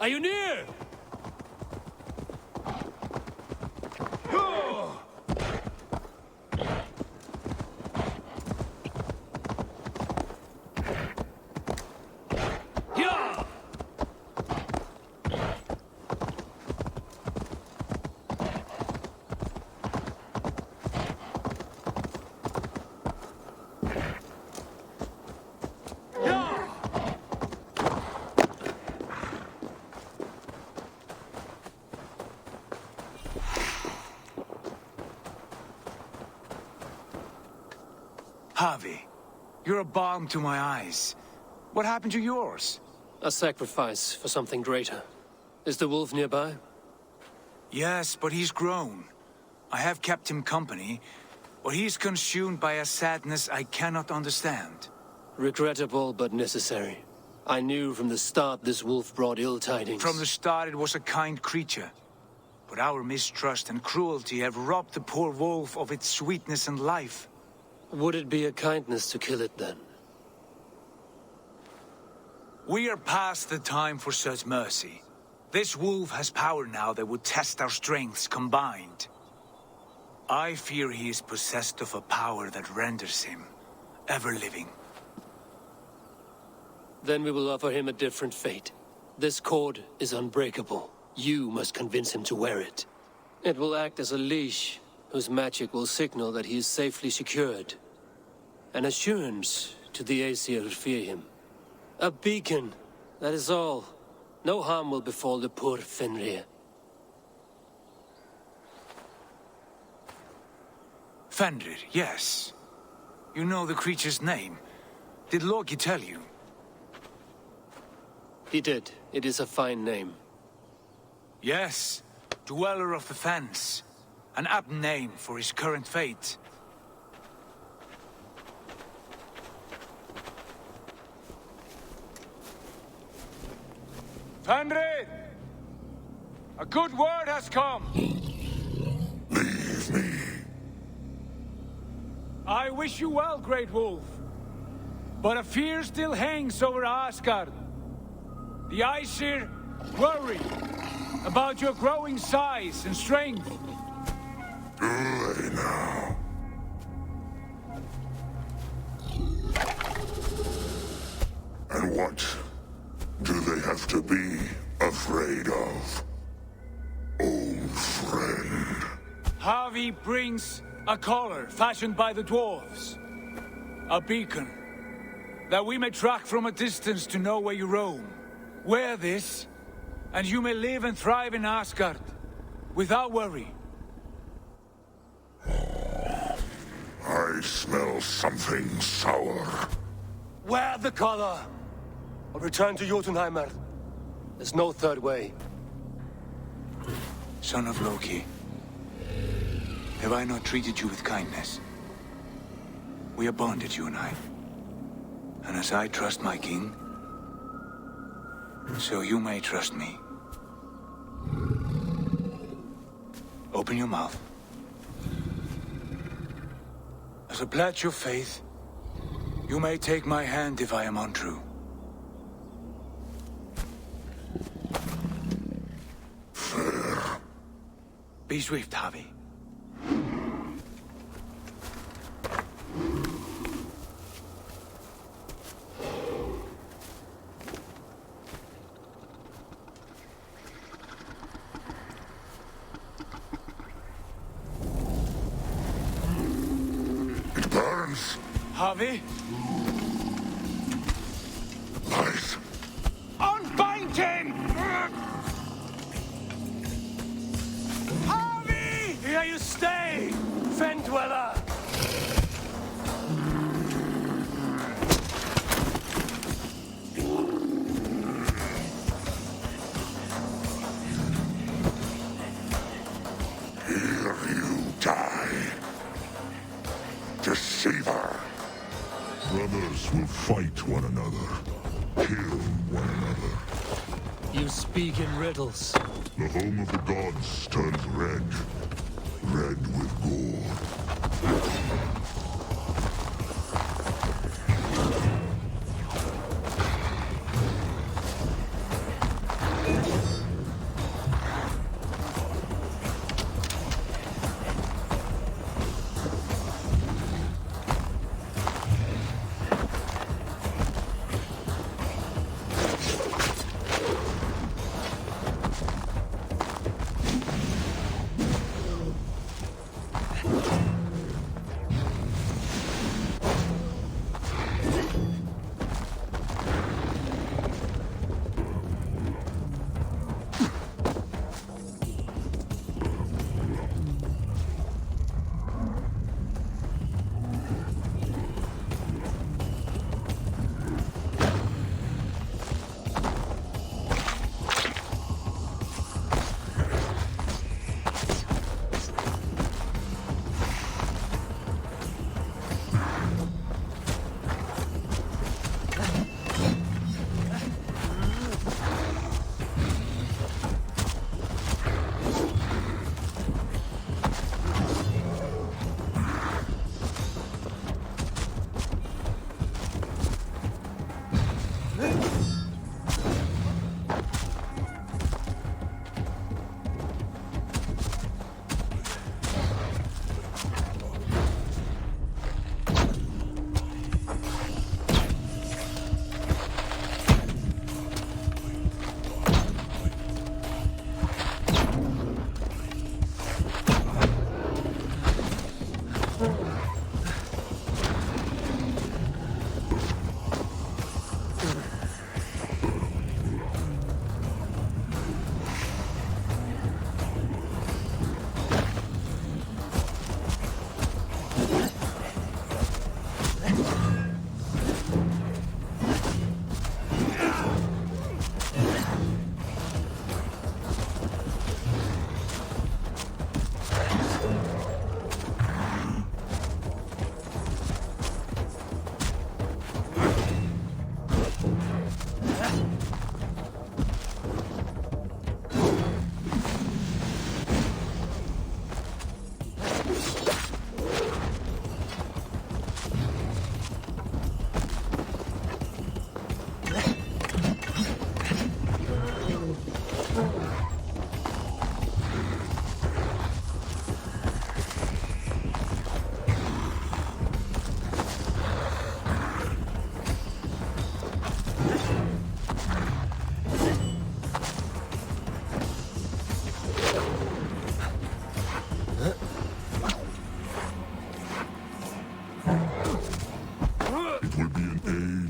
Are you near? Javi, you're a balm to my eyes. What happened to yours? A sacrifice for something greater. Is the wolf nearby? Yes, but he's grown. I have kept him company, but he's consumed by a sadness I cannot understand. Regrettable, but necessary. I knew from the start this wolf brought ill tidings. From the start it was a kind creature. But our mistrust and cruelty have robbed the poor wolf of its sweetness and life. Would it be a kindness to kill it, then? We are past the time for such mercy. This wolf has power now that would test our strengths combined. I fear he is possessed of a power that renders him ever-living. Then we will offer him a different fate. This cord is unbreakable. You must convince him to wear it. It will act as a leash, whose magic will signal that he is safely secured. An assurance to the Aesir who fear him. A beacon, that is all. No harm will befall the poor Fenrir. Fenrir, yes. You know the creature's name. Did Loki tell you? He did. It is a fine name. Yes. Dweller of the Fens. An apt name for his current fate. Fenrir! A good word has come! Leave me. I wish you well, Great Wolf. But a fear still hangs over Asgard. The Aesir worry about your growing size and strength. Do they now? And what do they have to be afraid of? Old friend. Javi brings a collar fashioned by the dwarves. A beacon. That we may track from a distance to know where you roam. Wear this, and you may live and thrive in Asgard. Without worry. I smell something sour. Wear the collar! Or return to Jotunheimer. There's no third way. Son of Loki. Have I not treated you with kindness? We are bonded, you and I. And as I trust my king, so you may trust me. Open your mouth. As a pledge of faith, you may take my hand if I am untrue. Fair. Be swift, Javi. It burns. Javi? Lies. Unbind him! Javi! Here you stay, Fen Dweller! Here you die. Deceiver. Brothers will fight one another. Kill one another. You speak in riddles. The home of the gods turns red. Red with gore.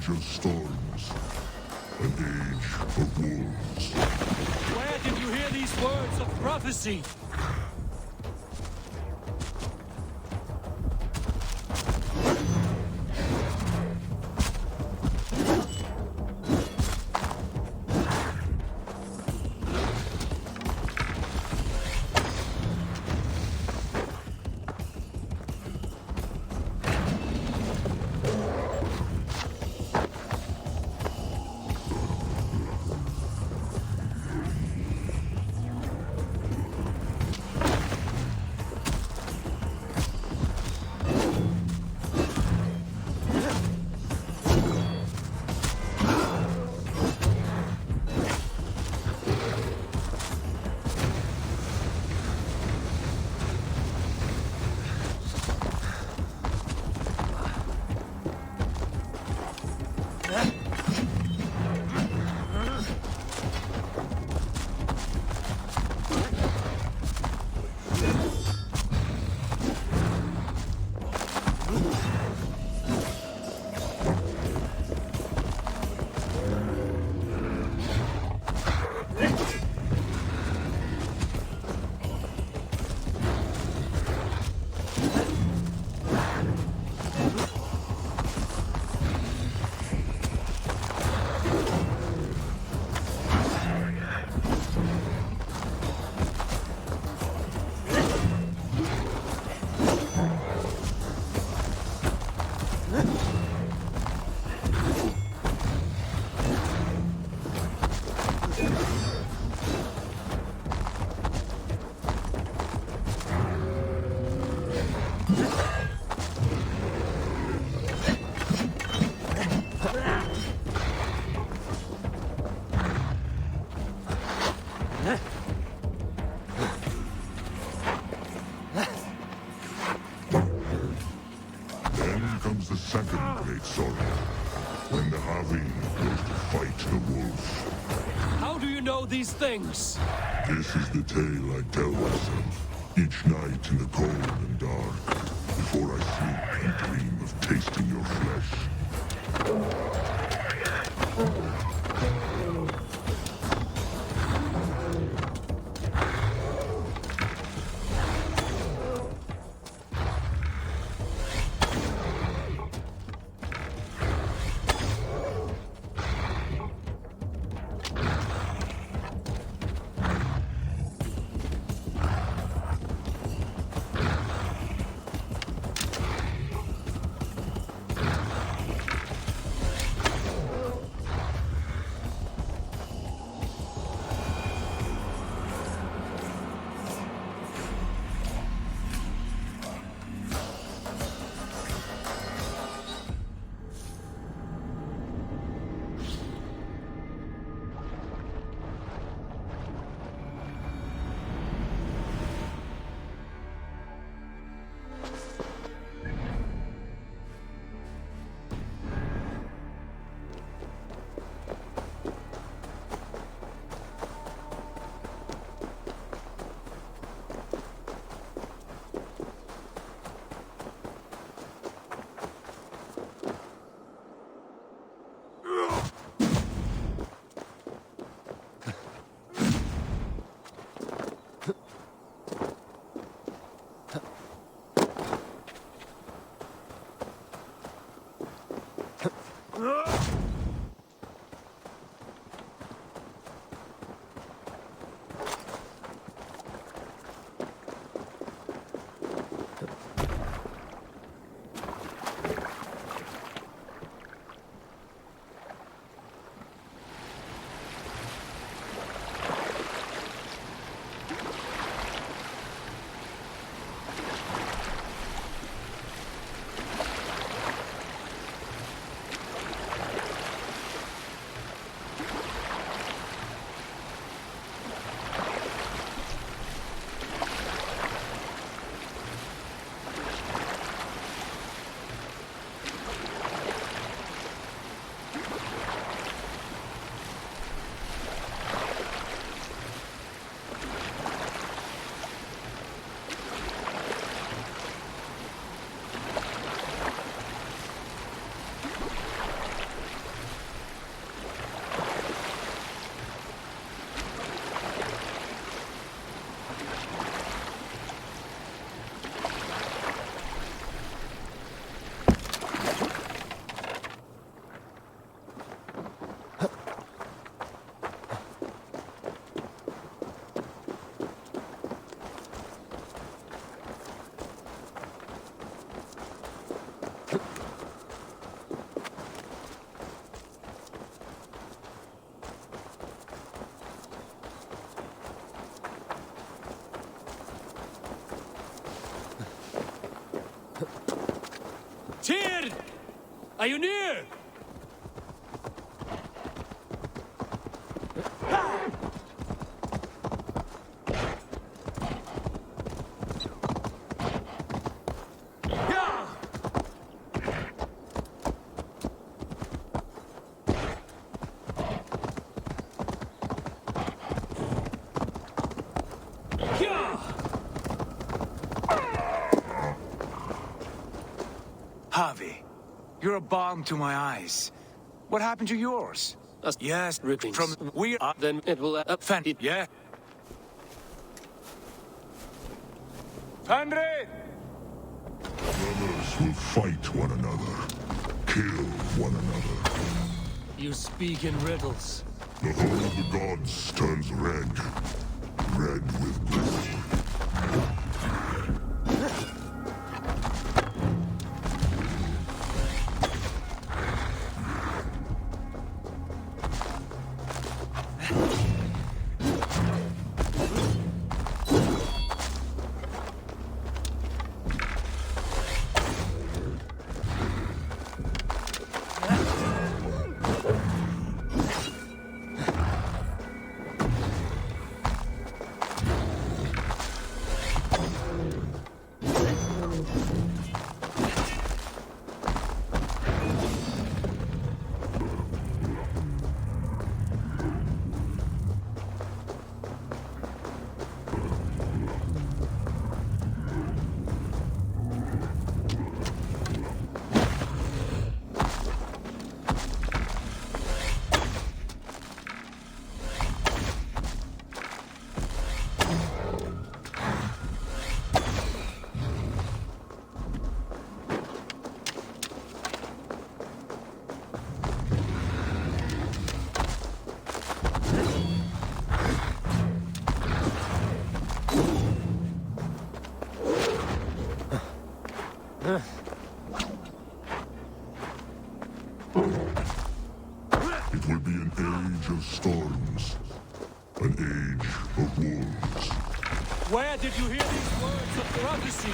age of storms. An age of wolves. Where did you hear these words of prophecy? Then comes the second great sorrow, when the Havi goes to fight the wolf. How do you know these things? This is the tale I tell myself each night in the cold and dark, before I sleep and dream of tasting your flesh. Are you near? Harvey, you're a balm to my eyes. What happened to yours? Yes, Rippings. from we are Then it will Fendy, yeah? Fendy! Brothers will fight one another, kill one another. You speak in riddles. The whole of the gods turns red, red with blood. It will be an age of storms, an age of wolves. Where did you hear these words of prophecy?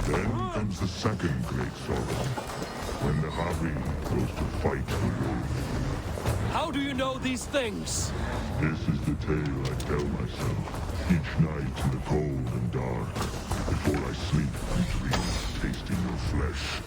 Then comes the second great sorrow, when the Harvey goes to fight the wolf. How do you know these things? This is the tale I tell myself each night in the cold and dark, before I sleep and dream of tasting your flesh.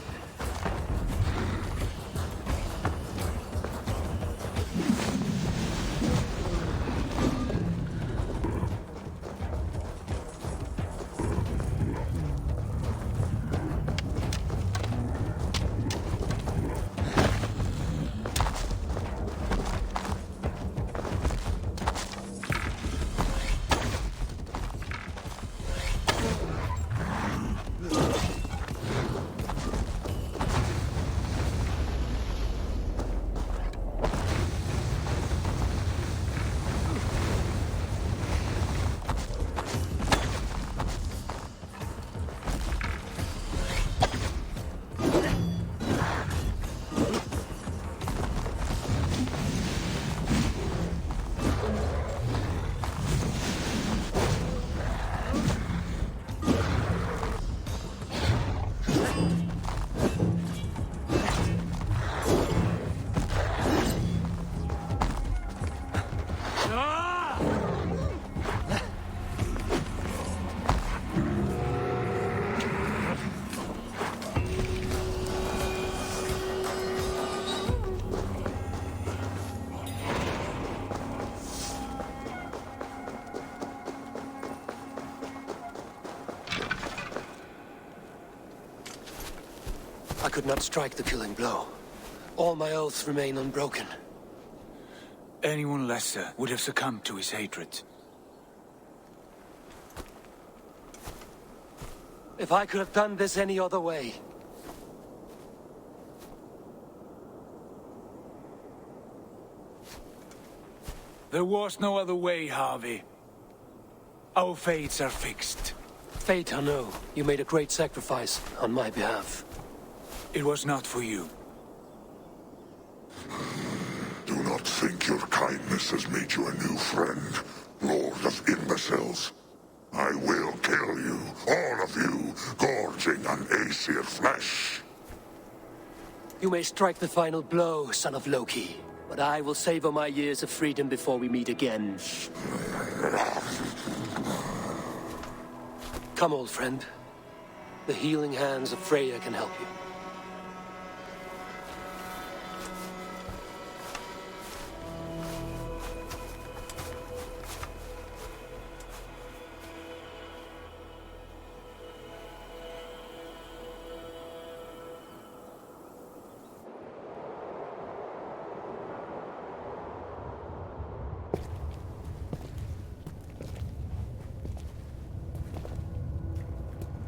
I could not strike the killing blow. All my oaths remain unbroken. Anyone lesser would have succumbed to his hatred. If I could have done this any other way... There was no other way, Harvey. Our fates are fixed. Fate, I know. You made a great sacrifice on my behalf. It was not for you. Do not think your kindness has made you a new friend, Lord of Imbeciles. I will kill you, all of you, gorging on Aesir flesh. You may strike the final blow, son of Loki, but I will savor my years of freedom before we meet again. Come, old friend. The healing hands of Freya can help you.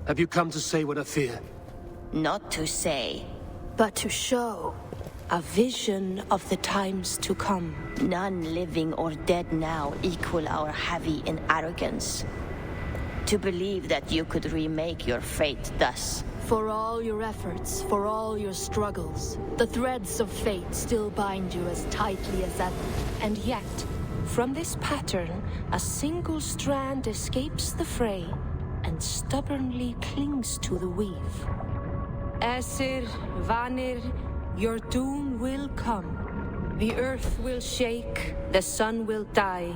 Have you come to say what I fear? Not to say. But to show a vision of the times to come. None living or dead now equal our heavy in arrogance. To believe that you could remake your fate thus. For all your efforts, for all your struggles, the threads of fate still bind you as tightly as ever. And yet, from this pattern, a single strand escapes the fray and stubbornly clings to the weave. Aesir, Vanir, your doom will come. The earth will shake, the sun will die.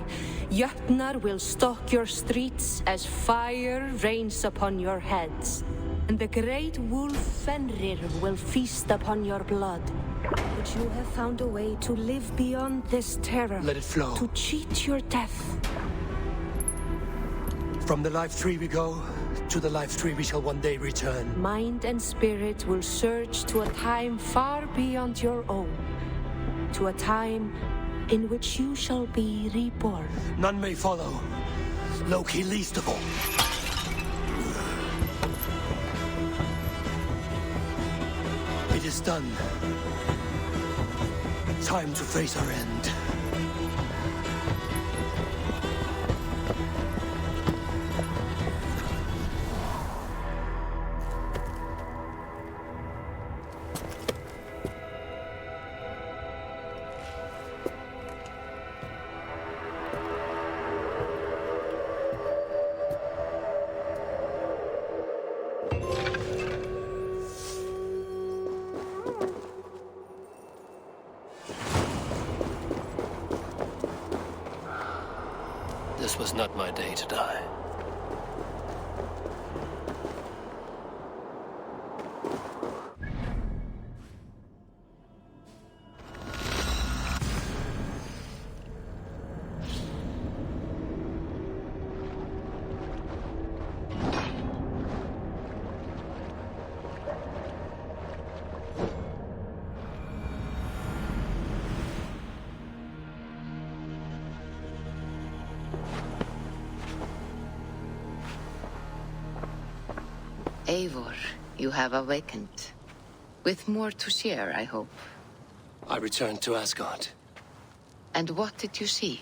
Jötnar will stalk your streets as fire rains upon your heads. And the great wolf Fenrir will feast upon your blood. But you have found a way to live beyond this terror. Let it flow. To cheat your death. From the life tree we go, to the life tree we shall one day return. Mind and spirit will surge to a time far beyond your own. To a time in which you shall be reborn. None may follow. Loki least of all. It is done. Time to face our end. This was not my day to die. Eivor, you have awakened. With more to share, I hope. I returned to Asgard. And what did you see?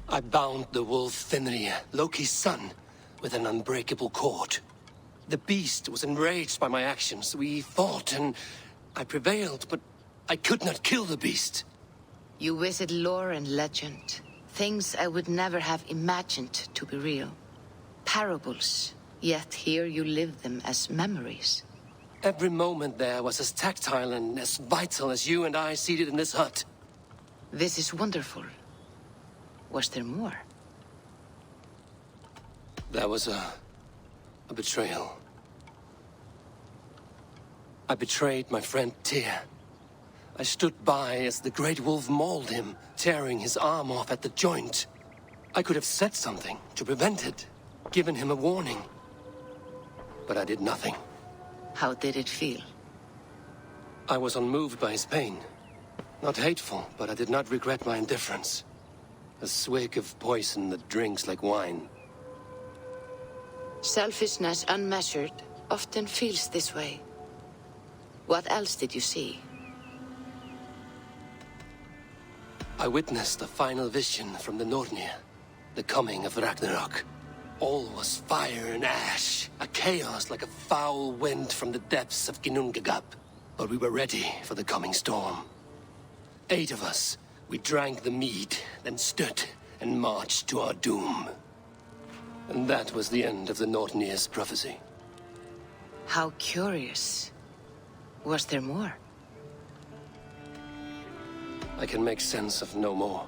I bound the wolf Fenrir, Loki's son, with an unbreakable cord. The beast was enraged by my actions. We fought and I prevailed, but I could not kill the beast. You visit lore and legend. Things I would never have imagined to be real. Parables, yet here you live them as memories. Every moment there was as tactile and as vital as you and I seated in this hut. This is wonderful. Was there more? There was a betrayal. I betrayed my friend Tyr. I stood by as the great wolf mauled him, tearing his arm off at the joint. I could have said something to prevent it. Given him a warning. but I did nothing. How did it feel? I was unmoved by his pain. Not hateful, but I did not regret my indifference. A swig of poison that drinks like wine. Selfishness unmeasured often feels this way. What else did you see? I witnessed the final vision from the Nornir, the coming of Ragnarok. All was fire and ash, a chaos like a foul wind from the depths of Ginnungagap. But we were ready for the coming storm. 8 of us, we drank the mead, then stood and marched to our doom. And that was the end of the Nornir's prophecy. How curious. Was there more? I can make sense of no more.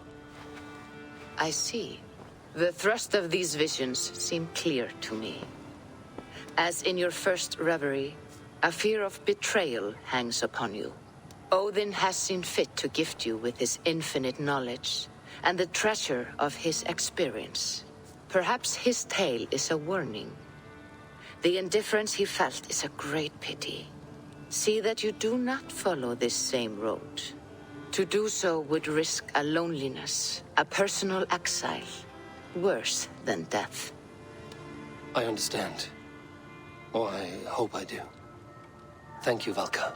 I see. The thrust of these visions seem clear to me. As in your first reverie, a fear of betrayal hangs upon you. Odin has seen fit to gift you with his infinite knowledge and the treasure of his experience. Perhaps his tale is a warning. The indifference he felt is a great pity. See that you do not follow this same road. To do so would risk a loneliness, a personal exile, worse than death. I understand. Or I hope I do. Thank you, Valka.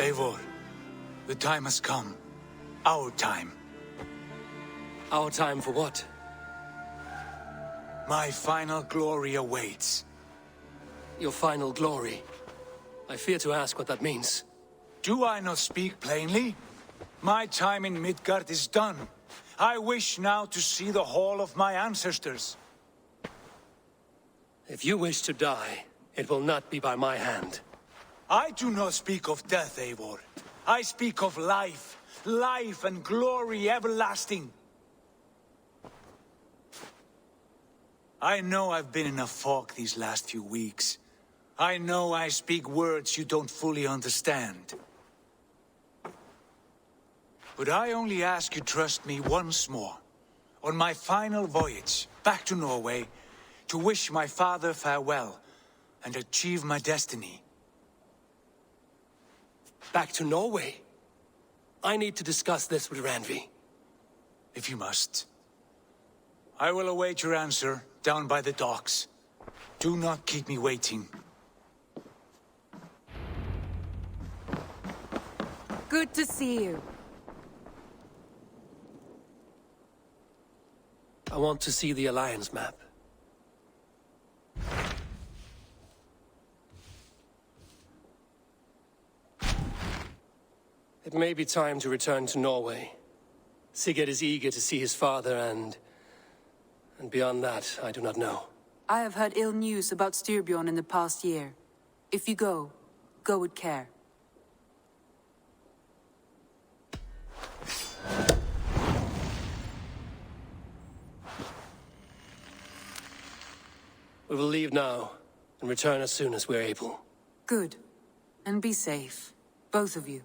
Eivor, the time has come. Our time. Our time for what? My final glory awaits. Your final glory. I fear to ask what that means. Do I not speak plainly? My time in Midgard is done. I wish now to see the hall of my ancestors. If you wish to die, it will not be by my hand. I do not speak of death, Eivor. I speak of life. Life and glory everlasting. I know I've been in a fog these last few weeks. I know I speak words you don't fully understand. But I only ask you trust me once more. On my final voyage back to Norway, to wish my father farewell and achieve my destiny. Back to Norway? I need to discuss this with Randvi. If you must. I will await your answer down by the docks. Do not keep me waiting. Good to see you. I want to see the Alliance map. It may be time to return to Norway. Sigurd is eager to see his father and beyond that, I do not know. I have heard ill news about Styrbjorn in the past year. If you go, go with care. We will leave now and return as soon as we're able. Good. And be safe. Both of you.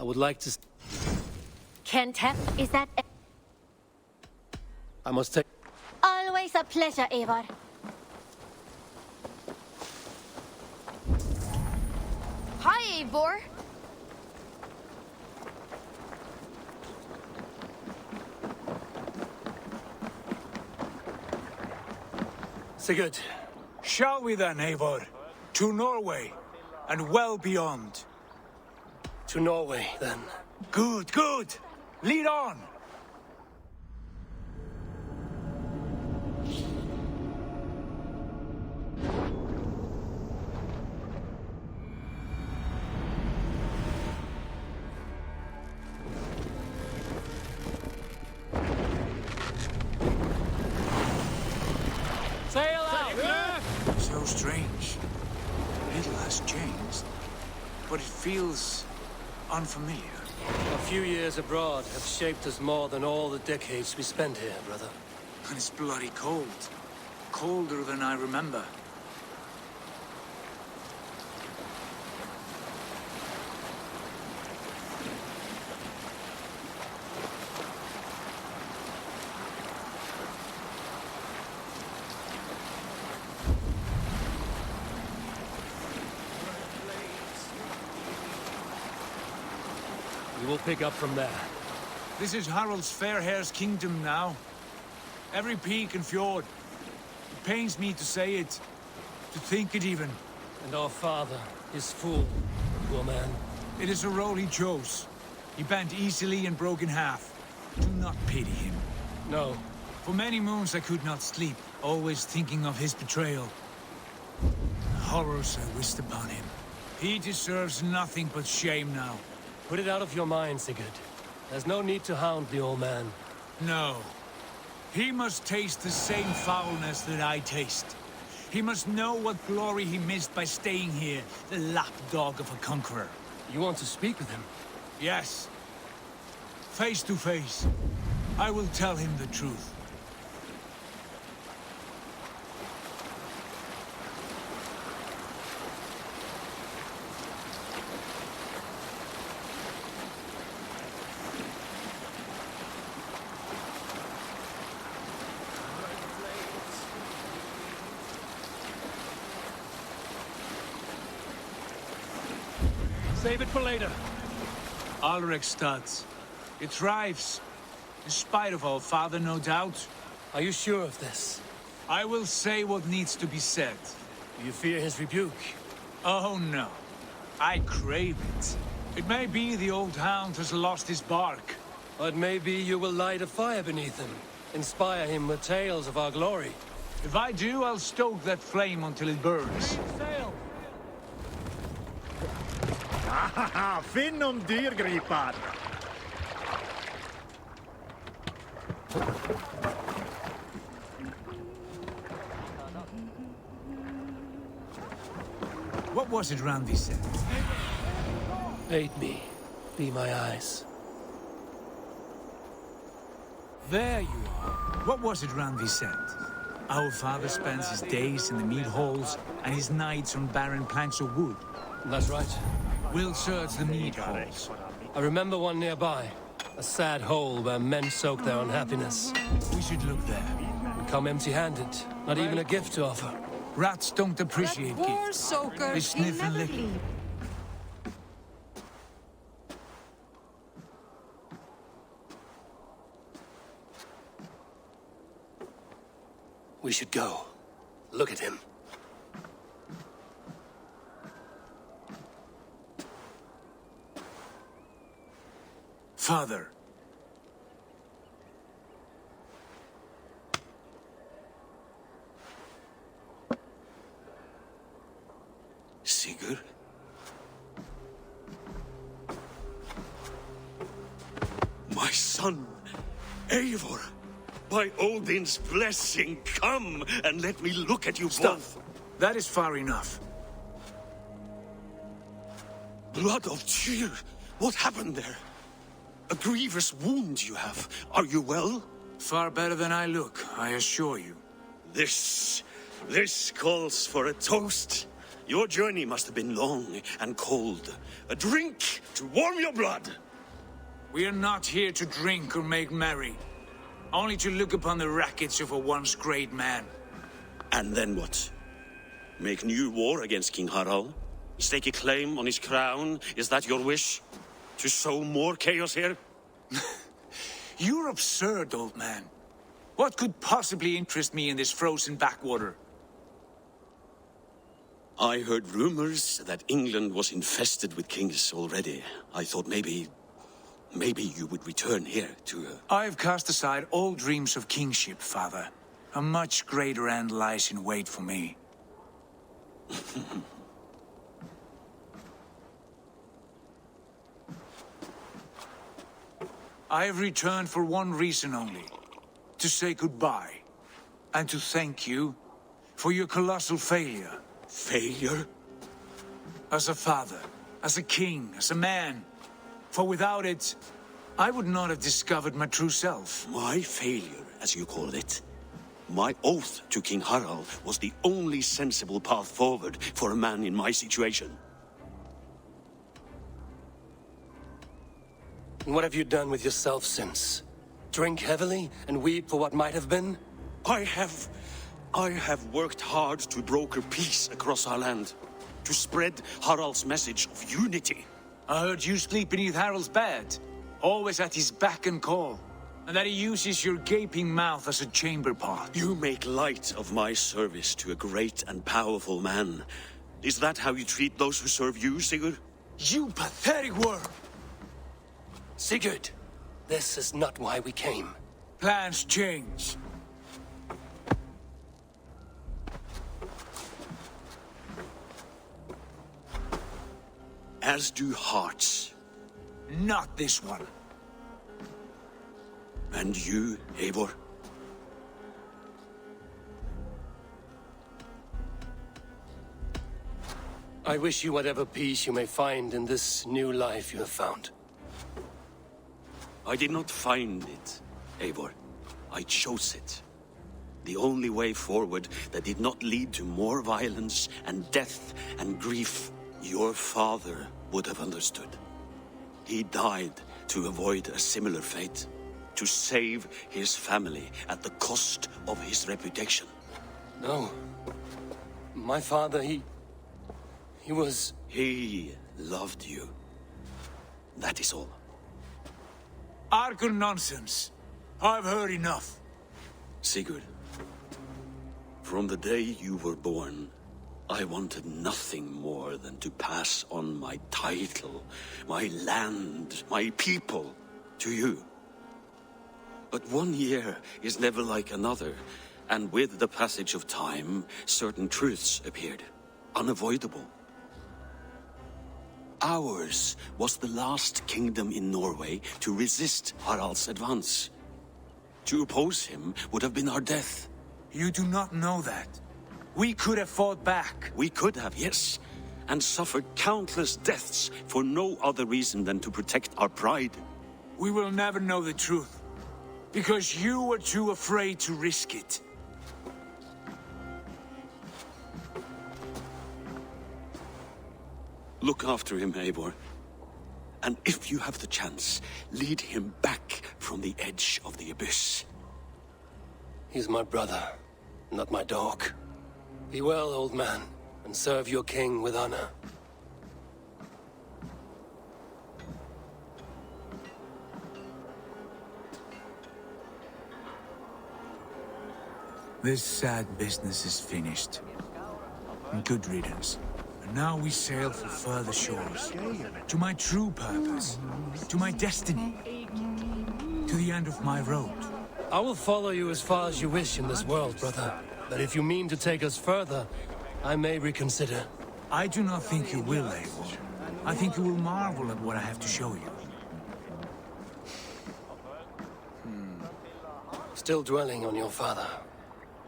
would like to... Kentep, is that... I must take... Always a pleasure, Eivor. Hi, Eivor. Sigurd. Shall we then, Eivor? To Norway, and well beyond. To Norway, then. Good, good! Lead on! Sail out! So strange. Little has changed, but it feels unfamiliar. A few years abroad have shaped us more than all the decades we spent here, brother. And it's bloody cold. Colder than I remember. We will pick up from there. This is Harald's fair hair's kingdom now. Every peak and fjord. It pains me to say it, to think it even. And our father, his fool, poor man. It is a role he chose. He bent easily and broke in half. Do not pity him. No. For many moons I could not sleep, always thinking of his betrayal. The horrors I wished upon him. He deserves nothing but shame now. Put it out of your mind, Sigurd. There's no need to hound the old man. No. He must taste the same foulness that I taste. He must know what glory he missed by staying here, the lapdog of a conqueror. You want to speak with him? Yes. Face to face. I will tell him the truth. Save it for later. Alrekstad. It thrives. In spite of our father, no doubt. Are you sure of this? I will say what needs to be said. Do you fear his rebuke? Oh no. I crave it. It may be the old hound has lost his bark. But maybe you will light a fire beneath him. Inspire him with tales of our glory. If I do, I'll stoke that flame until it burns. Sail! Finn om dyrgripar! What was it Randi said? Aid me. Be my eyes. There you are. What was it Randi said? Our father spends his days in the mead halls and his nights on barren planks of wood. That's right. We'll search the mead halls. I remember one nearby. A sad hole where men soak their unhappiness. We should look there. We come empty-handed. Not even a gift to offer. Rats don't appreciate War gifts. soaker, They sniff and lick. We should go. Look at him. Father. Sigurd? My son, Eivor! By Odin's blessing, come and let me look at you both. That is far enough. Blood of Tyr, what happened there? A grievous wound you have. Are you well? Far better than I look, I assure you. This calls for a toast. Your journey must have been long and cold. A drink to warm your blood. We are not here to drink or make merry. Only to look upon the rackets of a once great man. And then what? Make new war against King Harald? Stake a claim on his crown? Is that your wish? To sow more chaos here? You're absurd, old man. What could possibly interest me in this frozen backwater? I heard rumors that England was infested with kings already. I thought maybe you would return here to... I have cast aside all dreams of kingship, father. A much greater end lies in wait for me. I have returned for one reason only. To say goodbye. And to thank you for your colossal failure. Failure? As a father, as a king, as a man. For without it, I would not have discovered my true self. My failure, as you call it. My oath to King Harald was the only sensible path forward for a man in my situation. And what have you done with yourself since? Drink heavily and weep for what might have been? I have worked hard to broker peace across our land. To spread Harald's message of unity. I heard you sleep beneath Harald's bed. Always at his beck and call. And that he uses your gaping mouth as a chamber pot. You make light of my service to a great and powerful man. Is that how you treat those who serve you, Sigurd? You pathetic worm! Sigurd, this is not why we came. Plans change. As do hearts. Not this one. And you, Eivor? I wish you whatever peace you may find in this new life you have found. I did not find it, Eivor. I chose it. The only way forward that did not lead to more violence and death and grief. Your father would have understood. He died to avoid a similar fate. To save his family at the cost of his reputation. No. My father, he was... He loved you. That is all. Arger nonsense. I've heard enough. Sigurd, from the day you were born, I wanted nothing more than to pass on my title, my land, my people, to you. But 1 year is never like another, and with the passage of time, certain truths appeared, unavoidable. Ours was the last kingdom in Norway to resist Harald's advance. To oppose him would have been our death. You do not know that. We could have fought back. We could have, yes, and suffered countless deaths for no other reason than to protect our pride. We will never know the truth. Because you were too afraid to risk it. Look after him, Eivor. And if you have the chance, lead him back from the edge of the abyss. He's my brother, not my dog. Be well, old man, and serve your king with honor. This sad business is finished. Good riddance. And now we sail for further shores. To my true purpose. To my destiny. To the end of my road. I will follow you as far as you wish in this world, brother. But if you mean to take us further, I may reconsider. I do not think you will, Eivor. I think you will marvel at what I have to show you. Still dwelling on your father.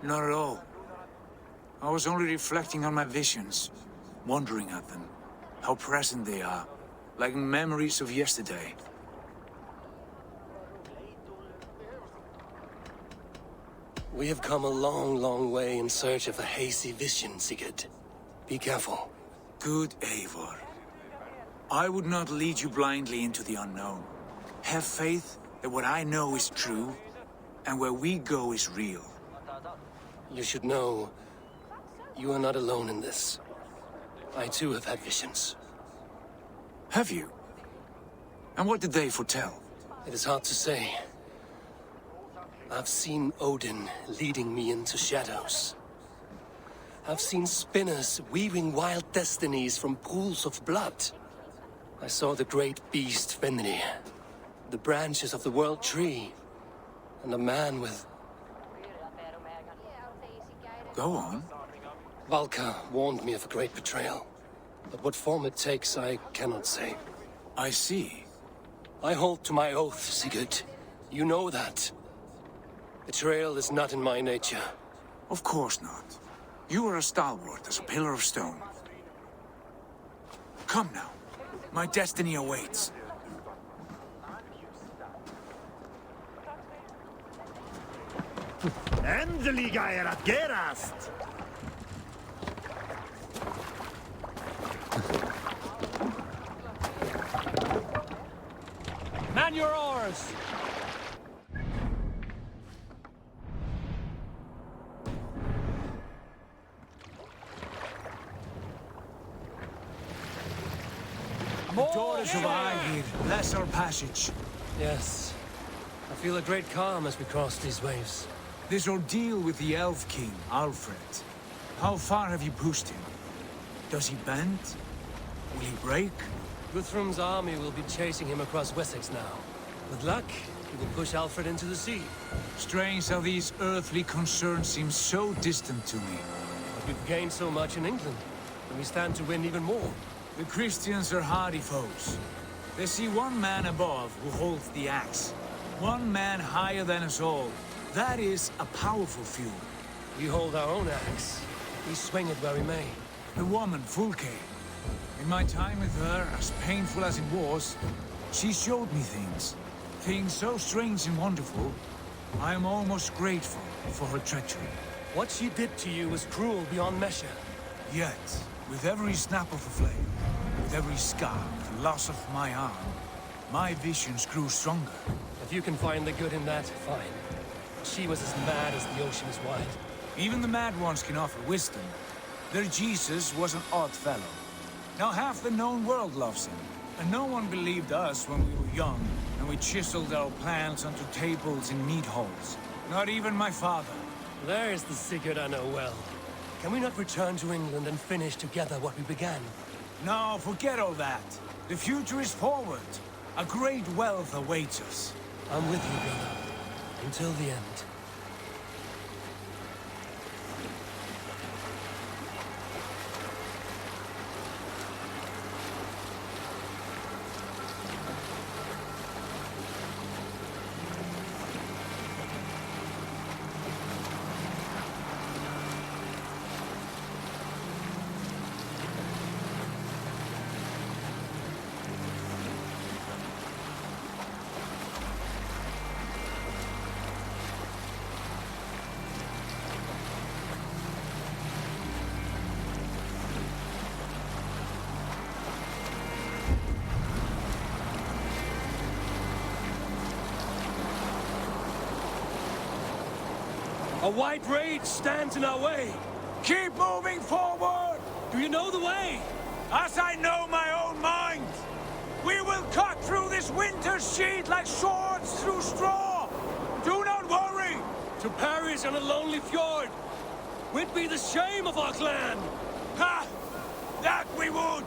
Not at all. I was only reflecting on my visions, wondering at them, how present they are, like memories of yesterday. We have come a long, long way in search of a hazy vision, Sigurd. Be careful. Good Eivor. I would not lead you blindly into the unknown. Have faith that what I know is true, and where we go is real. You should know, you are not alone in this. I too have had visions. Have you? And what did they foretell? It is hard to say. I've seen Odin leading me into shadows. I've seen spinners weaving wild destinies from pools of blood. I saw the great beast Fenrir, the branches of the world tree, and a man with... Go on. Valka warned me of a great betrayal. But what form it takes, I cannot say. I see. I hold to my oath, Sigurd. You know that. Betrayal is not in my nature. Of course not. You are a stalwart as a pillar of stone. Come now. My destiny awaits. Endelig att gerast! Man your oars! Daughters of Aegir, bless our passage. Yes. I feel a great calm as we cross these waves. This ordeal with the Elf King, Alfred. How far have you pushed him? Does he bend? Will he break? Guthrum's army will be chasing him across Wessex now. With luck, he will push Alfred into the sea. Strange how these earthly concerns seem so distant to me. But we've gained so much in England, and we stand to win even more. The Christians are hardy foes. They see one man above who holds the axe. One man higher than us all. That is a powerful feud. We hold our own axe. We swing it where we may. The woman, Fulke. In my time with her, as painful as it was, she showed me things. Things so strange and wonderful, I am almost grateful for her treachery. What she did to you was cruel beyond measure. Yet, with every snap of the flame, with every scar, the loss of my arm, my visions grew stronger. If you can find the good in that, fine. She was as mad as the ocean is wide. Even the mad ones can offer wisdom. Their Jesus was an odd fellow. Now half the known world loves him. And no one believed us when we were young, and we chiseled our plans onto tables in meat halls. Not even my father. There's the Sigurd I know well. Can we not return to England and finish together what we began? No, forget all that. The future is forward. A great wealth awaits us. I'm with you, brother. Until the end. A white rage stands in our way. Keep moving forward! Do you know the way? As I know my own mind! We will cut through this winter's sheet like swords through straw! Do not worry! To perish on a lonely fjord would be the shame of our clan! Ha! That we would!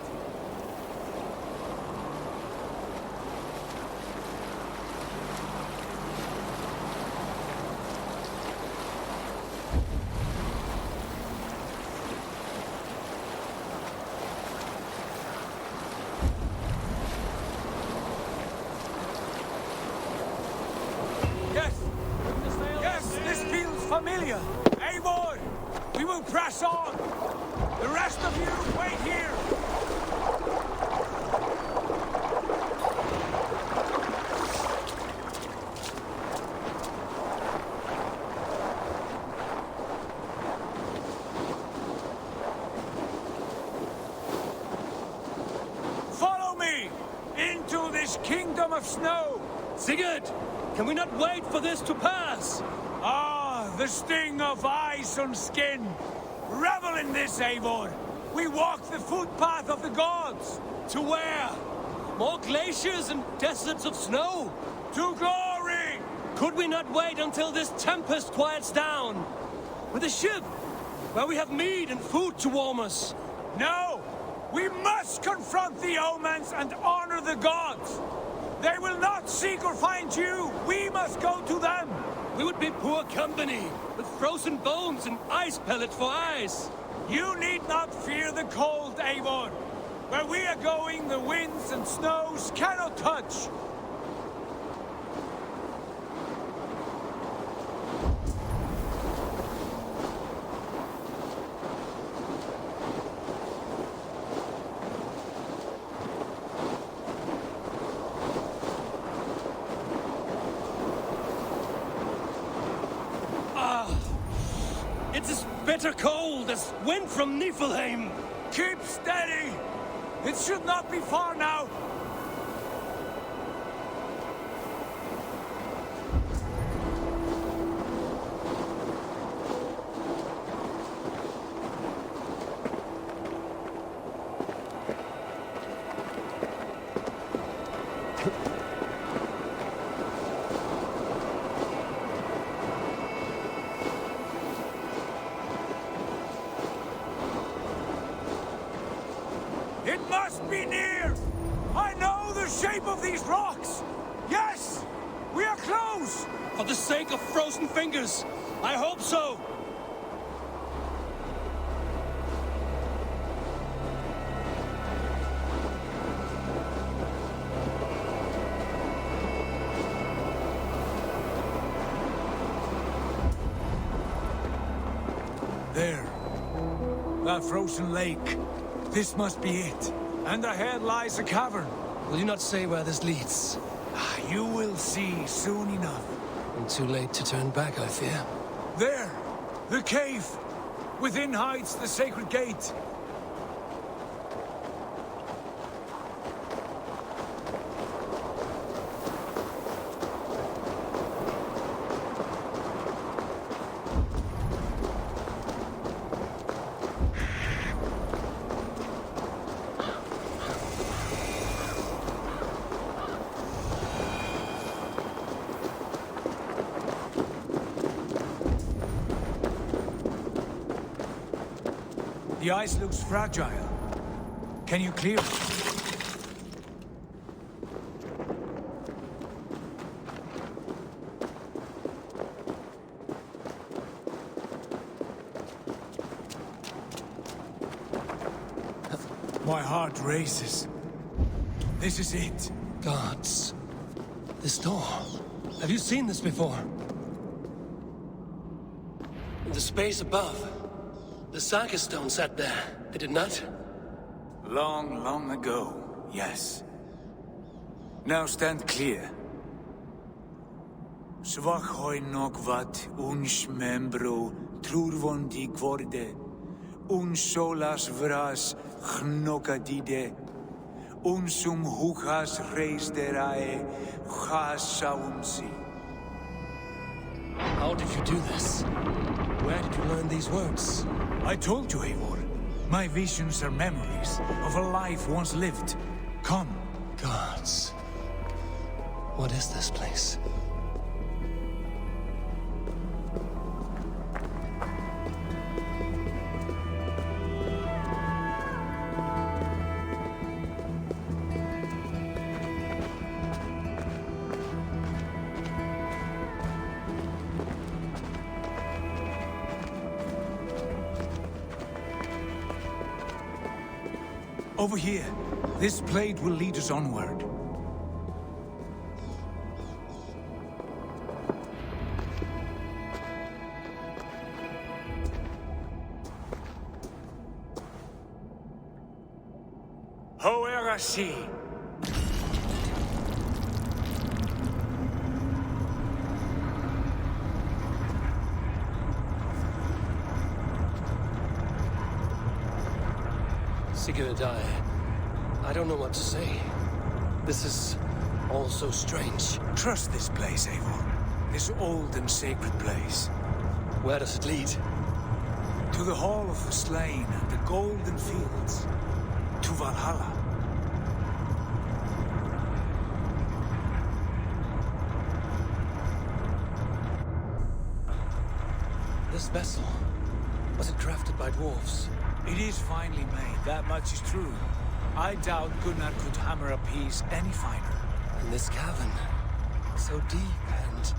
Familiar! Eivor! We will press on! The rest of you, wait here! of snow! Sigurd! Can we not wait for this to pass? Ah, the sting of ice on skin! Revel in this, Eivor! We walk the footpath of the gods! To where? More glaciers and deserts of snow? To glory! Could we not wait until this tempest quiets down? With a ship, where we have meat and food to warm us. No! We must confront the omens and honor the gods! They will not seek or find you! We must go to them! We would be poor company, with frozen bones and ice pellets for eyes. You need not fear the cold, Eivor. Where we are going, the winds and snows cannot touch. It's as bitter cold as wind from Niflheim. Keep steady! It should not be far now. It must be near! I know the shape of these rocks! Yes! We are close! For the sake of frozen fingers, I hope so. There. That frozen lake. This must be it. And ahead lies a cavern. Will you not say where this leads? You will see soon enough. I'm too late to turn back, I fear. There! The cave! Within hides the sacred gate. The ice looks fragile. Can you clear it? My heart races. This is it. Gods. This door. Have you seen this before? In the space above. The Saga stone sat there, did it not? Long, long ago, yes. Now stand clear. Svachoi nokvat uns membro trurvondi gvorde, solas vras gnokadide, unsum huchas reisderae chasaunsi. How did you do this? Where did you learn these words? I told you, Eivor. My visions are memories of a life once lived. Come. Gods. What is this place? Over here. This blade will lead us onward. Hoerasi. Sigurd, I don't know what to say. This is All so strange. Trust this place, Eivor. This old and sacred place. Where does it lead? To the Hall of the Slain and the Golden Fields. To Valhalla. This vessel, was it crafted by dwarves? It is finely made, that much is true. I doubt Gunnar could hammer a piece any finer. And this cavern, so deep and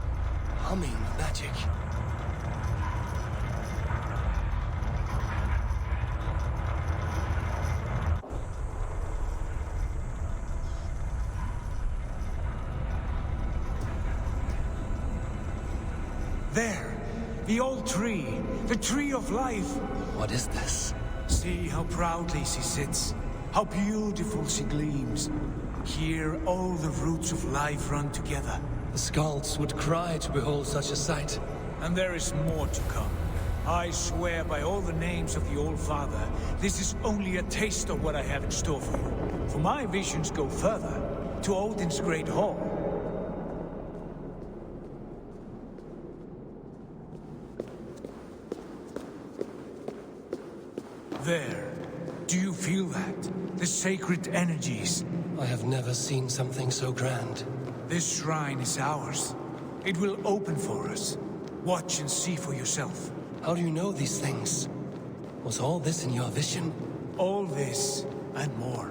humming with magic. There, the old tree, the tree of life. What is this? See how proudly she sits, how beautiful she gleams. Here, all the roots of life run together. The Skalds would cry to behold such a sight. And there is more to come. I swear by all the names of the Old Father, this is only a taste of what I have in store for you. For my visions go further, to Odin's Great Hall. There. Do you feel that? The sacred energies. I have never seen something so grand. This shrine is ours. It will open for us. Watch and see for yourself. How do you know these things? Was all this in your vision? All this and more.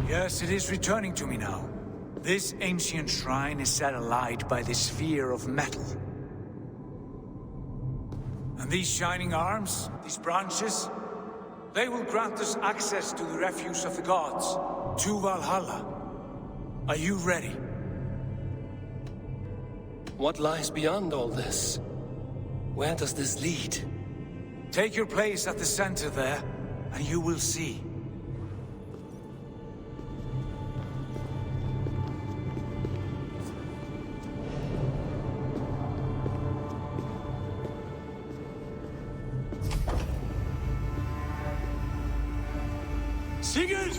Yes, it is returning to me now. This ancient shrine is set alight by this sphere of metal. And these shining arms, these branches, they will grant us access to the refuse of the gods, to Valhalla. Are you ready? What lies beyond all this? Where does this lead? Take your place at the center there, and you will see. Sigurd!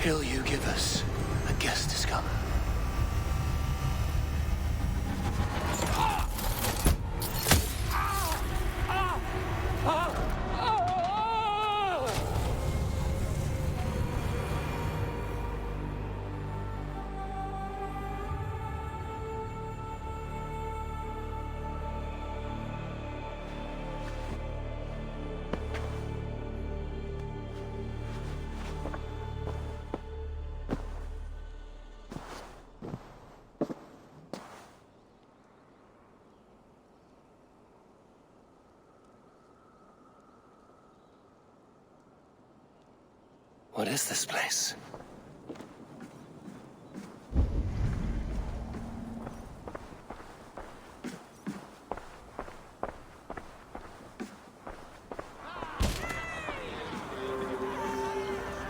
Hill you give us. A guest is come. What is this place?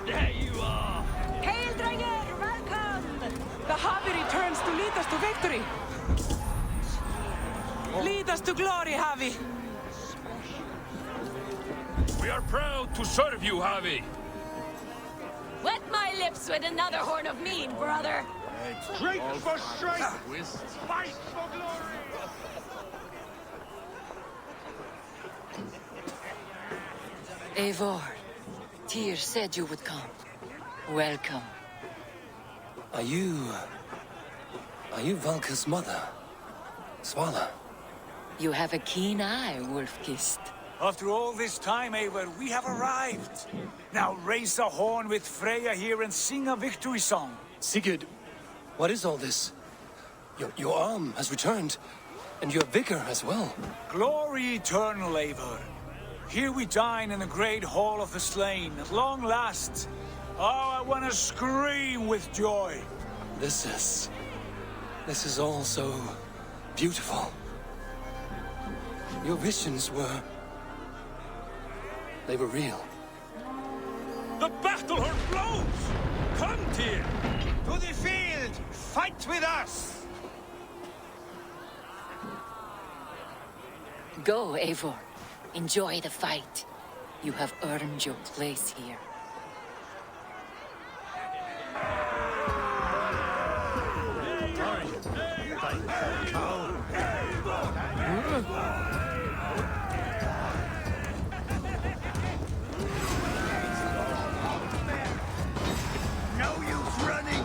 There you are! Hail, Dranger! Welcome! The Havi returns to lead us to victory! Lead us to glory, Havi! We are proud to serve you, Havi! Wet my lips with another horn of mead, brother. Drink for strength! Fight for glory! Eivor, Tyr said you would come. Welcome. Are you Valka's mother? Svala? You have a keen eye, Wolf-Kissed. After all this time, Eivor, we have arrived. Now raise a horn with Freya here and sing a victory song. Sigurd, what is all this? Your arm has returned, and your vigor as well. Glory eternal, Eivor. Here we dine in the great hall of the slain, at long last. Oh, I want to scream with joy. This is all so beautiful. Your visions they were real. The battle horn blows! Come, Tyr! To the field! Fight with us! Go, Eivor. Enjoy the fight. You have earned your place here. No use running!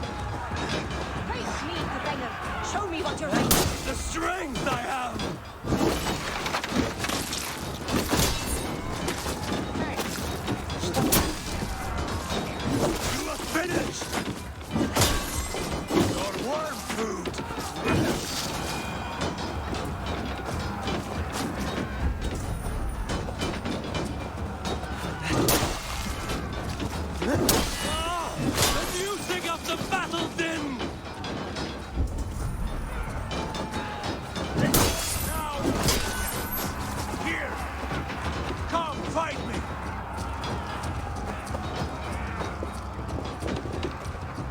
Face me, Dwenger. Show me what you're like. The strength I have! You are finished! Your worm food! The music of the battle din! Now! Here! Come, fight me!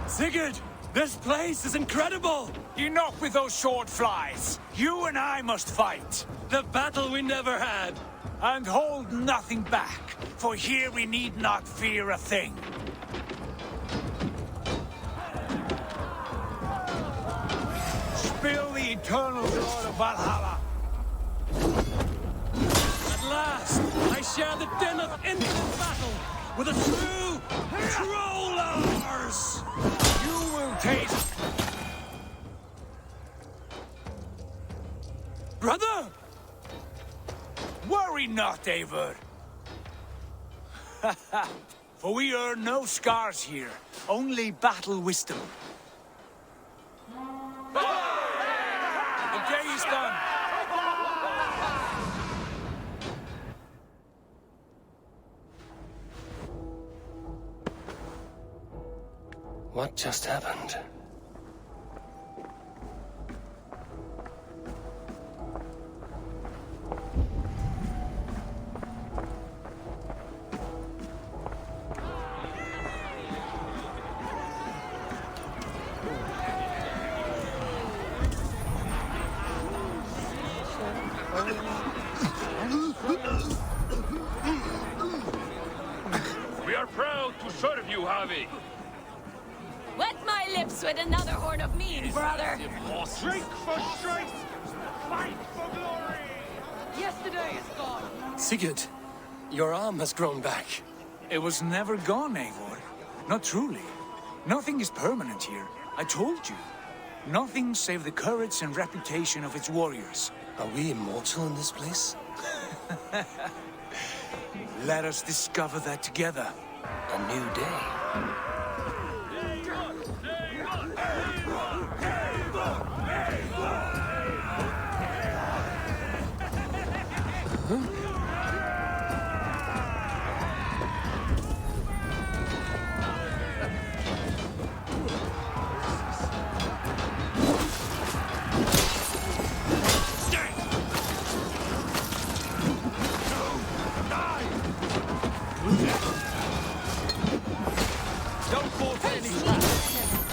Sigurd! This place is incredible! Enough with those short flies! You and I must fight! The battle we never had! And hold nothing back, for here we need not fear a thing. Spill the eternal blood of Valhalla! At last, I share the din of infinite battle with a true trollers! You will taste... Brother! Worry not, Eivor. For we earn no scars here, only battle wisdom. The day is done. What just happened? We are proud to serve you, Javi. Wet my lips with another horn of mead, brother. Drink for strength! Fight for glory! Yesterday is gone. Sigurd, your arm has grown back. It was never gone, Eivor. Not truly. Nothing is permanent here. I told you. Nothing save the courage and reputation of its warriors. Are we immortal in this place? Let us discover that together. A new day.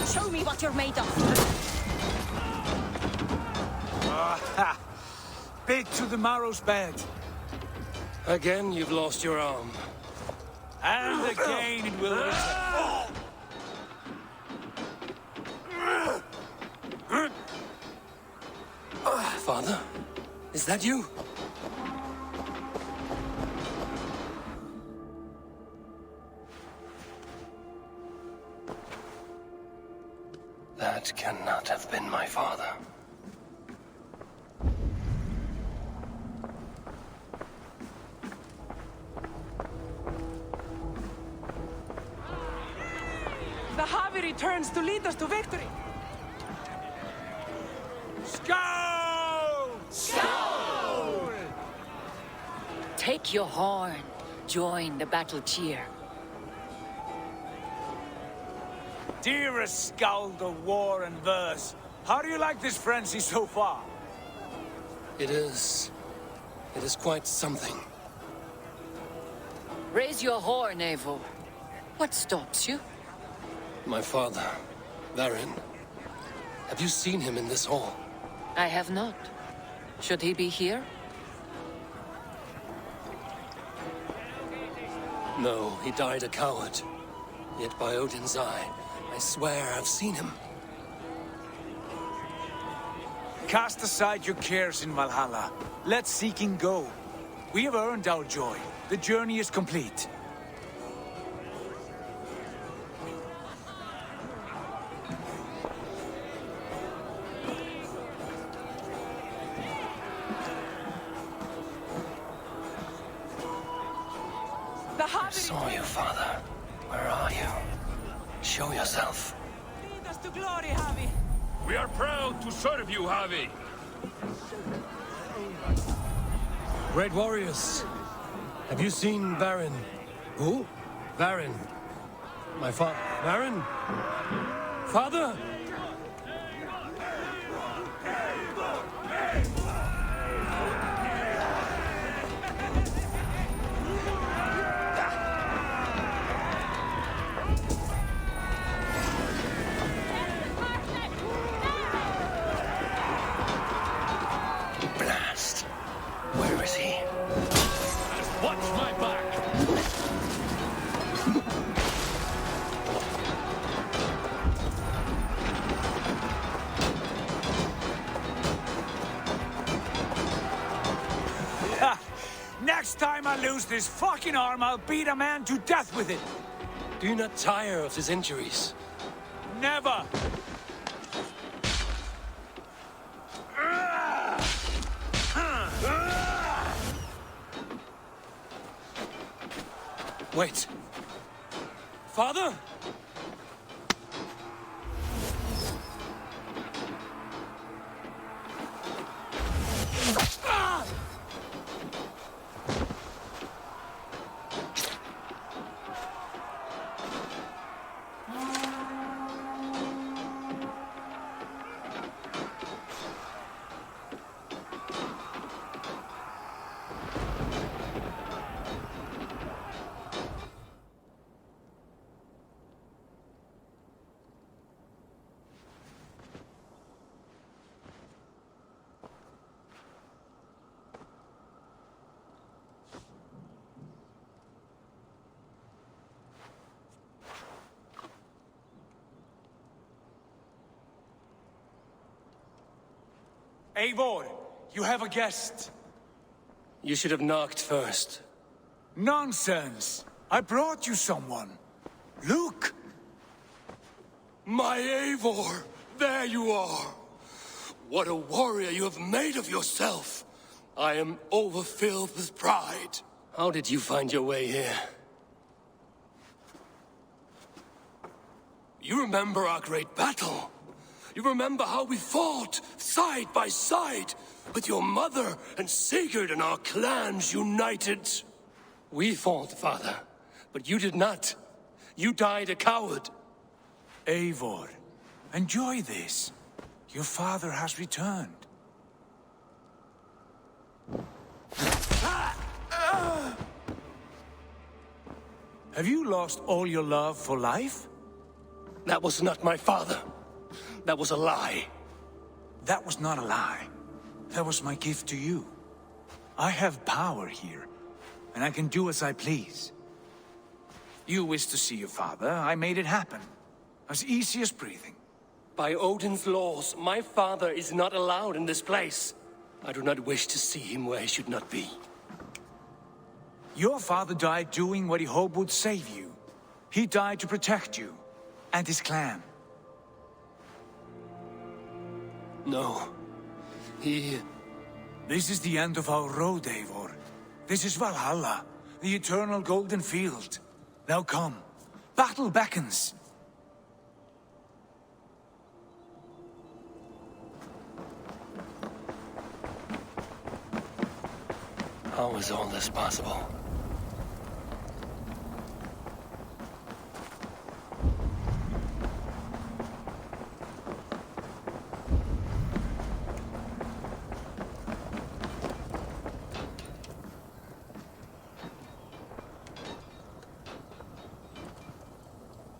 Show me what you're made of. Big to the marrow's bed. Again, you've lost your arm. And again it will return. Father, is that you? That cannot have been my father. The Javi returns to lead us to victory. Scout! Scout! Take your horn. Join the battle cheer. Dearest skald of war and verse, how do you like this frenzy so far? It is quite something. Raise your horn, Eivor. What stops you? My father, Varin. Have you seen him in this hall? I have not. Should he be here? No, he died a coward. Yet by Odin's eye, I swear I've seen him. Cast aside your cares in Valhalla. Let seeking go. We have earned our joy. The journey is complete. I saw you, Father. Where are you? Show yourself. We are proud to serve you, Javi. Great warriors. Have you seen Varin? Who? Varin. My father. Varin? Father? Blast. Where is he? Watch my back. Next time I lose this fucking arm, I'll beat a man to death with it. Do you not tire of his injuries? Never! Wait. Father? Eivor, you have a guest. You should have knocked first. Nonsense! I brought you someone. Look! My Eivor! There you are! What a warrior you have made of yourself! I am overfilled with pride. How did you find your way here? You remember our great battle? You remember how we fought, side by side, with your mother and Sigurd and our clans united? We fought, Father, but you did not. You died a coward. Eivor, enjoy this. Your father has returned. Have you lost all your love for life? That was not my father. That was a lie. That was not a lie. That was my gift to you. I have power here, and I can do as I please. You wish to see your father, I made it happen. As easy as breathing. By Odin's laws, my father is not allowed in this place. I do not wish to see him where he should not be. Your father died doing what he hoped would save you. He died to protect you, and his clan. No. This is the end of our road, Eivor. This is Valhalla, the eternal golden field. Now come. Battle beckons. How is all this possible?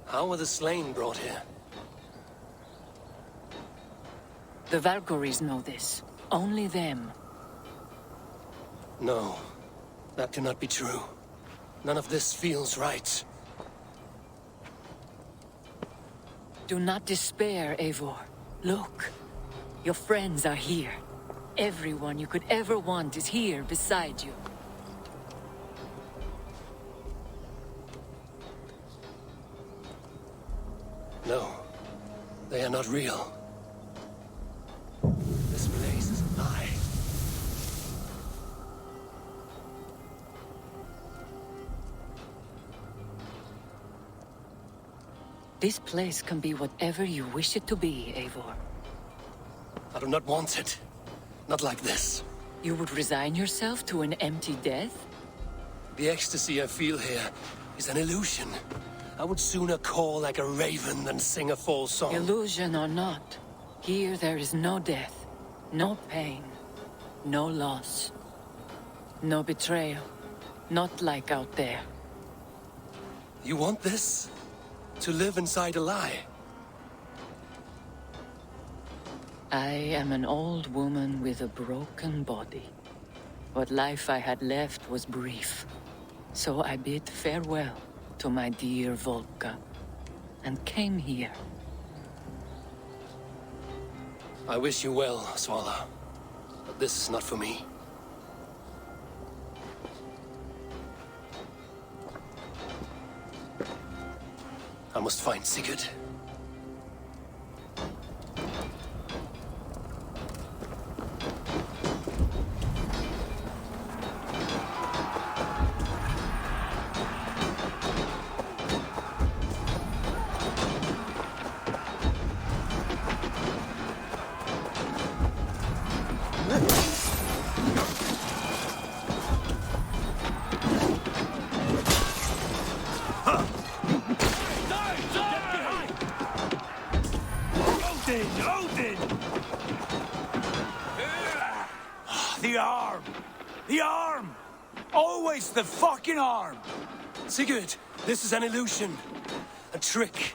How were the slain brought here? The Valkyries know this. Only them. No, that cannot be true. None of this feels right. Do not despair, Eivor. Look. Your friends are here. Everyone you could ever want is here beside you. No, they are not real. This place is a lie. This place can be whatever you wish it to be, Eivor. I do not want it. Not like this. You would resign yourself to an empty death? The ecstasy I feel here is an illusion. I would sooner call like a raven than sing a false song. Illusion or not, here there is no death, no pain, no loss, no betrayal. Not like out there. You want this? To live inside a lie? I am an old woman with a broken body. What life I had left was brief. So I bid farewell to my dear Volka, and came here. I wish you well, Svala. But this is not for me. I must find Sigurd. The arm! The arm! Always the fucking arm! Sigurd, this is an illusion. A trick.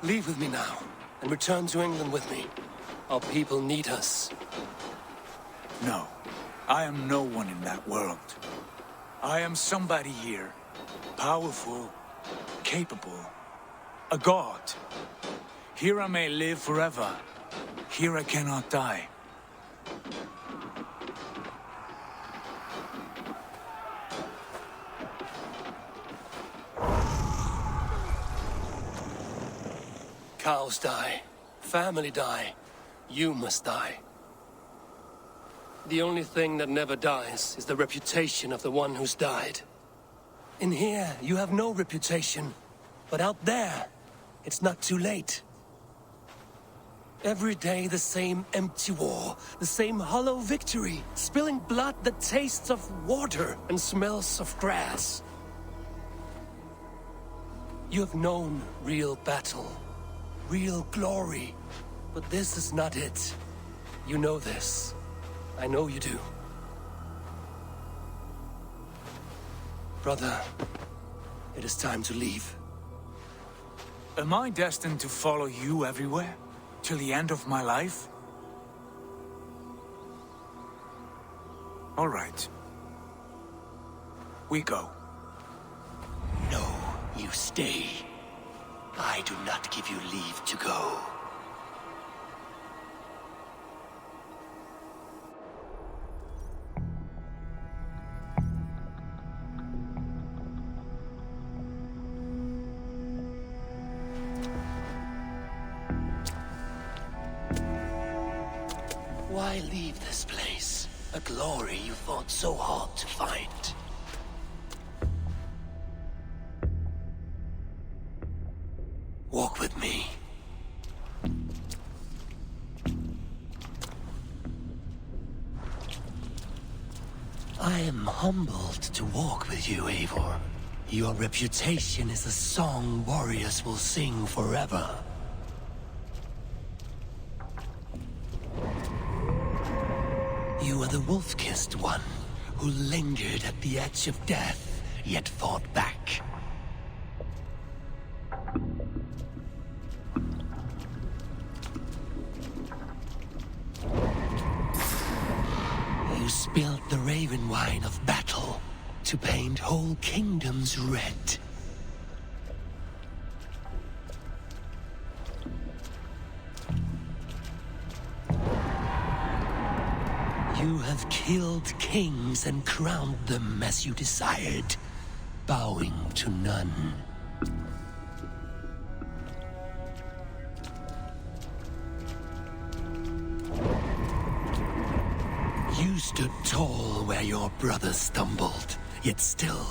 Leave with me now, and return to England with me. Our people need us. No. I am no one in that world. I am somebody here. Powerful. Capable. A god. Here I may live forever. Here I cannot die. Cows die. Family die. You must die. The only thing that never dies is the reputation of the one who's died. In here, you have no reputation. But out there, it's not too late. Every day the same empty war, the same hollow victory, spilling blood that tastes of water and smells of grass. You have known real battle, real glory, but this is not it. You know this. I know you do. Brother, it is time to leave. Am I destined to follow you everywhere? Till the end of my life? All right. We go. No, you stay. I do not give you leave to go. Why leave this place? A glory you fought so hard to find. Walk with me. I am am humbled to walk with you, Eivor. Your reputation is a song warriors will sing forever. You are the wolf-kissed one, who lingered at the edge of death, yet fought back. You spilled the raven wine of battle to paint whole kingdoms red. You have killed kings and crowned them as you desired, bowing to none. You stood tall where your brother stumbled, yet still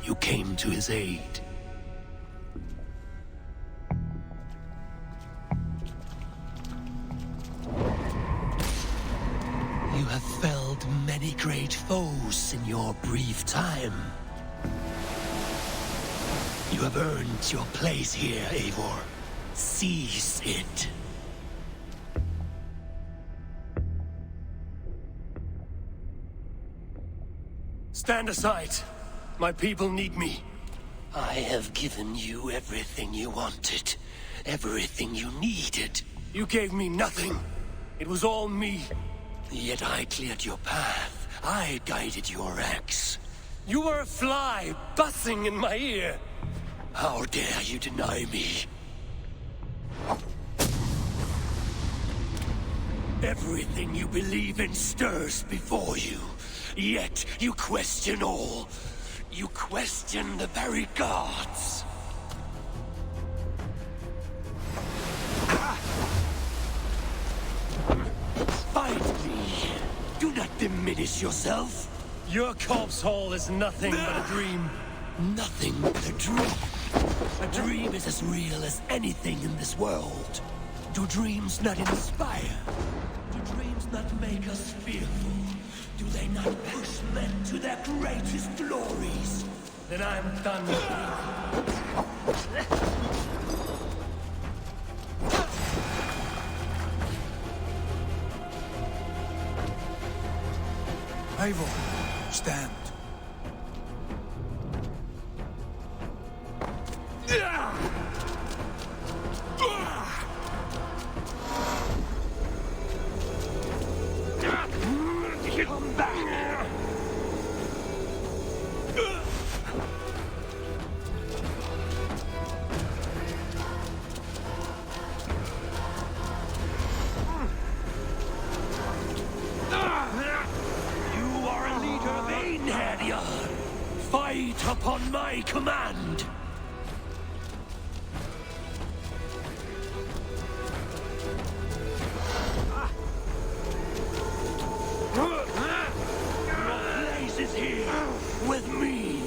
you came to his aid. You have felled many great foes in your brief time. You have earned your place here, Eivor. Seize it. Stand aside. My people need me. I have given you everything you wanted. Everything you needed. You gave me nothing. It was all me. Yet I cleared your path. I guided your axe. You were a fly buzzing in my ear. How dare you deny me? Everything you believe in stirs before you. Yet you question all. You question the very gods. Fight me. Do not diminish yourself. Your corpse hall is nothing but a dream. Nothing but a dream. A dream is as real as anything in this world. Do dreams not inspire? Do dreams not make us fearful? Do they not push men to their greatest glories? Then I'm done with Eivor, stand. Come back! You are a leader of Einherjar. Fight upon my command! With me!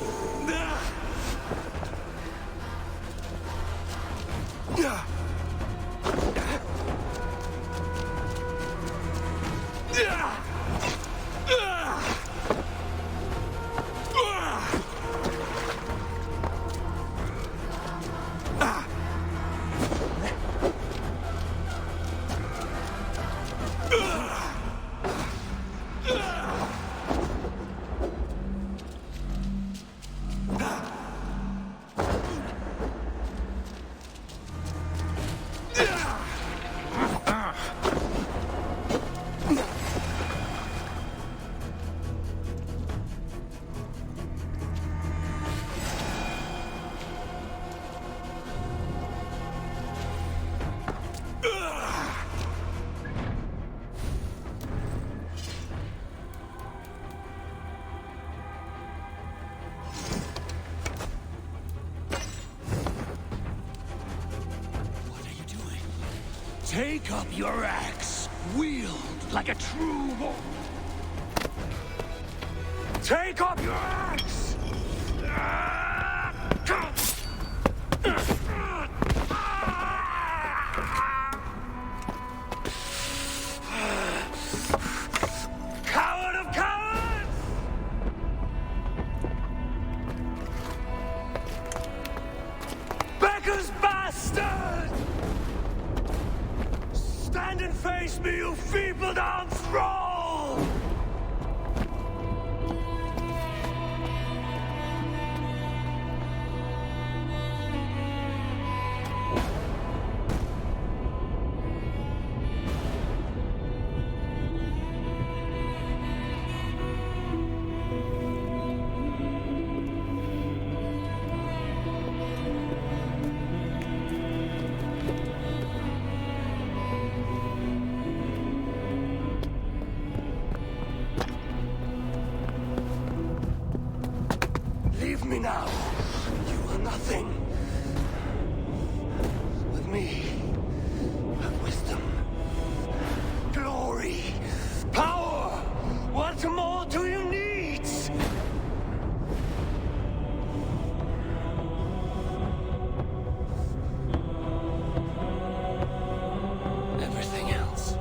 Take up your axe, wield like a true warrior. Take up your axe! Coward of cowards! Stand and face me, you feeble-down thrall! Leave me now. You are nothing. With me, have wisdom, glory, power. What more do you need? Everything else.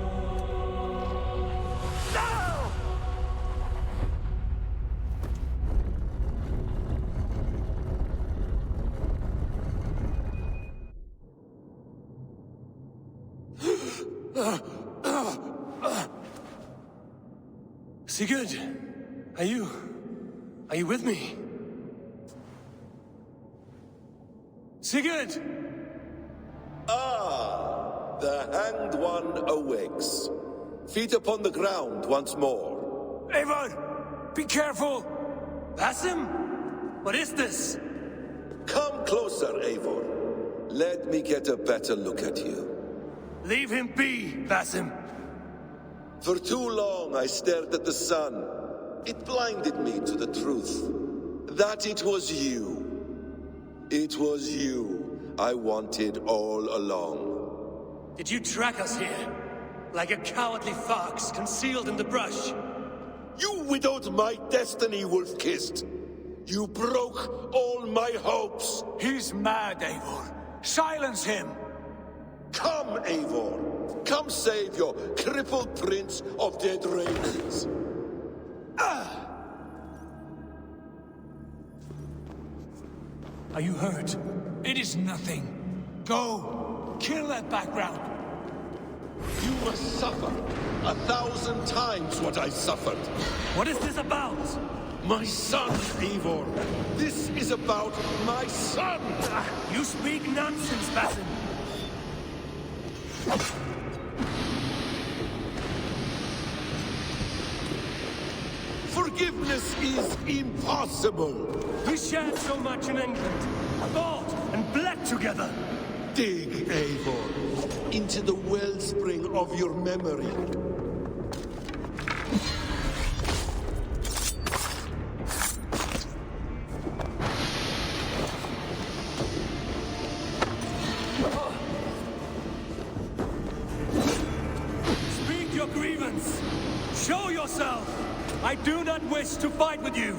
No! Sigurd, are you with me? Sigurd! Ah, the Hanged One awakes. Feet upon the ground once more. Eivor, be careful! Basim? What is this? Come closer, Eivor. Let me get a better look at you. Leave him be, Basim. For too long I stared at the sun. It blinded me to the truth. That it was you. It was you I wanted all along. Did you track us here? Like a cowardly fox concealed in the brush? You widowed my destiny, wolf-kissed. You broke all my hopes. He's mad, Eivor. Silence him! Come, Eivor. Come save your crippled prince of dead ravens. Are you hurt? It is nothing. Go! Kill that background! You must suffer 1,000 times what I suffered. What is this about? My son, Eivor. This is about my son! You speak nonsense, Basim. Forgiveness is impossible. We shared so much in England, fought and bled together. Dig, Eivor, into the wellspring of your memory. Speak your grievance. Show yourself. I do not wish to fight with you.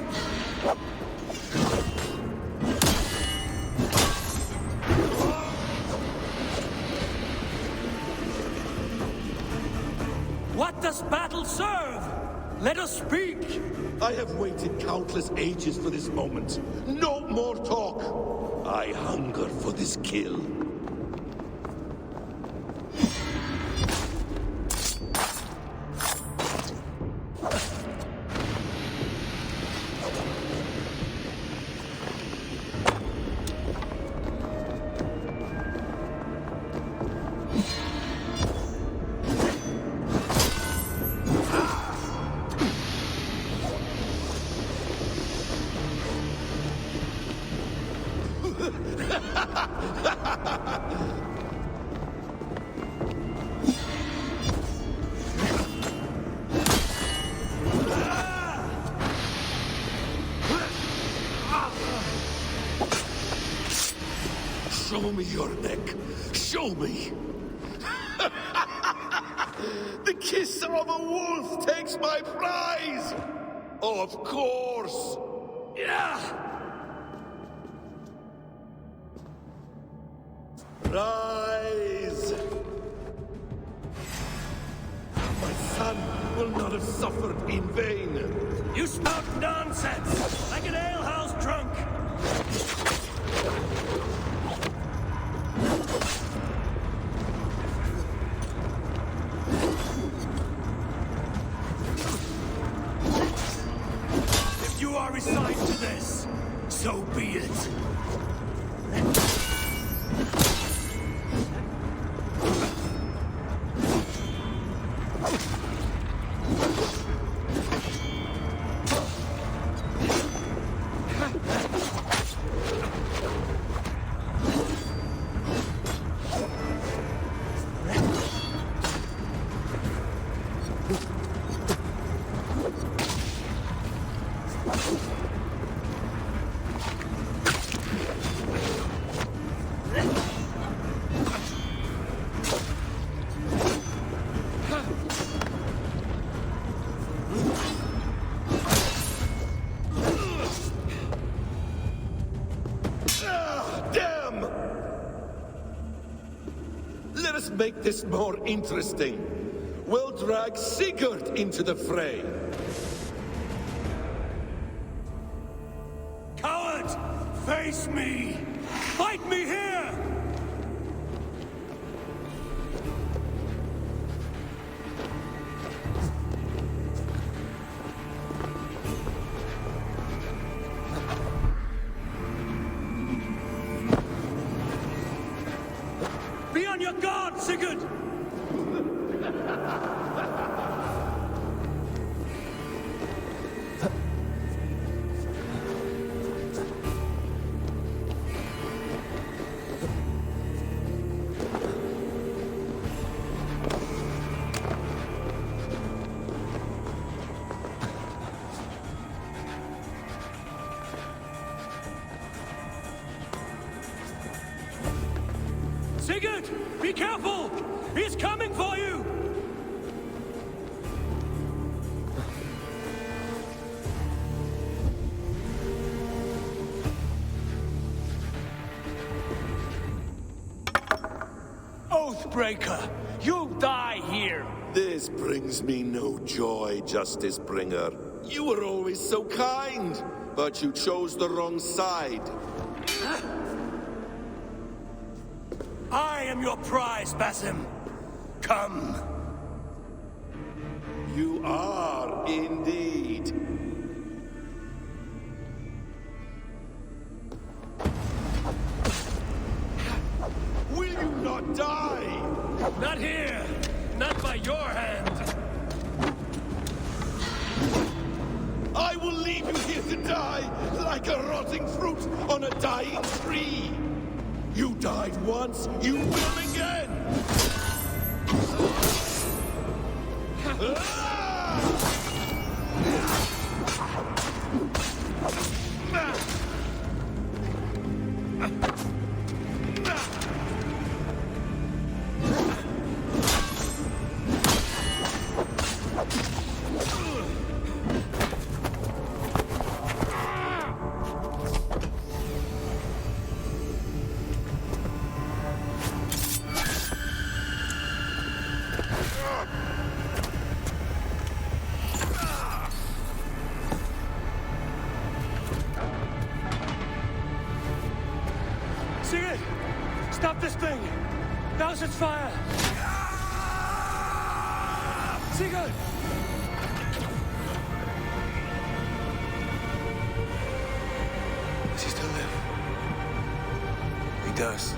What does battle serve? Let us speak! I have waited countless ages for this moment. No more talk. I hunger for this kill. Show me your neck. Show me. The kiss of a wolf takes my prize. Of course. Yeah! Rise. My son will not have suffered in vain. You spout nonsense, like an alehouse drunk. resigned to this. So be it. Make this more interesting. We'll drag Sigurd into the fray. Coward! Face me! Fight me here! Be on your guard, Sigurd! Sigurd! Be careful! He's coming for you! Oathbreaker! You'll die here! This brings me no joy, Justice Bringer. You were always so kind, but you chose the wrong side. I am your prize, Basim. Come. You are indeed. Will you not die? Not here! Not by your hand! I will leave you here to die like a rotting fruit on a dying tree. You died once, you will again! Sigurd! Stop this thing! Douse its fire! Sigurd! Does he still live? He does.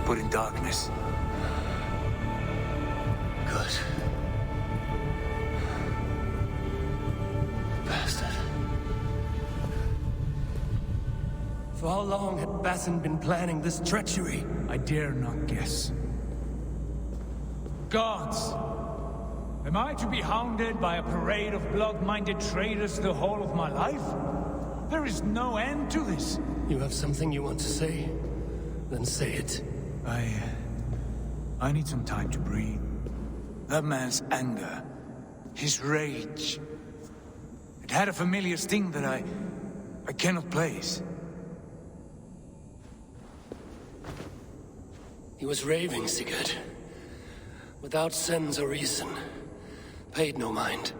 But in darkness. Good. Bastard. For how long had Basim been planning this treachery? I dare not guess. Gods! Am I to be hounded by a parade of blood-minded traitors the whole of my life? There is no end to this. You have something you want to say? Then say it. I need some time to breathe. That man's anger, his rage. It had a familiar sting that I cannot place. He was raving, Sigurd. Without sense or reason. Paid no mind.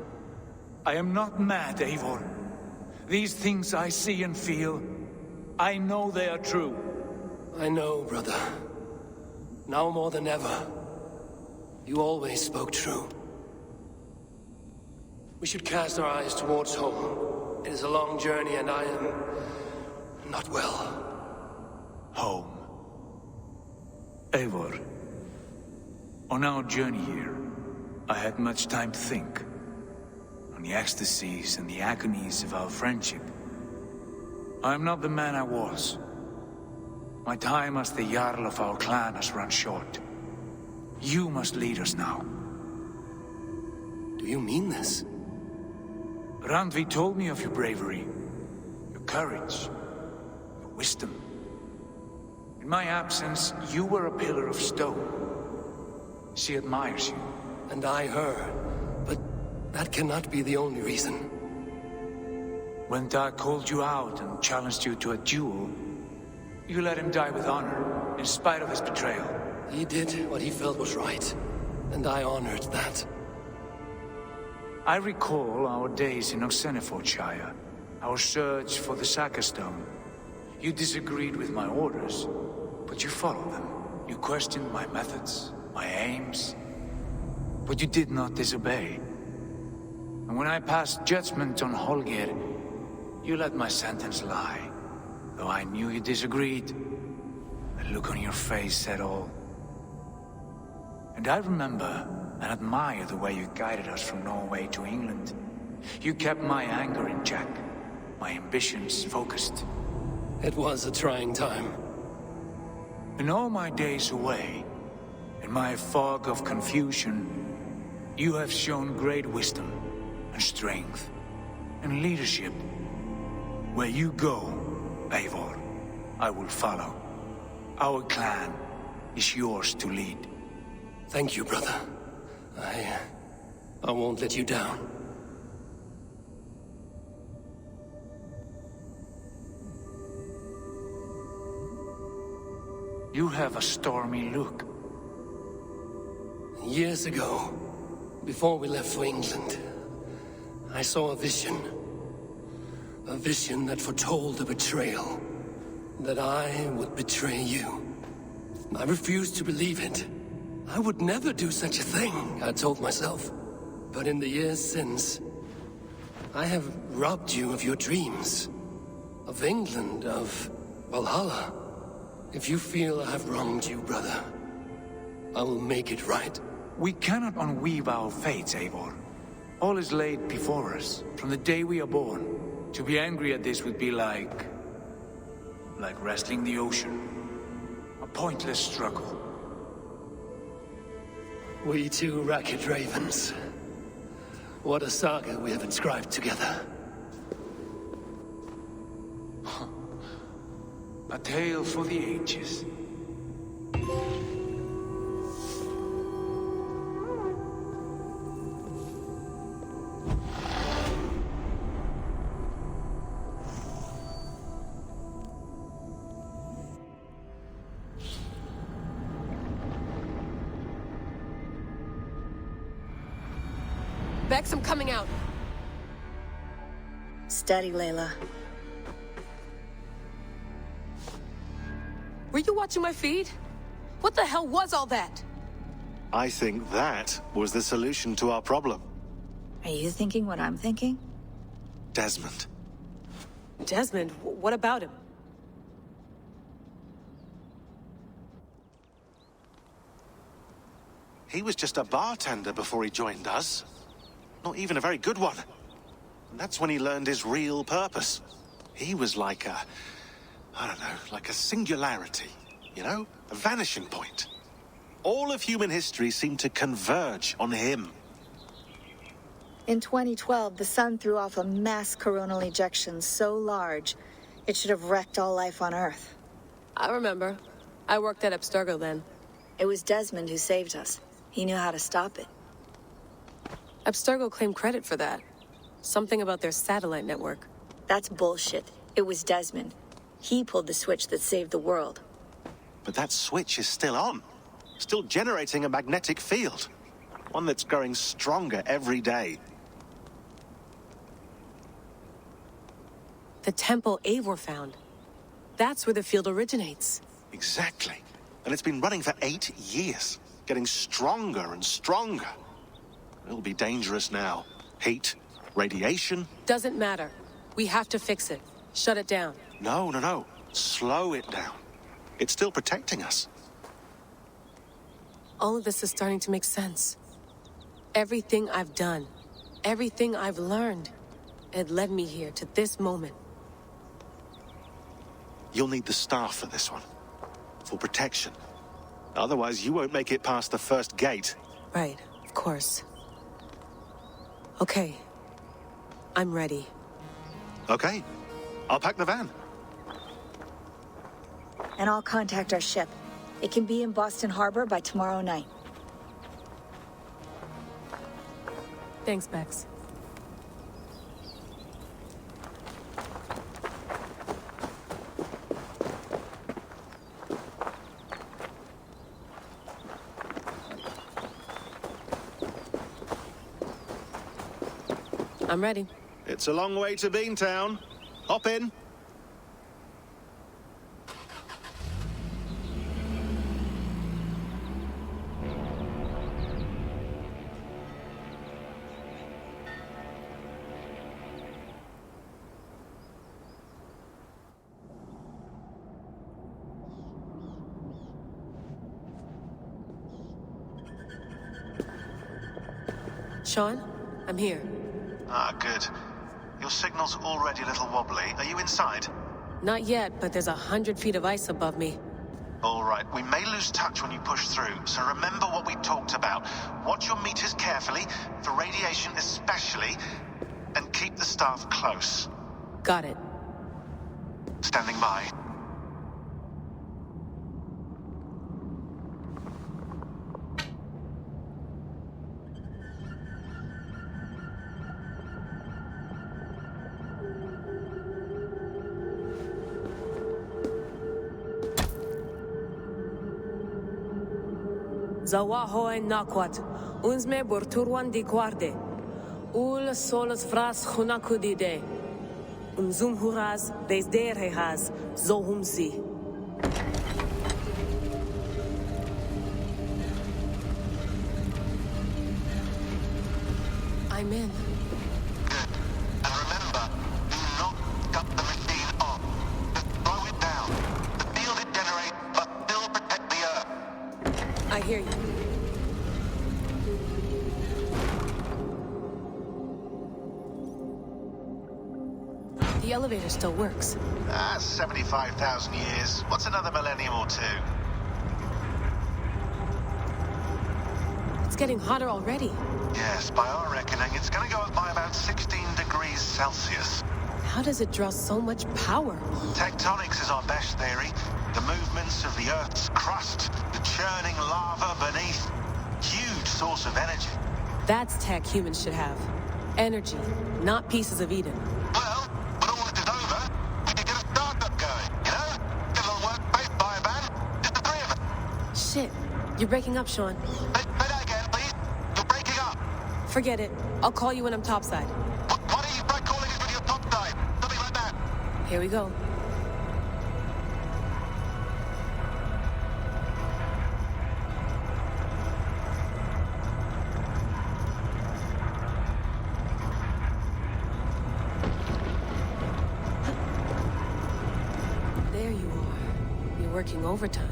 I am not mad, Eivor. These things I see and feel, I know they are true. I know, brother. Now more than ever. You always spoke true. We should cast our eyes towards home. It is a long journey, and I am not well. Home. Eivor. On our journey here, I had much time to think. On the ecstasies and the agonies of our friendship. I am not the man I was. My time as the Jarl of our clan has run short. You must lead us now. Do you mean this? Randvi told me of your bravery, your courage, your wisdom. In my absence, you were a pillar of stone. She admires you. And I her. But that cannot be the only reason. When Dag called you out and challenged you to a duel, you let him die with honor, in spite of his betrayal. He did what he felt was right, and I honored that. I recall our days in Oxenifordshire, our search for the Saka Stone. You disagreed with my orders, but you followed them. You questioned my methods, my aims, but you did not disobey. And when I passed judgment on Holger, you let my sentence lie. Though I knew you disagreed, the look on your face said all. And I remember and admire the way you guided us from Norway to England. You kept my anger in check, my ambitions focused. It was a trying time. In all my days away, in my fog of confusion, you have shown great wisdom and strength and leadership. Where you go, Eivor, I will follow. Our clan is yours to lead. Thank you, brother. I won't let you down. You have a stormy look. Years ago, before we left for England, I saw a vision. A vision that foretold a betrayal. That I would betray you. I refused to believe it. I would never do such a thing, I told myself. But in the years since, I have robbed you of your dreams. Of England, of Valhalla. If you feel I have wronged you, brother, I will make it right. We cannot unweave our fates, Eivor. All is laid before us, from the day we are born. To be angry at this would be like wrestling the ocean. A pointless struggle. We two racket ravens. What a saga we have inscribed together. A tale for the ages. Bex, I'm coming out. Steady, Layla. Were you watching my feed? What the hell was all that? I think that was the solution to our problem. Are you thinking what I'm thinking? Desmond. Desmond? What about him? He was just a bartender before he joined us. Not even a very good one. And that's when he learned his real purpose. He was like a... I don't know, like a singularity, you know? A vanishing point. All of human history seemed to converge on him. In 2012, the sun threw off a mass coronal ejection so large, it should have wrecked all life on Earth. I remember. I worked at Abstergo then. It was Desmond who saved us. He knew how to stop it. Abstergo claimed credit for that. Something about their satellite network. That's bullshit. It was Desmond. He pulled the switch that saved the world. But that switch is still on. Still generating a magnetic field. One that's growing stronger every day. The temple Eivor found. That's where the field originates. Exactly. And it's been running for 8 years. Getting stronger and stronger. It'll be dangerous now. Heat, Radiation? Doesn't matter. We have to fix it. Shut it down. No. Slow it down. It's still protecting us. All of this is starting to make sense. Everything I've done, everything I've learned, it led me here to this moment. You'll need the staff for this one. For protection. Otherwise, you won't make it past the first gate. Right, of course. Okay. I'm ready. Okay. I'll pack the van. And I'll contact our ship. It can be in Boston Harbor by tomorrow night. Thanks, Bex. I'm ready. It's a long way to Beantown. Hop in. Sean, I'm here. Ah, good. Your signal's already a little wobbly. Are you inside? Not yet, but there's 100 feet of ice above me. All right, we may lose touch when you push through, so remember what we talked about. Watch your meters carefully, for radiation especially, and keep the staff close. Got it. Standing by. Zawahoe nakwat, unsme burturwan di guarde. Ul solos fras hunakudide. Unzum huraz, desderehaz, zohumsi. I'm in. And remember, do not cut the machine off. Just slow it down. The field it generates, but still protect the Earth. I hear you. The elevator still works. 75,000 years. What's another millennium or two? It's getting hotter already. Yes, by our reckoning, it's going to go up by about 16 degrees Celsius. How does it draw so much power? Tectonics is our best theory. The movements of the Earth's crust, the churning lava beneath. Huge source of energy. That's tech humans should have. Energy, not pieces of Eden. Well, when all this is over, we can get a startup going, you know? Get a little workspace, buy a van, just the three of us. Shit, you're breaking up, Sean. Say that again, please. You're breaking up. Forget it. I'll call you when I'm topside. Why don't you try calling us when you're topside? Something like that. Here we go. There you are. You're working overtime.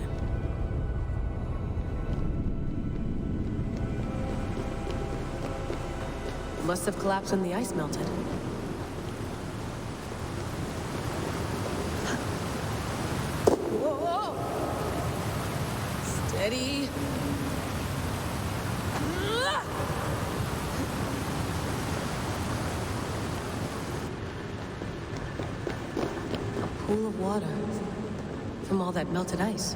Must have collapsed when the ice melted. Whoa! Steady. A pool of water from all that melted ice.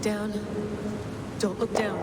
down. Don't look down.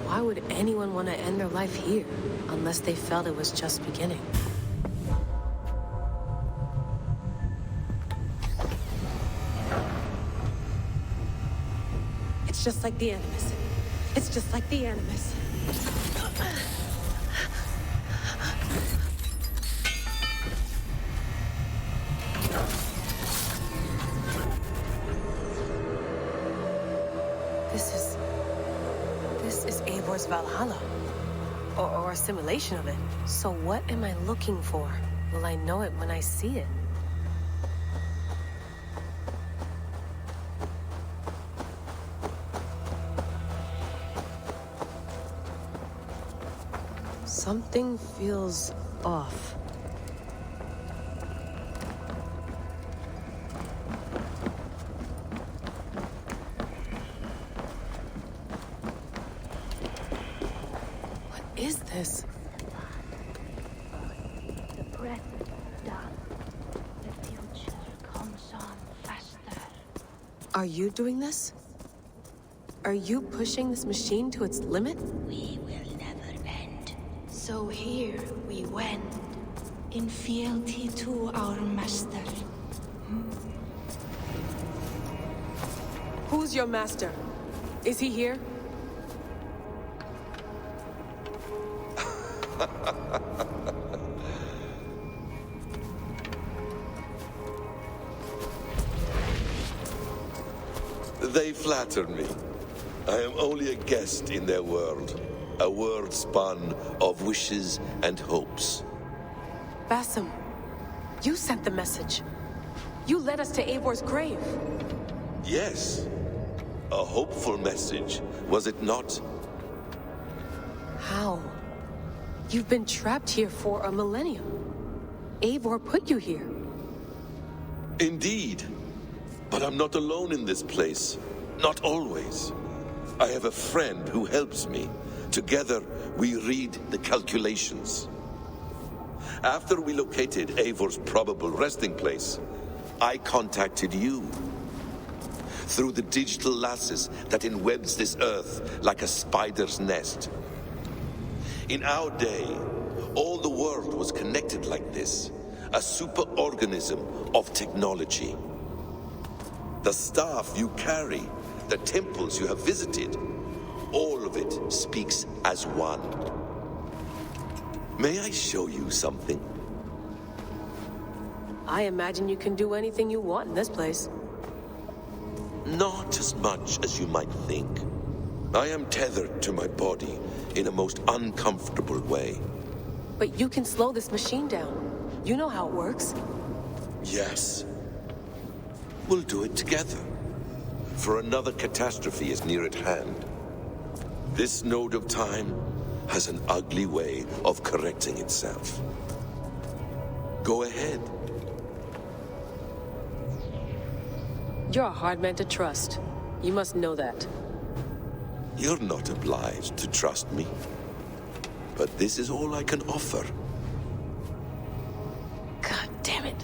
Why would anyone want to end their life here, unless they felt it was just beginning? It's just like the Animus. It's just like the Animus. This is Eivor's Valhalla. Or a simulation of it. So what am I looking for? Will I know it when I see it? Something feels off. What is this? The breath done. The future comes on faster. Are you doing this? Are you pushing this machine to its limit? We will never bend. So here we wend, in fealty to our master. Who's your master? Is he here? They flatter me. I am only a guest in their world. A world spun of wishes and hopes. Basim, you sent the message. You led us to Eivor's grave. Yes. A hopeful message, was it not? How? You've been trapped here for a millennium. Eivor put you here. Indeed. But I'm not alone in this place. Not always. I have a friend who helps me. Together, we read the calculations. After we located Eivor's probable resting place, I contacted you. Through the digital lasses that enwebs this earth like a spider's nest. In our day, all the world was connected like this. A superorganism of technology. The staff you carry, the temples you have visited, all of it speaks as one. May I show you something? I imagine you can do anything you want in this place. Not as much as you might think. I am tethered to my body in a most uncomfortable way. But you can slow this machine down. You know how it works. Yes. We'll do it together. For another catastrophe is near at hand. This node of time has an ugly way of correcting itself. Go ahead. You're a hard man to trust. You must know that. You're not obliged to trust me. But this is all I can offer. God damn it.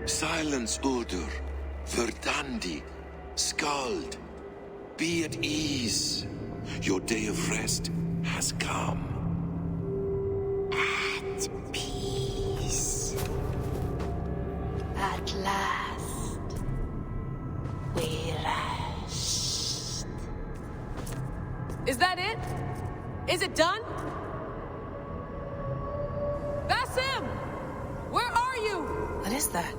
Silence, Udur. Verdandi. Skald. Be at ease. Your day of rest has come. At peace. At last. We rest. Is that it? Is it done? That's him! Where are you? What is that?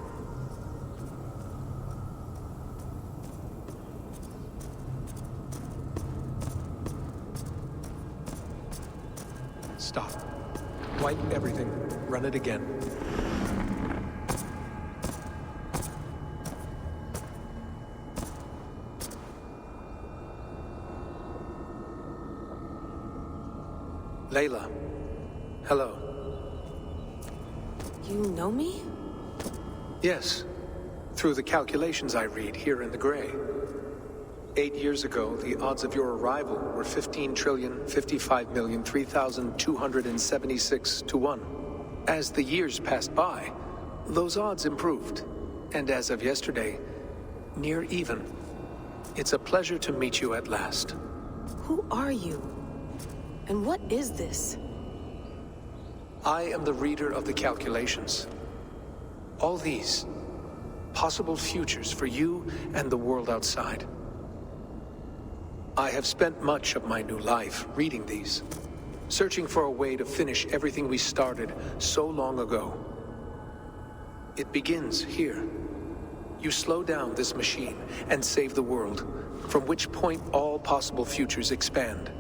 Stop. Wipe everything. Run it again. Layla. Hello. You know me? Yes. Through the calculations I read here in the gray. 8 years ago, the odds of your arrival were 15,055,003,276 to 1. As the years passed by, those odds improved. And as of yesterday, near even. It's a pleasure to meet you at last. Who are you? And what is this? I am the reader of the calculations. All these, possible futures for you and the world outside. I have spent much of my new life reading these, searching for a way to finish everything we started so long ago. It begins here. You slow down this machine and save the world, from which point all possible futures expand.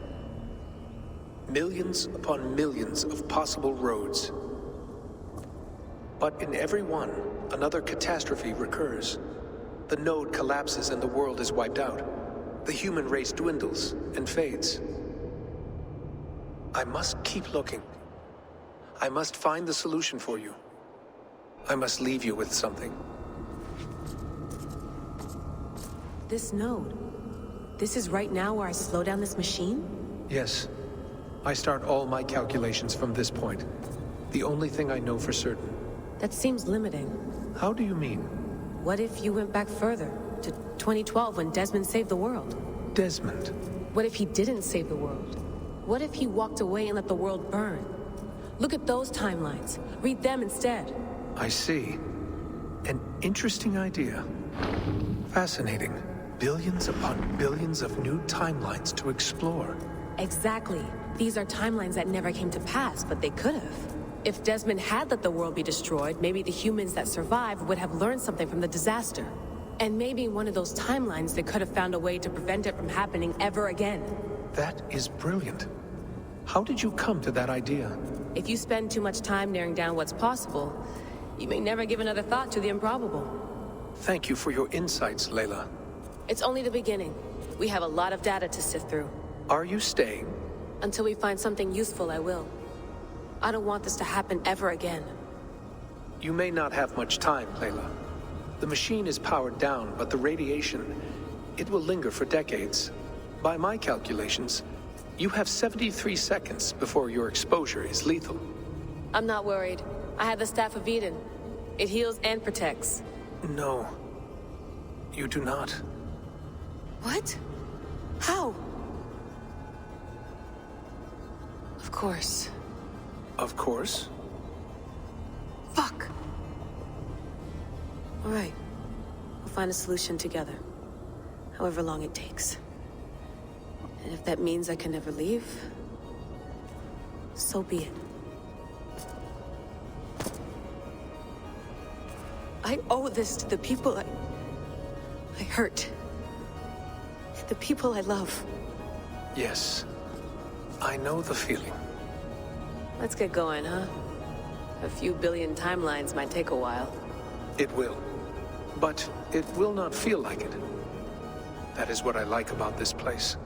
Millions upon millions of possible roads. But in every one, another catastrophe recurs. The node collapses and the world is wiped out. The human race dwindles and fades. I must keep looking. I must find the solution for you. I must leave you with something. This node. This is right now where I slow down this machine? Yes. I start all my calculations from this point. The only thing I know for certain. That seems limiting. How do you mean? What if you went back further? To 2012 when Desmond saved the world? Desmond? What if he didn't save the world? What if he walked away and let the world burn? Look at those timelines. Read them instead. I see. An interesting idea. Fascinating. Billions upon billions of new timelines to explore. Exactly. These are timelines that never came to pass, but they could have. If Desmond had let the world be destroyed, maybe the humans that survived would have learned something from the disaster. And maybe in one of those timelines they could have found a way to prevent it from happening ever again. That is brilliant. How did you come to that idea? If you spend too much time narrowing down what's possible, you may never give another thought to the improbable. Thank you for your insights, Layla. It's only the beginning. We have a lot of data to sift through. Are you staying? Until we find something useful, I will. I don't want this to happen ever again. You may not have much time, Layla. The machine is powered down, but the radiation, it will linger for decades. By my calculations, you have 73 seconds before your exposure is lethal. I'm not worried. I have the Staff of Eden. It heals and protects. No. You do not. What? How? Of course. Of course? Fuck! All right. We'll find a solution together. However long it takes. And if that means I can never leave, so be it. I owe this to the people I hurt. The people I love. Yes. I know the feeling. Let's get going, huh? A few billion timelines might take a while. It will. But it will not feel like it. That is what I like about this place.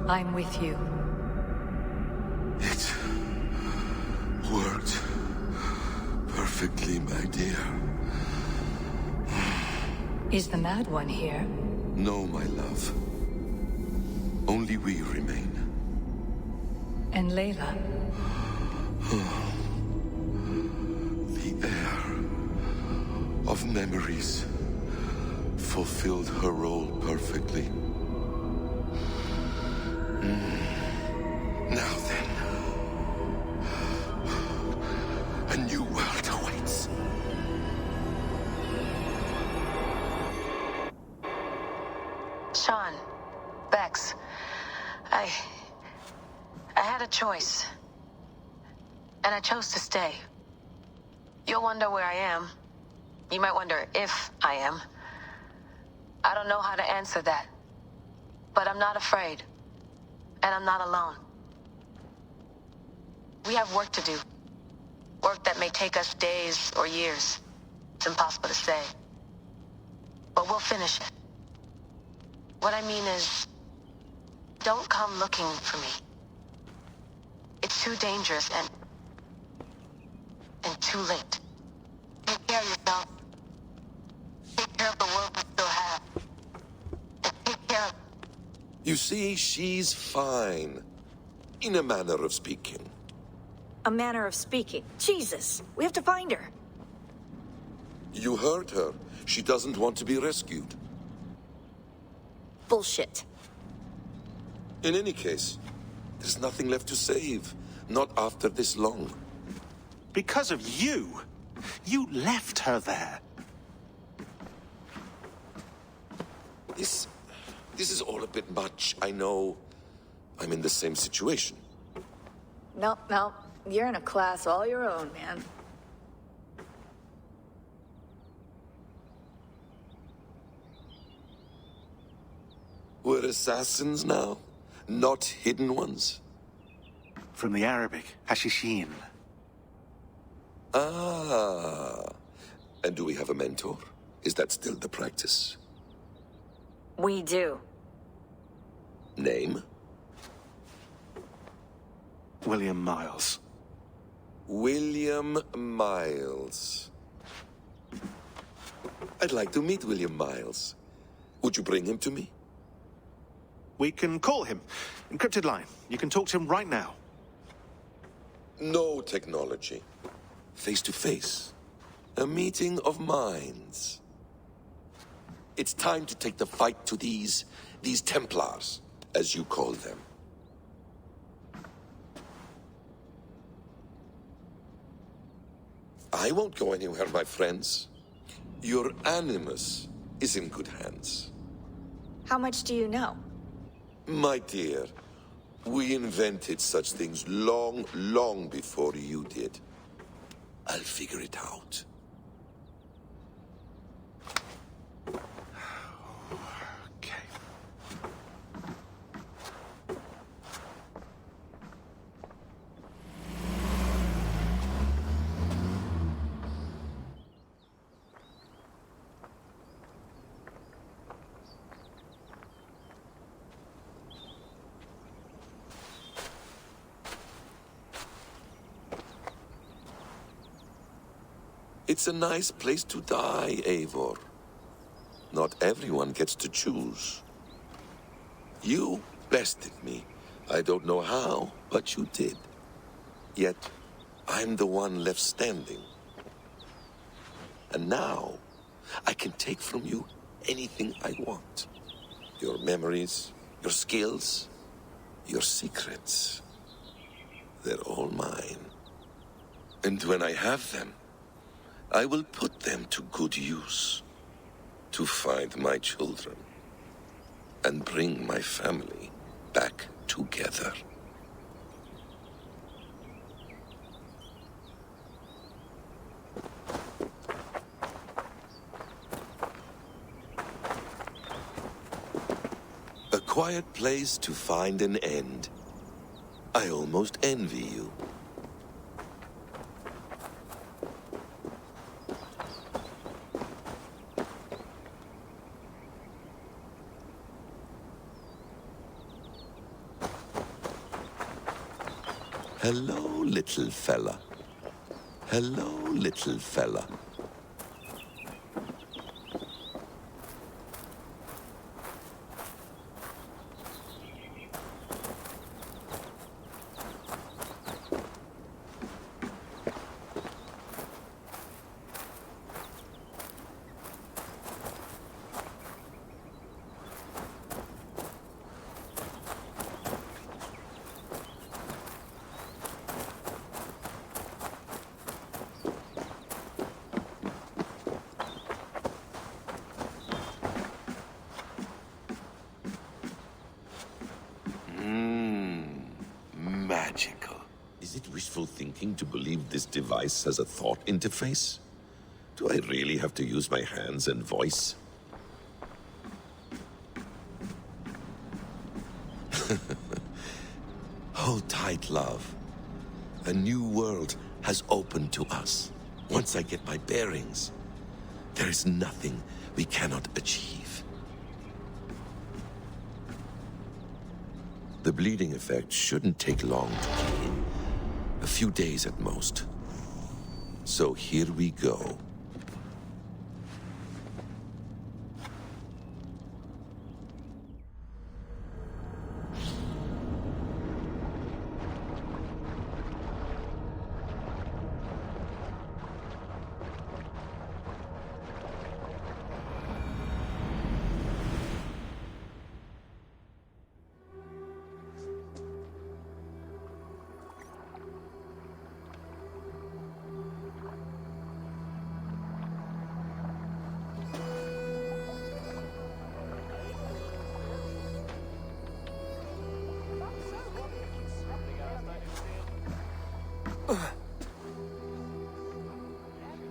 I'm with you. It worked perfectly, my dear. Is the Mad One here? No, my love. Only we remain. And Layla? The air of memories fulfilled her role perfectly. Now then, a new world awaits. Sean, Bex, I had a choice. And I chose to stay. You'll wonder where I am. You might wonder if I am. I don't know how to answer that. But I'm not afraid. And I'm not alone. We have work to do. Work that may take us days or years. It's impossible to say. But we'll finish it. What I mean is, don't come looking for me. It's too dangerous and too late. Take care of yourself. Take care of the world we still have. And take care of... You see, she's fine. In a manner of speaking. A manner of speaking. Jesus, we have to find her. You heard her. She doesn't want to be rescued. Bullshit. In any case, there's nothing left to save. Not after this long. Because of you. You left her there. This is all a bit much. I know I'm in the same situation. No. You're in a class all your own, man. We're assassins now, not hidden ones. From the Arabic, Hashishin. Ah. And do we have a mentor? Is that still the practice? We do. Name? William Miles. William Miles. I'd like to meet William Miles. Would you bring him to me? We can call him. Encrypted line. You can talk to him right now. No technology. Face to face. A meeting of minds. It's time to take the fight to these Templars, as you call them. I won't go anywhere, my friends. Your animus is in good hands. How much do you know? My dear, we invented such things long, long before you did. I'll figure it out. It's a nice place to die, Eivor. Not everyone gets to choose. You bested me. I don't know how, but you did. Yet, I'm the one left standing. And now, I can take from you anything I want. Your memories, your skills, your secrets. They're all mine. And when I have them, I will put them to good use. To find my children. And bring my family back together. A quiet place to find an end. I almost envy you. Hello, little fella. Hello, little fella. Magical. Is it wishful thinking to believe this device has a thought interface? Do I really have to use my hands and voice? Hold tight, love. A new world has opened to us. Once I get my bearings, there is nothing we cannot achieve. The bleeding effect shouldn't take long to kick in. A few days at most. So here we go.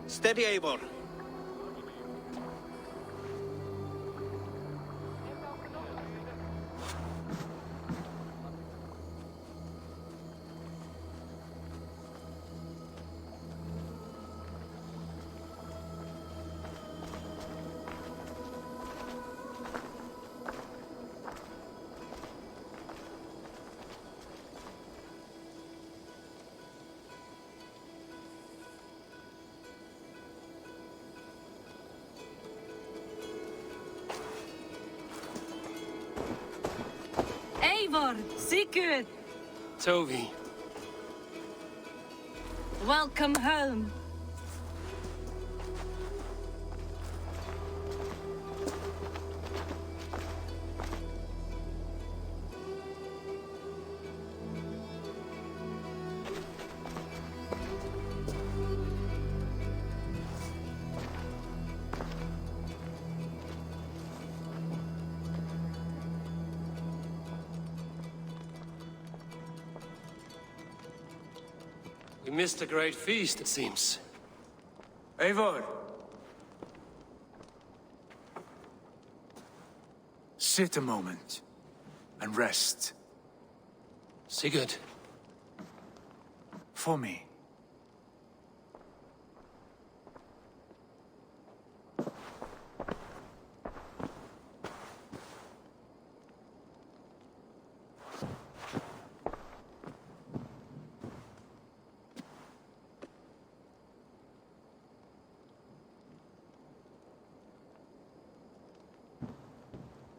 Steady, Eivor. Eivor, Sigurd! Tovi. Welcome home. We missed a great feast, it seems. Eivor! Sit a moment and rest. Sigurd. For me.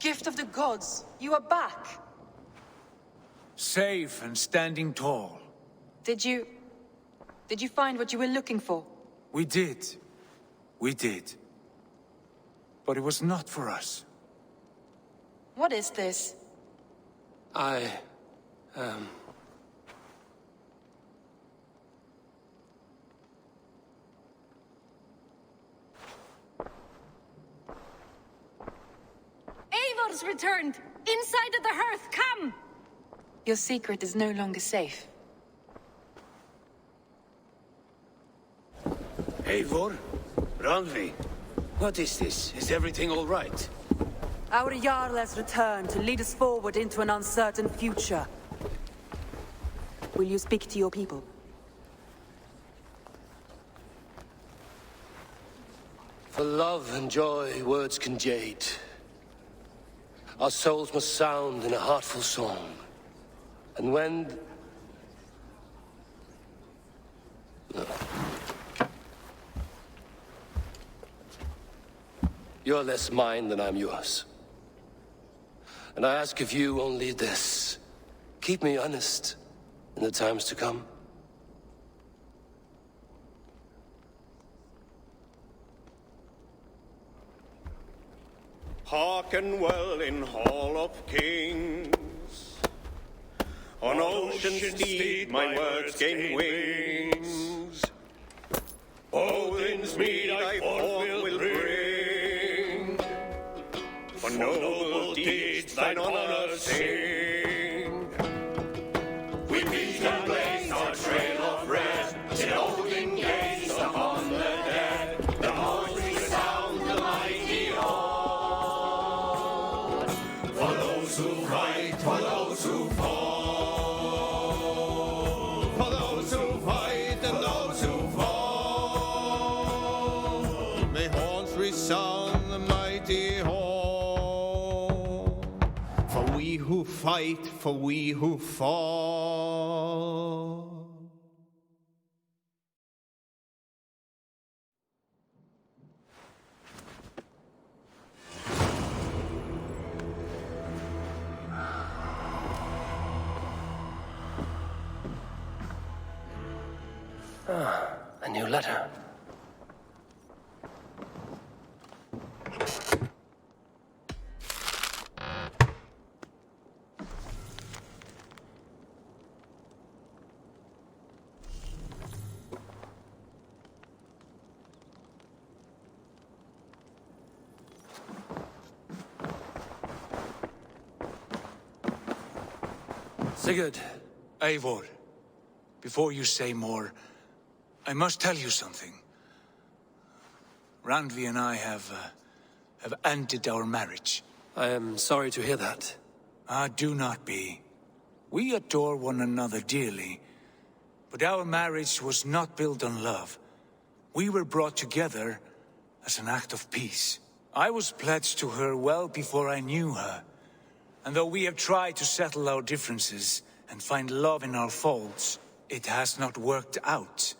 Gift of the gods, you are back. Safe and standing tall. Did you find what you were looking for? We did. We did. But it was not for us. What is this? Eivor's returned! Inside of the hearth, come! Your secret is no longer safe. Eivor? Randvi? What is this? Is everything all right? Our Jarl has returned to lead us forward into an uncertain future. Will you speak to your people? For love and joy, words can jade. Our souls must sound in a heartful song. And when... No. You're less mine than I'm yours. And I ask of you only this. Keep me honest in the times to come. Hearken well in Hall of Kings. On ocean steed my words gain wings. Odin's mead I forth will bring. For noble deeds thine honor sing. We meet and blaze our trail of red, till Odin gazed upon the dead. The voice resound the mighty horn. For those who fight, for those who fall. For those who fight and those who fall. May horns resound the mighty horn. For we who fight, for we who fall. A new letter. Sigurd. Eivor, before you say more, I must tell you something. Randvi and I have ended our marriage. I am sorry to hear that. Do not be. We adore one another dearly, but our marriage was not built on love. We were brought together as an act of peace. I was pledged to her well before I knew her, and though we have tried to settle our differences and find love in our faults, it has not worked out.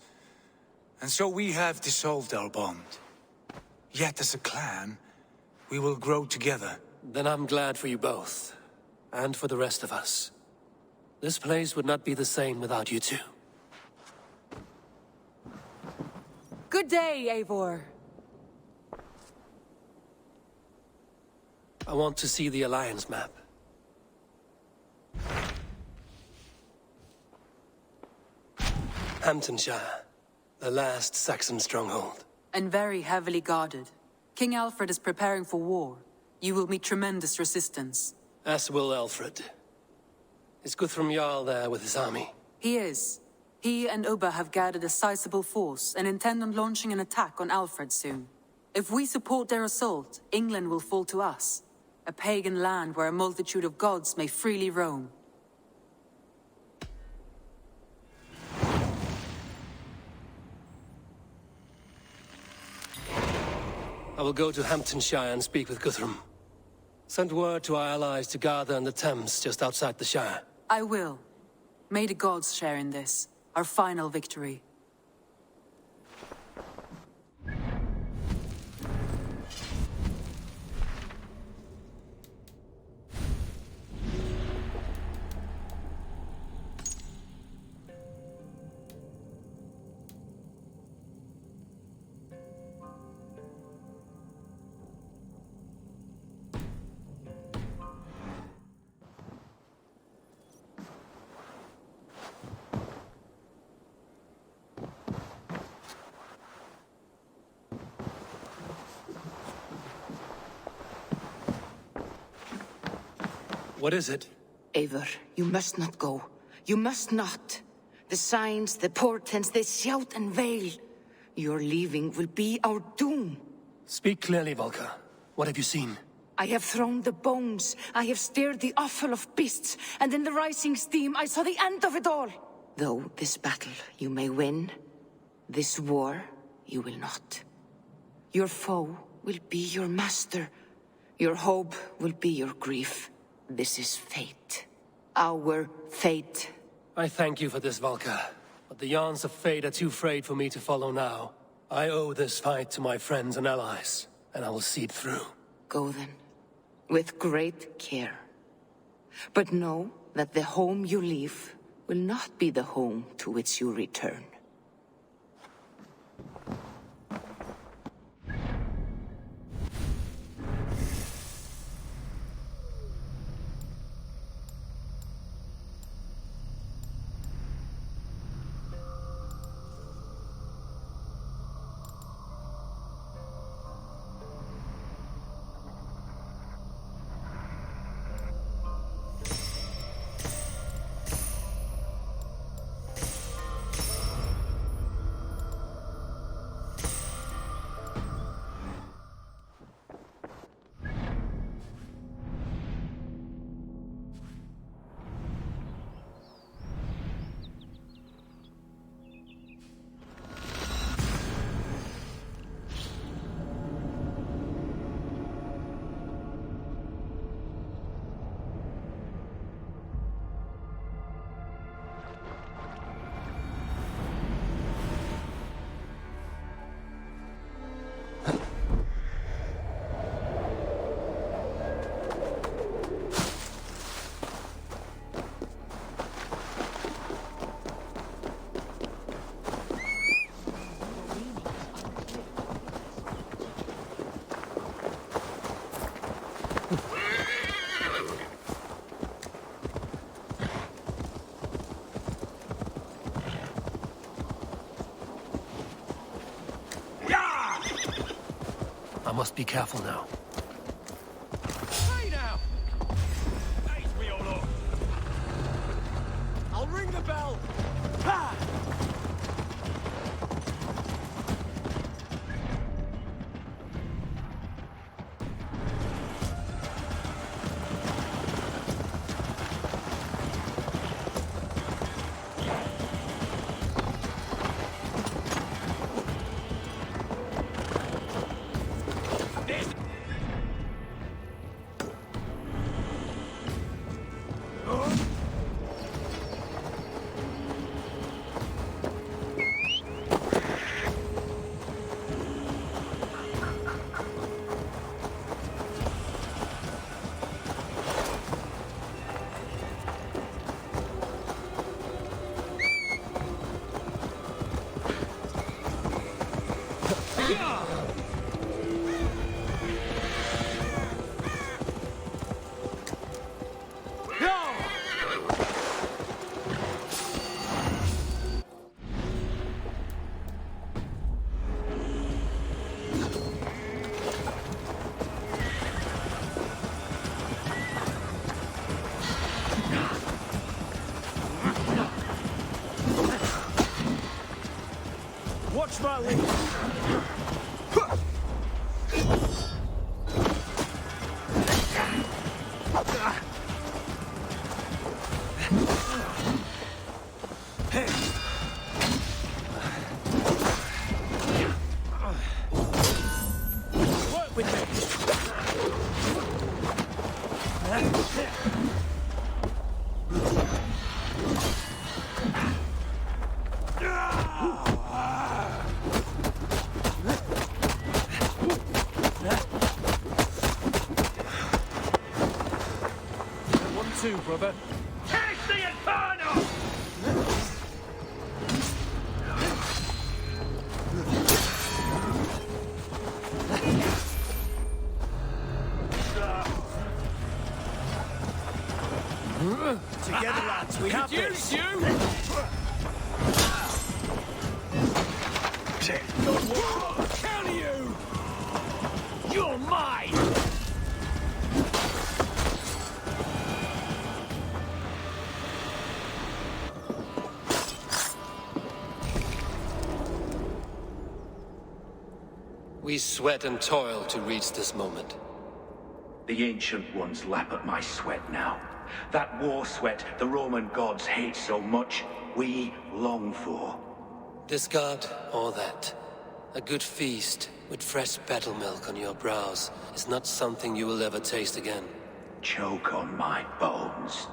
And so we have dissolved our bond. Yet as a clan, we will grow together. Then I'm glad for you both, and for the rest of us. This place would not be the same without you two. Good day, Eivor. I want to see the Alliance map. Hamptonshire, the last Saxon stronghold. And very heavily guarded. King Alfred is preparing for war. You will meet tremendous resistance. As will Alfred. Is Guthrum Jarl there with his army? He is. He and Ubba have gathered a sizable force and intend on launching an attack on Alfred soon. If we support their assault, England will fall to us. A pagan land where a multitude of gods may freely roam. I will go to Hamptonshire and speak with Guthrum. Send word to our allies to gather in the Thames just outside the Shire. I will. May the gods share in this, our final victory. What is it? Eivor, you must not go. You must not. The signs, the portents, they shout and wail. Your leaving will be our doom. Speak clearly, Valka. What have you seen? I have thrown the bones. I have stirred the offal of beasts. And in the rising steam, I saw the end of it all. Though this battle you may win, this war you will not. Your foe will be your master. Your hope will be your grief. This is fate. Our fate. I thank you for this, Valka. But the yarns of fate are too frayed for me to follow now. I owe this fight to my friends and allies, and I will see it through. Go then, with great care. But know that the home you leave will not be the home to which you return. I must be careful now. Hey now! Raise me all up. I'll ring the bell. Ha! Watch my lead. Work with me. Two, brother. Catch the Inferno! Together, lads, we have this. You! Kill you! You're mine! We sweat and toil to reach this moment. The Ancient Ones lap at my sweat now. That war sweat the Roman gods hate so much, we long for. Discard all that. A good feast with fresh battle milk on your brows is not something you will ever taste again. Choke on my bones.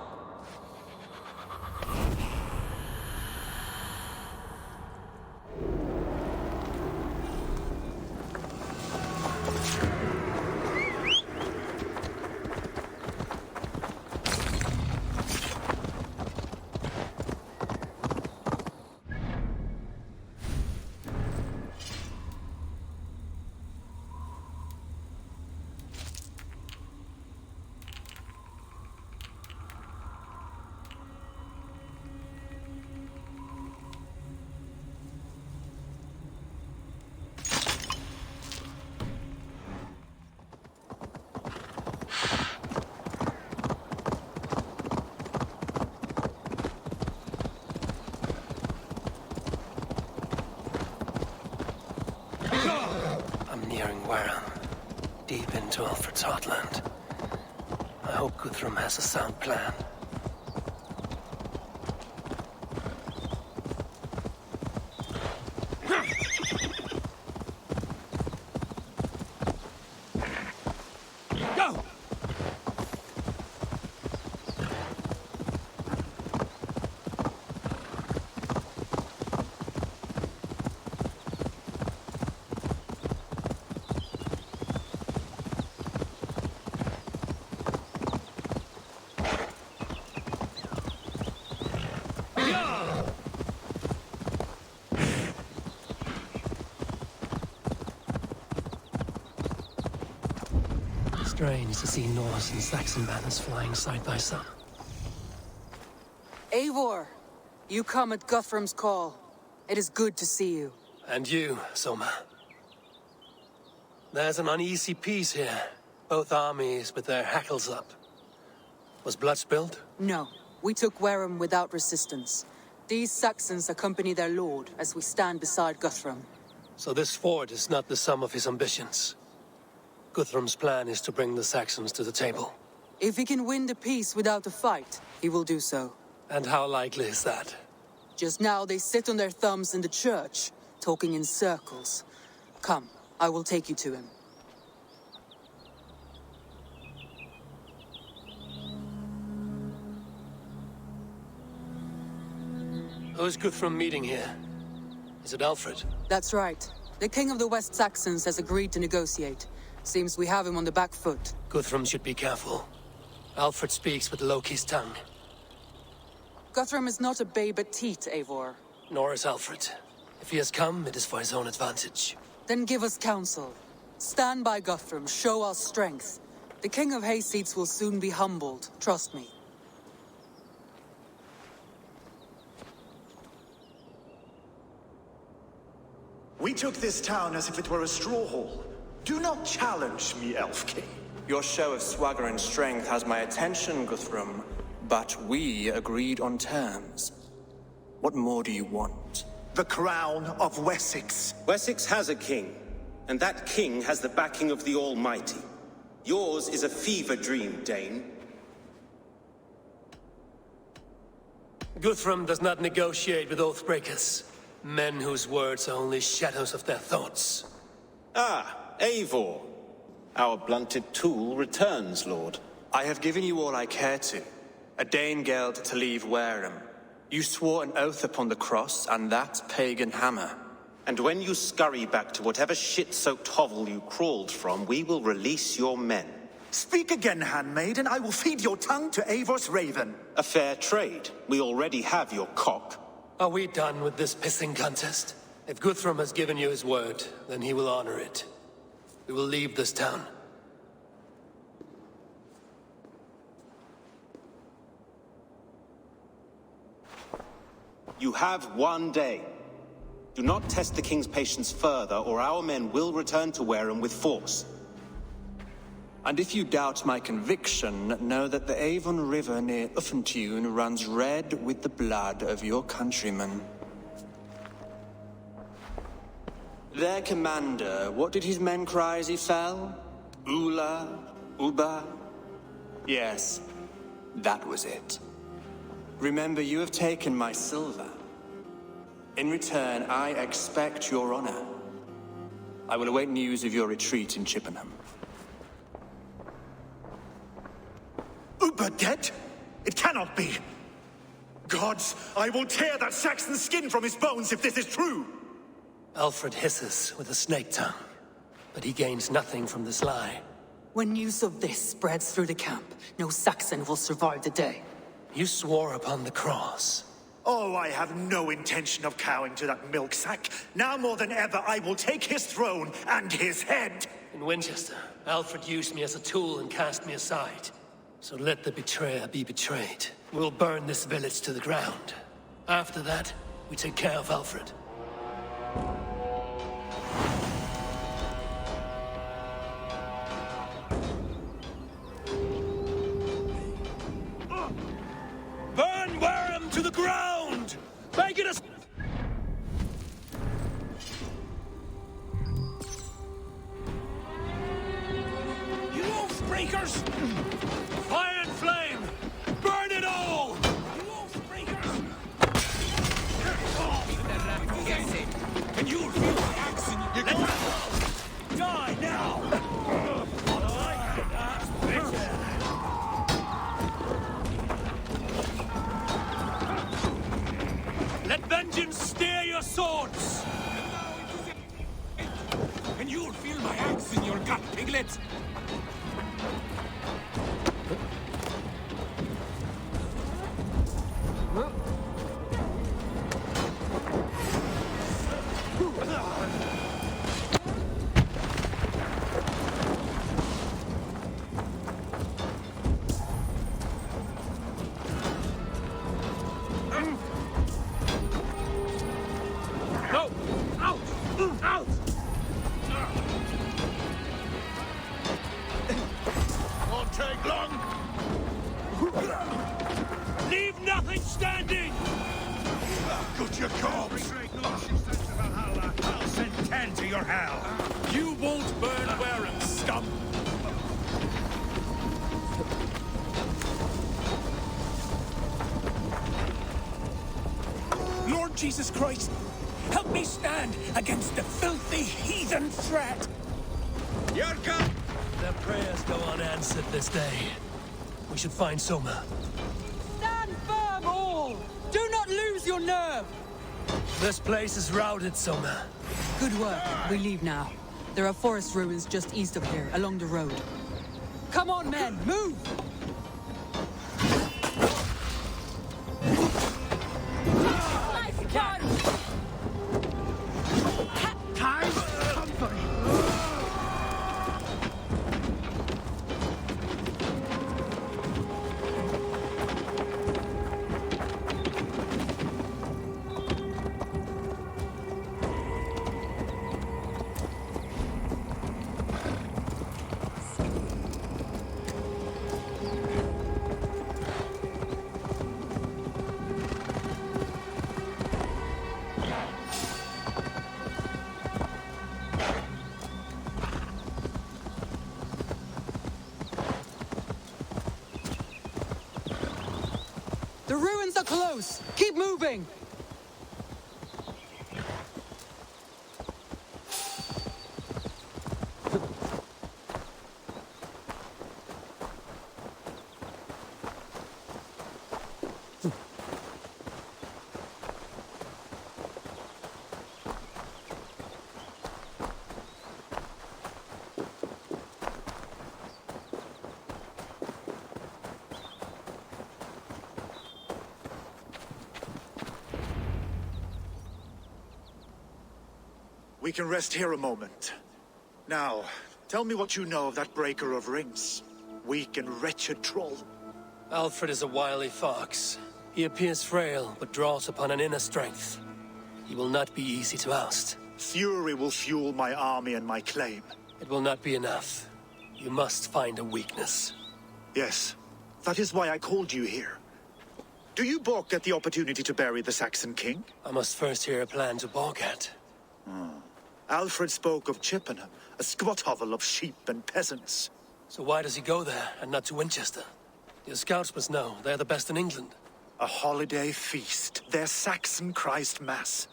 Deep into Alfred's heartland. I hope Guthrum has a sound plan. Go! Strange to see Norse and Saxon banners flying side by side. Eivor, you come at Guthrum's call. It is good to see you. And you, Soma. There's an uneasy peace here. Both armies with their hackles up. Was blood spilled? No, we took Wareham without resistance. These Saxons accompany their lord as we stand beside Guthrum. So this fort is not the sum of his ambitions. Guthrum's plan is to bring the Saxons to the table. If he can win the peace without a fight, he will do so. And how likely is that? Just now they sit on their thumbs in the church, talking in circles. Come, I will take you to him. Who's Guthrum meeting here? Is it Alfred? That's right. The king of the West Saxons has agreed to negotiate. Seems we have him on the back foot. Guthrum should be careful. Alfred speaks with Loki's tongue. Guthrum is not a babe at teat, Eivor. Nor is Alfred. If he has come, it is for his own advantage. Then give us counsel. Stand by Guthrum, show our strength. The king of Hayseeds will soon be humbled, trust me. We took this town as if it were a straw hall. Do not challenge me, Elf King. Your show of swagger and strength has my attention, Guthrum. But we agreed on terms. What more do you want? The crown of Wessex. Wessex has a king, and that king has the backing of the Almighty. Yours is a fever dream, Dane. Guthrum does not negotiate with oathbreakers. Men whose words are only shadows of their thoughts. Ah, Eivor. Our blunted tool returns, Lord. I have given you all I care to. A Danegeld to leave Wareham. You swore an oath upon the cross, and that pagan hammer. And when you scurry back to whatever shit-soaked hovel you crawled from, we will release your men. Speak again, handmaid, and I will feed your tongue to Eivor's raven. A fair trade. We already have your cock. Are we done with this pissing contest? If Guthrum has given you his word, then he will honor it. We will leave this town. You have one day. Do not test the king's patience further, or our men will return to Wareham with force. And if you doubt my conviction, know that the Avon River near Uffentune runs red with the blood of your countrymen. Their commander, what did his men cry as he fell? Ula? Uba? Yes, that was it. Remember, you have taken my silver. In return, I expect your honor. I will await news of your retreat in Chippenham. Uber dead? It cannot be! Gods, I will tear that Saxon's skin from his bones if this is true! Alfred hisses with a snake tongue, but he gains nothing from this lie. When news of this spreads through the camp, no Saxon will survive the day. You swore upon the cross. Oh, I have no intention of cowing to that milk sack. Now more than ever, I will take his throne and his head! In Winchester, Alfred used me as a tool and cast me aside. So let the betrayer be betrayed. We'll burn this village to the ground. After that, we take care of Alfred. Burn Wareham to the ground! Make it a... You oath-breakers! Fire and flame! Burn it all! You oath-breakers! And you'll feel the axe in your... Die now! Let vengeance steer your swords! And you'll feel my axe in your gut, piglet! No! Out! Out! Won't take long! Leave nothing standing! Cut your corpse! Valhalla, I'll send 10 to your hell! You won't burn Wareham, scum! Lord Jesus Christ, help me stand against the filthy heathen threat! Yerka! Their prayers go unanswered this day. We should find Soma. Stand firm, all! Do not lose your nerve! This place is routed, Soma. Good work. We leave now. There are forest ruins just east of here, along the road. Come on, men, move! Time for company! The ruins are close! Keep moving! We can rest here a moment. Now, tell me what you know of that breaker of rings. Weak and wretched troll. Alfred is a wily fox. He appears frail, but draws upon an inner strength. He will not be easy to oust. Fury will fuel my army and my claim. It will not be enough. You must find a weakness. Yes, that is why I called you here. Do you balk at the opportunity to bury the Saxon king? I must first hear a plan to balk at. Alfred spoke of Chippenham, a squat hovel of sheep and peasants. So why does he go there, and not to Winchester? Your scouts must know, they're the best in England. A holiday feast, their Saxon Christ Mass.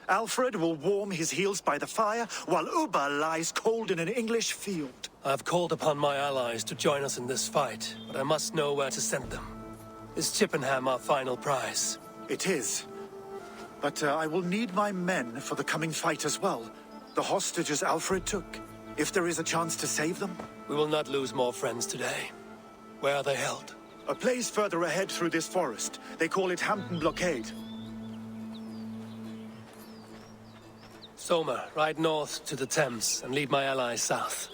Alfred will warm his heels by the fire, while Uba lies cold in an English field. I've called upon my allies to join us in this fight, but I must know where to send them. Is Chippenham our final prize? It is. But I will need my men for the coming fight as well. The hostages Alfred took. If there is a chance to save them. We will not lose more friends today. Where are they held? A place further ahead through this forest. They call it Hampton Blockade. Soma, ride north to the Thames and lead my allies south.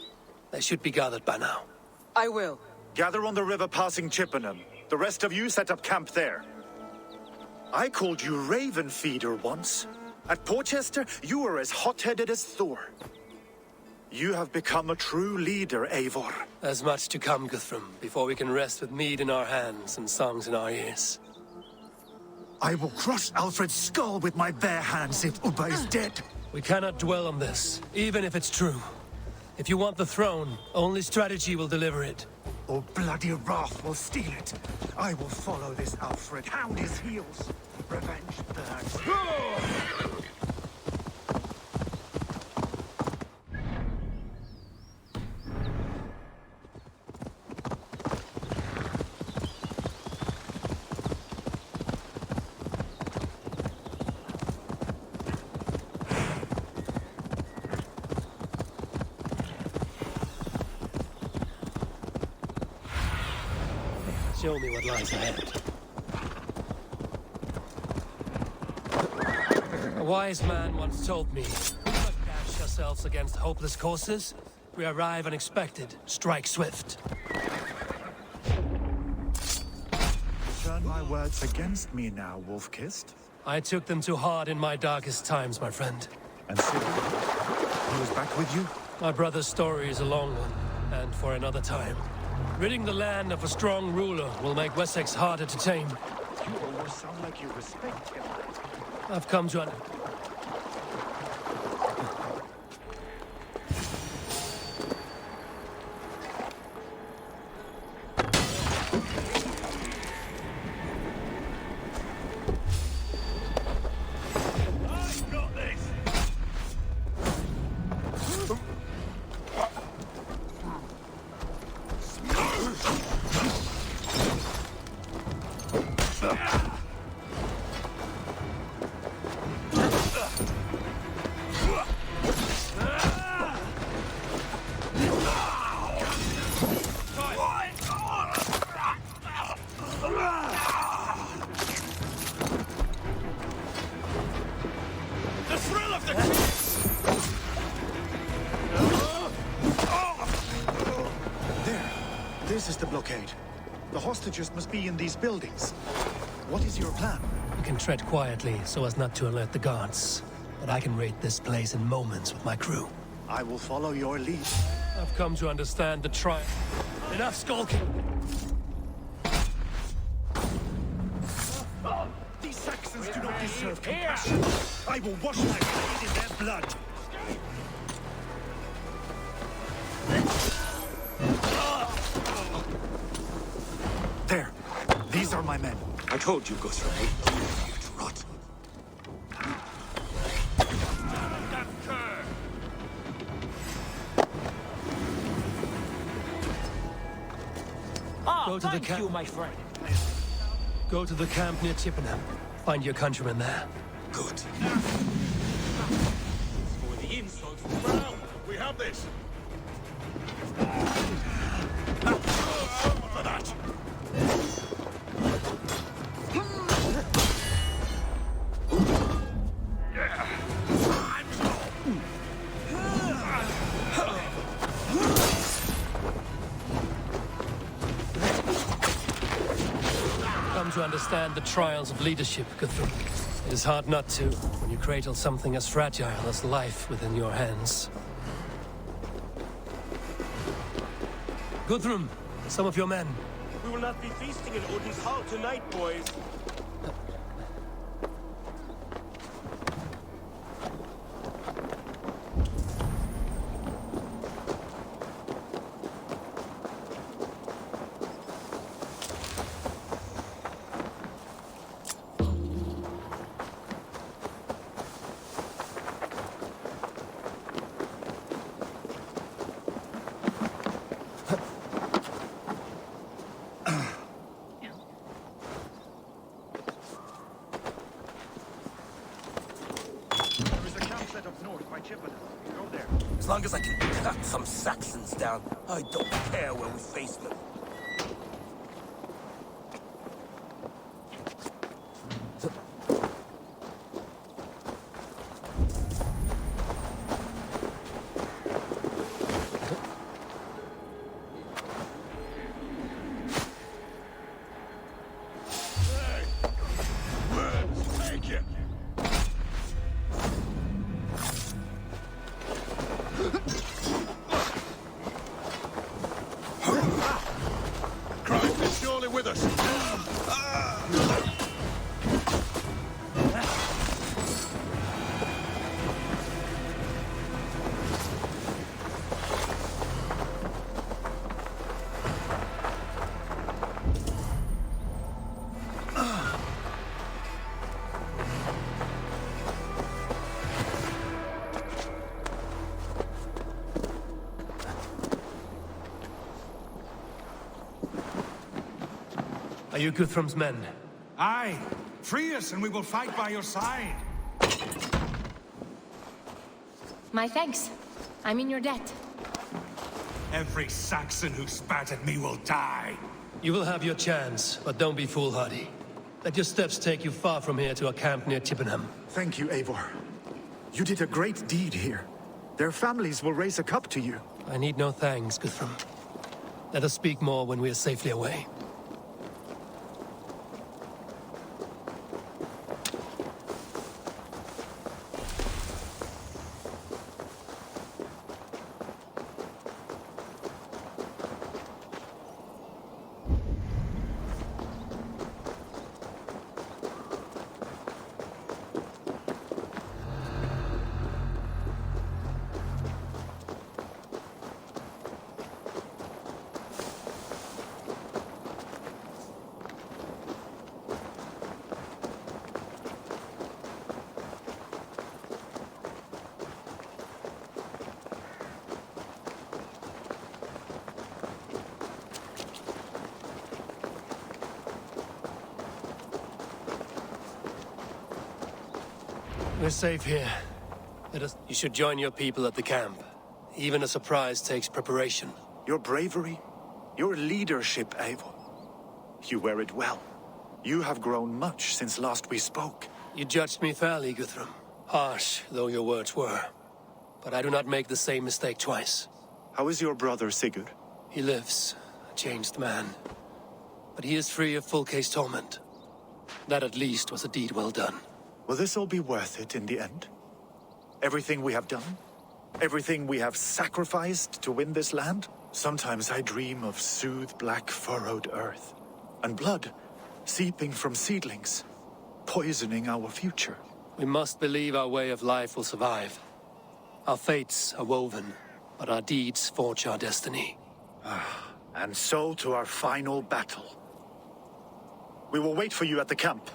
They should be gathered by now. I will. Gather on the river passing Chippenham. The rest of you set up camp there. I called you Raven Feeder once. At Porchester, you were as hot-headed as Thor. You have become a true leader, Eivor. There's much to come, Guthrum, before we can rest with mead in our hands and songs in our ears. I will crush Alfred's skull with my bare hands if Uba is dead. We cannot dwell on this, even if it's true. If you want the throne, only strategy will deliver it. Or bloody wrath will steal it. I will follow this Alfred, hound his heels. Revenge burns. Show me what lies ahead. A wise man once told me, we must dash ourselves against hopeless courses. We arrive unexpected, strike swift. Turn my words against me now, Wolf-Kissed. I took them too hard in my darkest times, my friend. And Sigurd? He was back with you? My brother's story is a long one, and for another time. Ridding the land of a strong ruler will make Wessex harder to tame. You almost sound like you respect him. I've come to This is the blockade. The hostages must be in these buildings. What is your plan? We can tread quietly so as not to alert the guards. But I can raid this place in moments with my crew. I will follow your lead. I've come to understand the trial. Enough skulking! These Saxons do not deserve compassion. I will wash my blade in their blood. There. These are my men. I told you, Guthrum. You'd rot. Go to the camp, my friend. Go to the camp near Chippenham. Find your countrymen there. Good. For the insult. Well, we have this. For that. To understand the trials of leadership, Guthrum. It is hard not to, when you cradle something as fragile as life within your hands. Guthrum, some of your men. We will not be feasting in Odin's hall tonight, boys. long as I can cut some Saxons down, I don't care where we face them. Are you Guthrum's men? Aye. Free us and we will fight by your side. My thanks. I'm in your debt. Every Saxon who spat at me will die. You will have your chance, but don't be foolhardy. Let your steps take you far from here to a camp near Chippenham. Thank you, Eivor. You did a great deed here. Their families will raise a cup to you. I need no thanks, Guthrum. Let us speak more when we are safely away. We're safe here. You should join your people at the camp. Even a surprise takes preparation. Your bravery, your leadership, Eivor. You wear it well. You have grown much since last we spoke. You judged me fairly, Guthrum. Harsh, though your words were. But I do not make the same mistake twice. How is your brother, Sigurd? He lives, a changed man. But he is free of full case torment. That at least was a deed well done. Will this all be worth it in the end? Everything we have done? Everything we have sacrificed to win this land? Sometimes I dream of soothed black furrowed earth, and blood seeping from seedlings, poisoning our future. We must believe our way of life will survive. Our fates are woven, but our deeds forge our destiny. And so to our final battle. We will wait for you at the camp.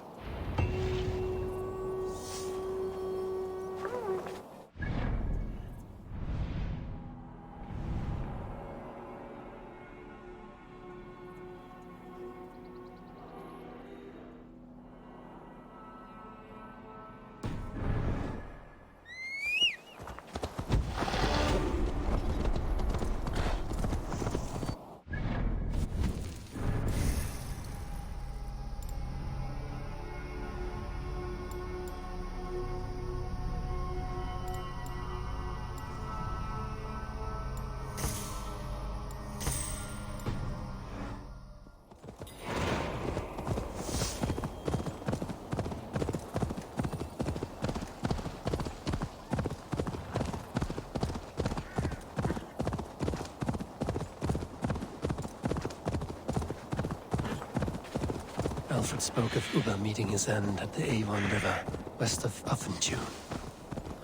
Alfred spoke of Ubba meeting his end at the Avon River, west of Uffendew.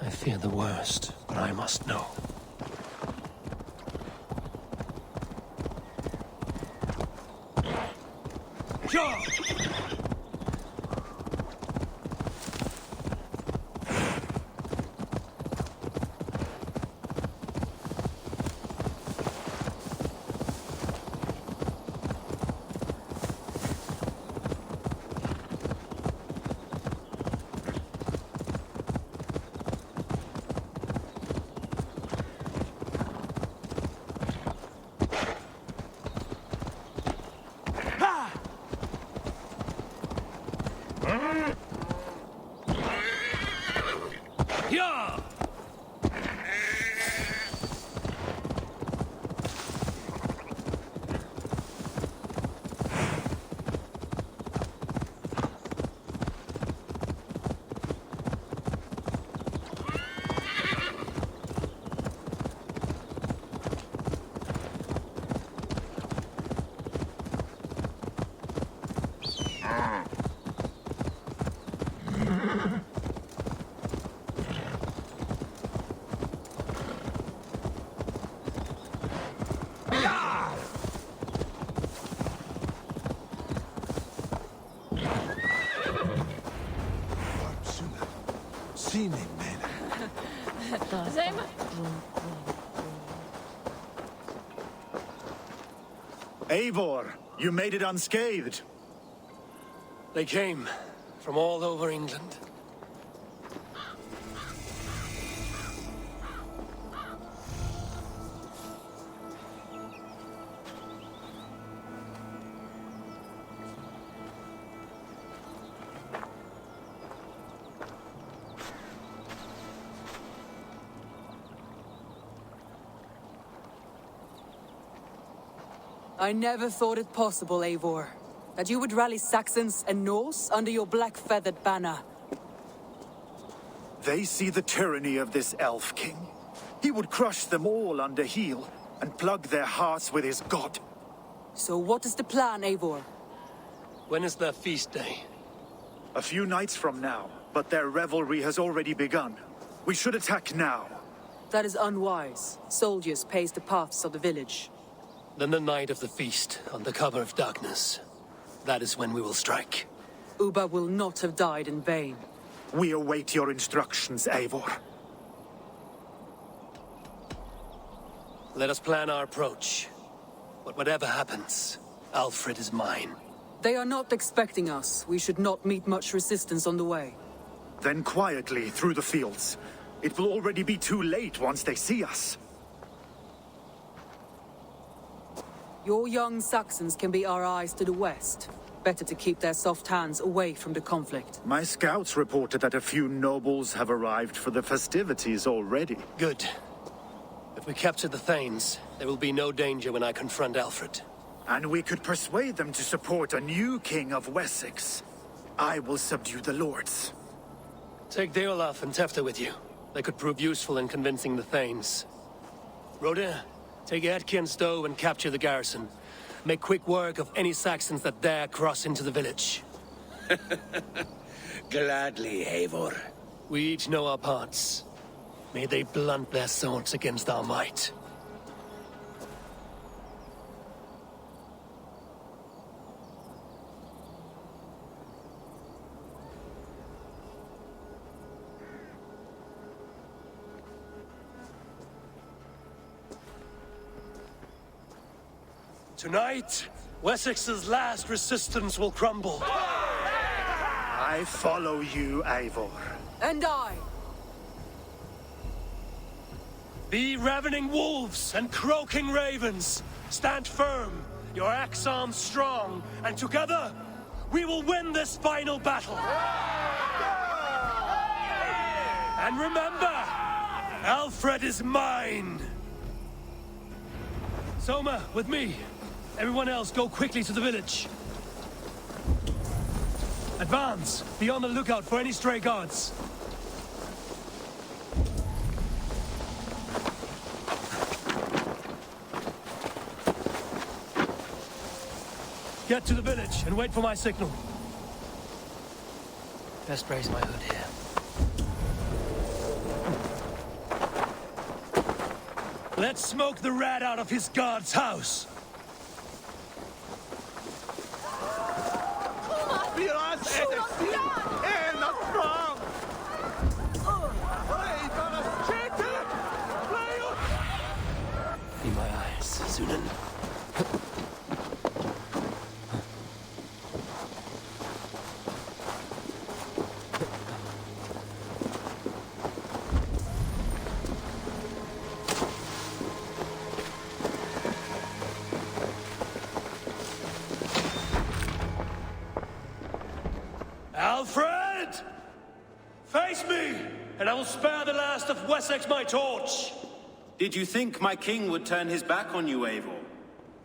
I fear the worst, but I must know. screaming, man. Eivor, you made it unscathed. They came from all over England. I never thought it possible, Eivor, that you would rally Saxons and Norse under your black-feathered banner. They see the tyranny of this elf king. He would crush them all under heel and plug their hearts with his god. So what is the plan, Eivor? When is their feast day? A few nights from now, but their revelry has already begun. We should attack now. That is unwise. Soldiers pace the paths of the village. Then the night of the feast, under cover of darkness. That is when we will strike. Ubba will not have died in vain. We await your instructions, Eivor. Let us plan our approach. But whatever happens, Alfred is mine. They are not expecting us. We should not meet much resistance on the way. Then quietly through the fields. It will already be too late once they see us. Your young Saxons can be our eyes to the west. Better to keep their soft hands away from the conflict. My scouts reported that a few nobles have arrived for the festivities already. Good. If we capture the Thanes, there will be no danger when I confront Alfred. And we could persuade them to support a new king of Wessex. I will subdue the lords. Take Deolaf and Tefta with you. They could prove useful in convincing the Thanes. Rodin, take Edki and Stowe and capture the garrison. Make quick work of any Saxons that dare cross into the village. Gladly, Eivor. We each know our parts. May they blunt their swords against our might. Tonight, Wessex's last resistance will crumble. I follow you, Eivor. And I. Be ravening wolves and croaking ravens. Stand firm, your axe arms strong, and together, we will win this final battle. And remember, Alfred is mine. Soma, with me. Everyone else, go quickly to the village. Advance! Be on the lookout for any stray guards. Get to the village and wait for my signal. Best raise my hood here. Let's smoke the rat out of his guard's house. Be my eyes, Sunan. Alfred! Face me, and I will spare the last of Wessex my torch! Did you think my king would turn his back on you, Eivor?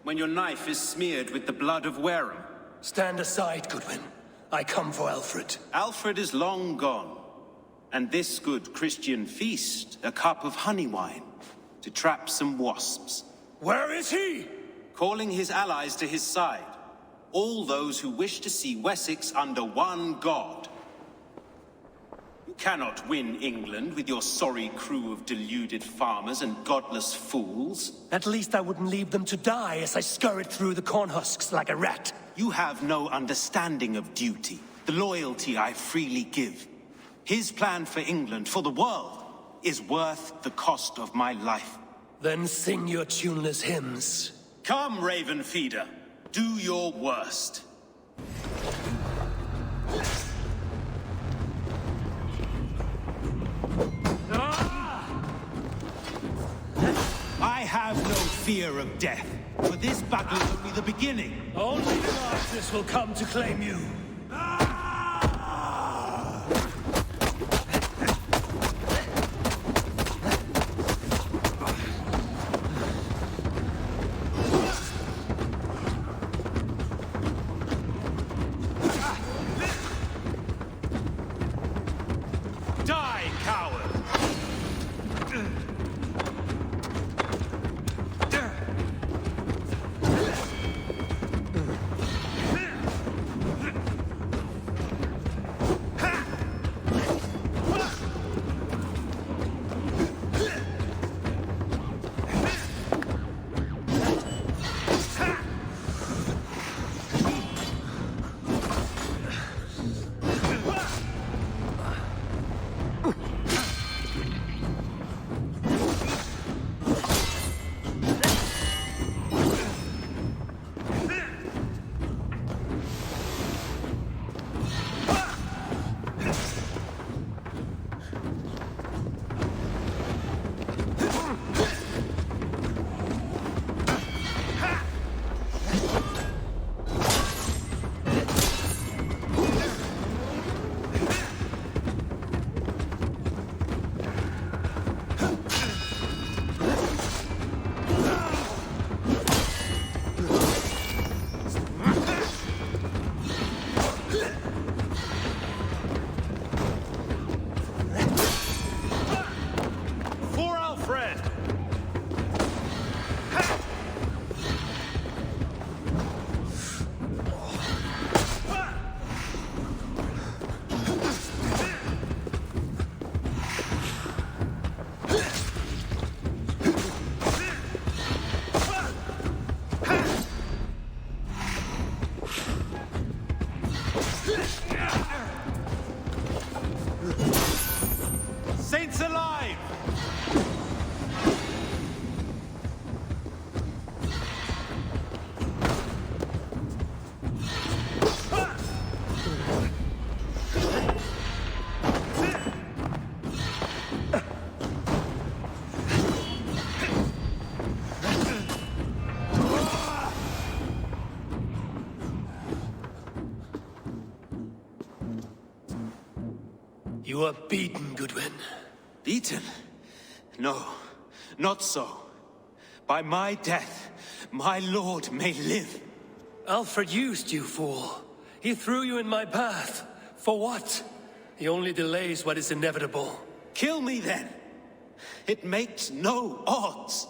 When your knife is smeared with the blood of Wareham? Stand aside, Goodwin. I come for Alfred. Alfred is long gone. And this good Christian feast, a cup of honey wine, to trap some wasps. Where is he? Calling his allies to his side. All those who wish to see Wessex under one god. You cannot win England with your sorry crew of deluded farmers and godless fools. At least I wouldn't leave them to die as I scurried through the corn husks like a rat. You have no understanding of duty, the loyalty I freely give. His plan for England, for the world, is worth the cost of my life. Then sing your tuneless hymns. Come, Raven Feeder. Do your worst. I have no fear of death, for this battle is only the beginning. Only the Arctis will come to claim you. Die, coward! Saints alive! You are beaten, Goodwin. Beaten? No, not so. By my death, my lord may live. Alfred used you, fool. He threw you in my path. For what? He only delays what is inevitable. Kill me then. It makes no odds.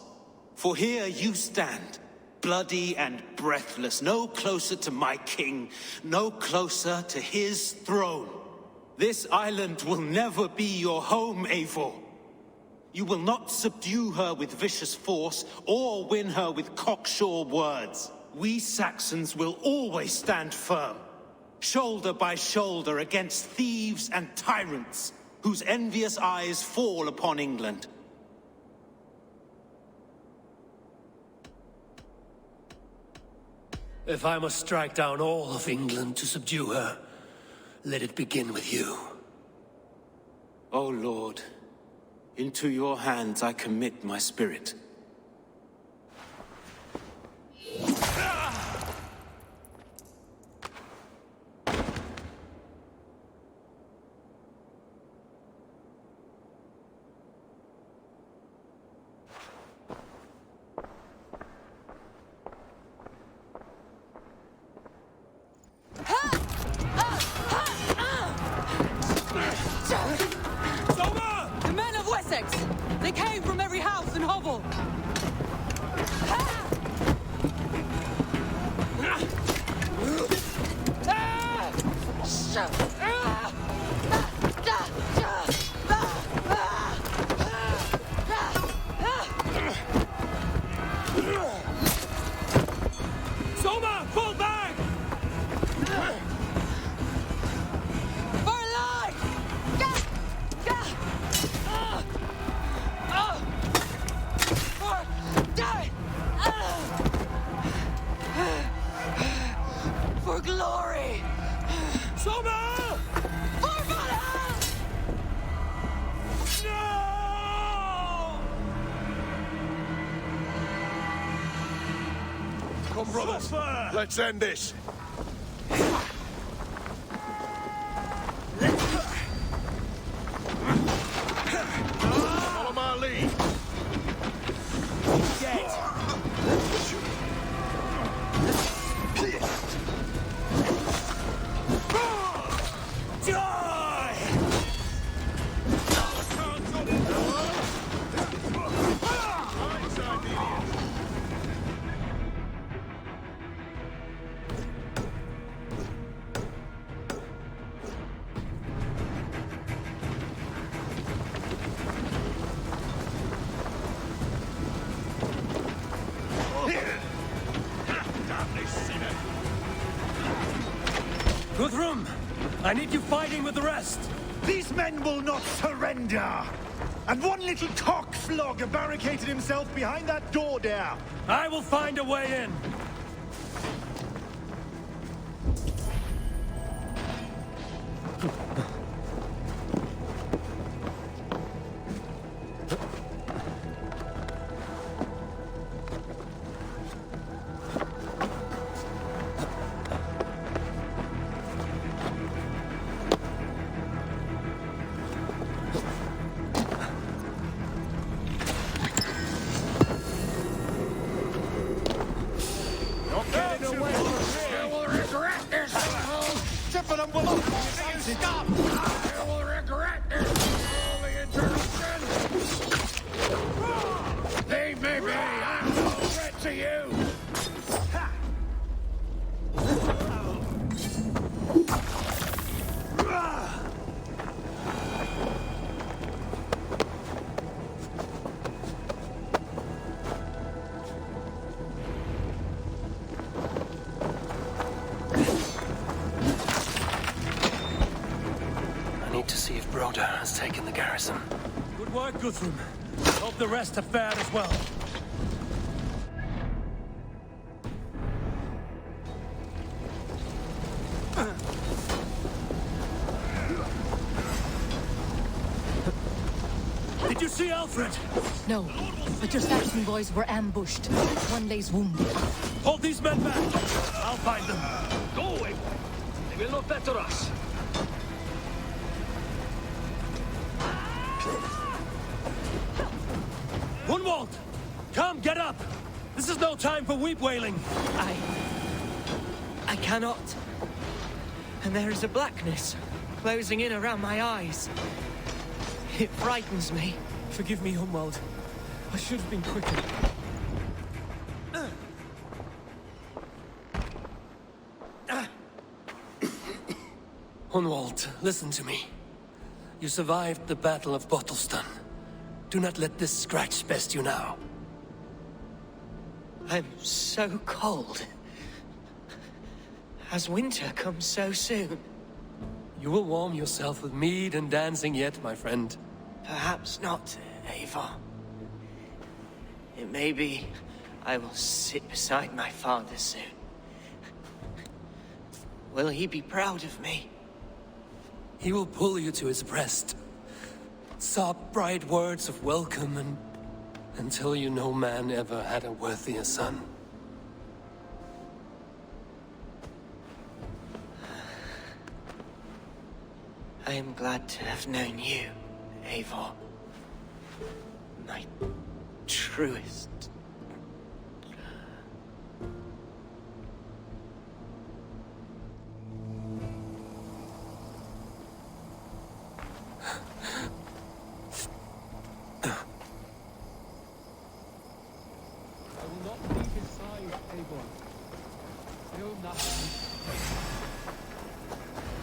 For here you stand, bloody and breathless, no closer to my king, no closer to his throne. This island will never be your home, Eivor. You will not subdue her with vicious force, or win her with cocksure words. We Saxons will always stand firm, shoulder by shoulder against thieves and tyrants, whose envious eyes fall upon England. If I must strike down all of England to subdue her, let it begin with you. O Lord, into your hands I commit my spirit. The men of Wessex! They came from every house and hovel! glory! Summer! For Valhalla! No! Come, brothers. Suffer! Let's end this. Follow my lead. Guthrum, I need you fighting with the rest. These men will not surrender! And one little cockflogger barricaded himself behind that door there! I will find a way in. Chippenham will not stop! I will regret this! All the introduction! Leave me be! I'm no threat to you! Broder has taken the garrison. Good work, Guthrum. Hope the rest have fared as well. Did you see Alfred? No, but your Saxon boys were ambushed. One lays wounded. Hold these men back. I'll find them. Go away! They will not better us. Gunwald! Come, get up! This is no time for weep wailing. I cannot. And there is a blackness closing in around my eyes. It frightens me. Forgive me, Gunwald. I should have been quicker. Gunwald, listen to me. You survived the Battle of Bottleston. Do not let this scratch best you now. I'm so cold. Has winter come so soon? You will warm yourself with mead and dancing yet, my friend. Perhaps not, Eivor. It may be I will sit beside my father soon. Will he be proud of me? He will pull you to his breast. Sob bright words of welcome and tell you no man ever had a worthier son. I am glad to have known you, Eivor. My truest.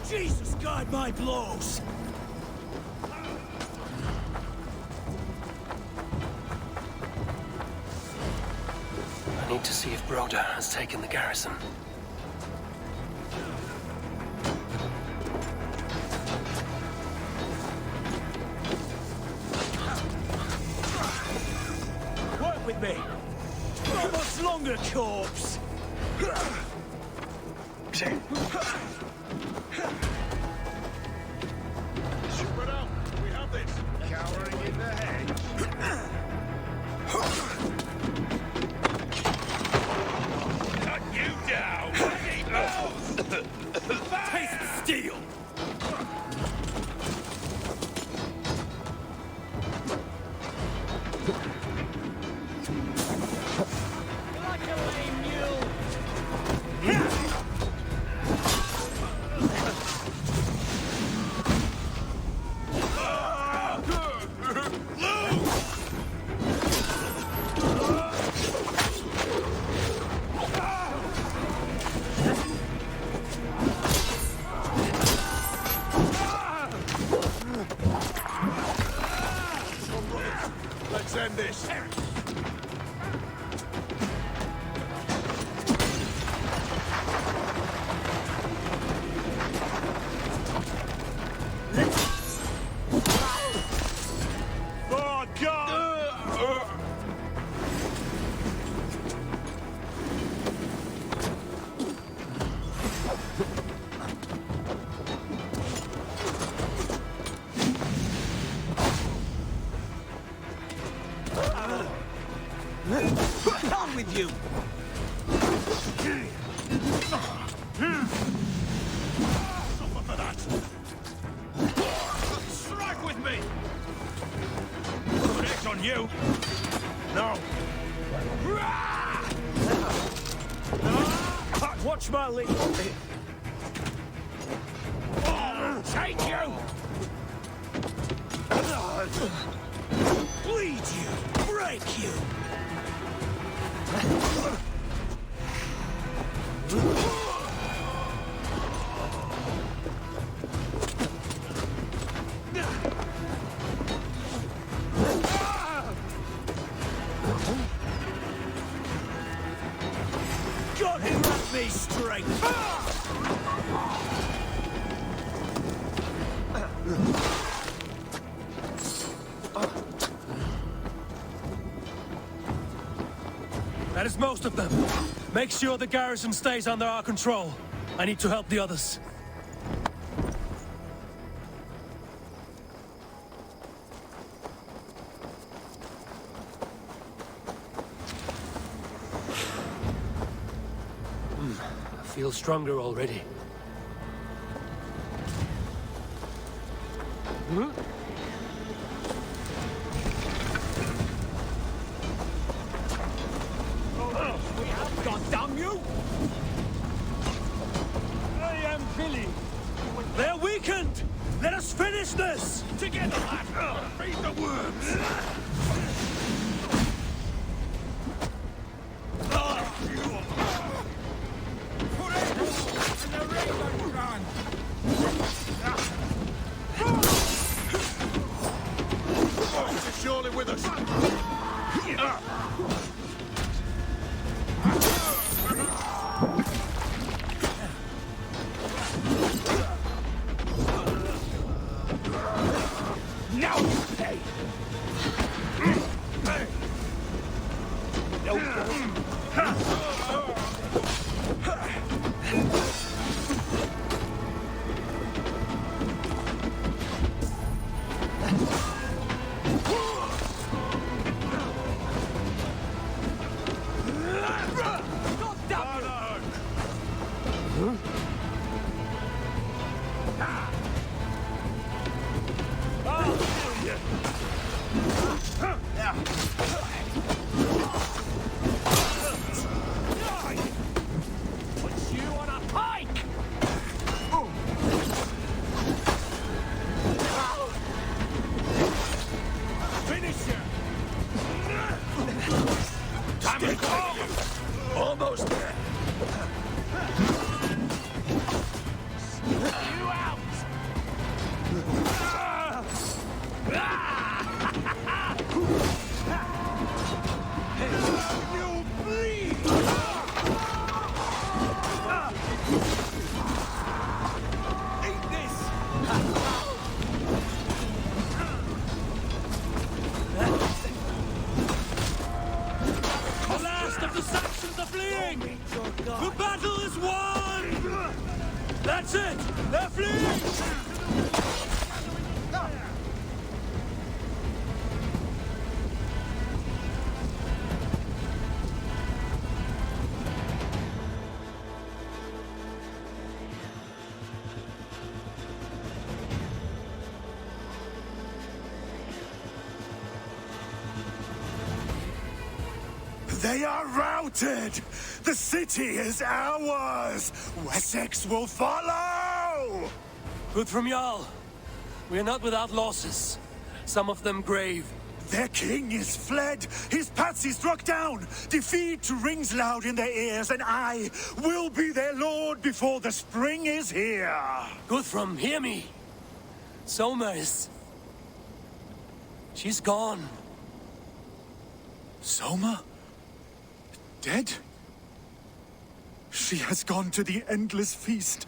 Jesus, guide my blows! I need to see if Broder has taken the garrison. Work with me! Not much longer, corpse! Spread out. We have this. Cowering in the hedge. Cut you down. Taste steel. Let's end this. Oh, God! Down with you! Suffer for that! Strike with me! Put X on you! No! Watch my lead! Oh, take you! Bleed you! Break you! God, he left me straight! That is most of them. Make sure the garrison stays under our control. I need to help the others. I feel stronger already. God damn you! I am Billy. They're weakened! Let us finish this! Together, lad! Feed the worms! Put it in the raven gun! He's surely with us! Now you pay! Put you Saxons are fleeing! The battle is won! That's it! They're fleeing! They are routed! The city is ours! Wessex will follow! Guthrum Jarl, we are not without losses. Some of them grave. Their king is fled! His patsy struck down! Defeat rings loud in their ears, and I will be their lord before the spring is here! Guthrum, hear me! Soma is... she's gone. Soma? Dead? She has gone to the endless feast,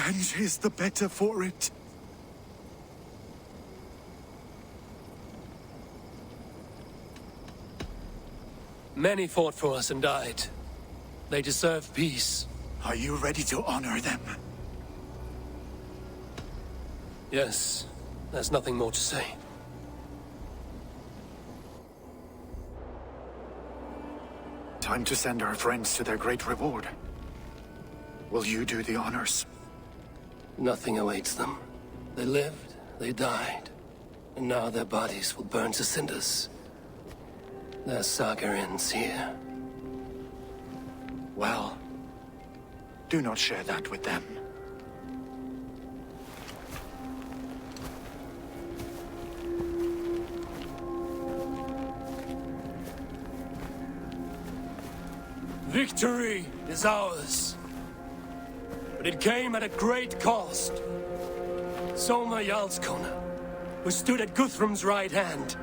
and is the better for it. Many fought for us and died. They deserve peace. Are you ready to honor them? Yes, there's nothing more to say. Time to send our friends to their great reward. Will you do the honors? Nothing awaits them. They lived, they died, and now their bodies will burn to cinders. Their saga ends here. Well, do not share that with them. Victory is ours. But it came at a great cost. Soma Jarlskona, who stood at Guthrum's right hand.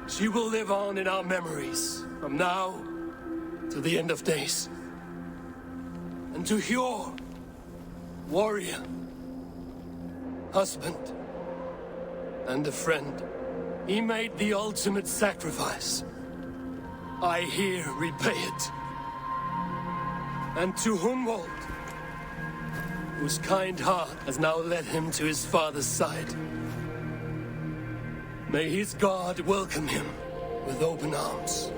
She will live on in our memories, from now to the end of days. And to Hjor, warrior, husband, and a friend, he made the ultimate sacrifice. I here repay it. And to Hunwald, whose kind heart has now led him to his father's side. May his God welcome him with open arms.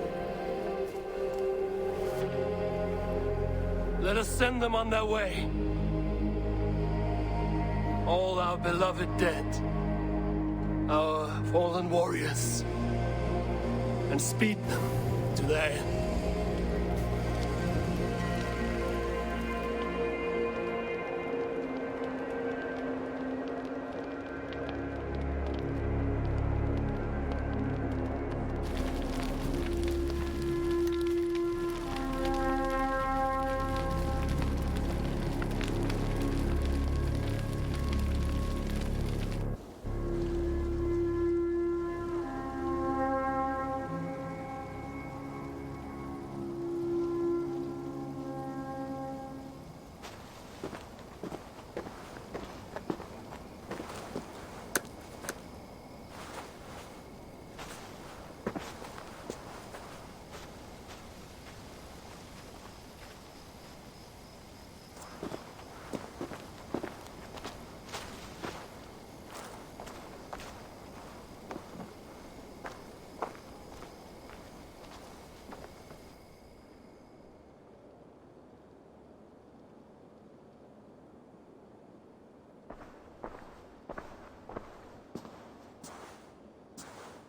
Let us send them on their way. All our beloved dead, our fallen warriors, and speed them to their end.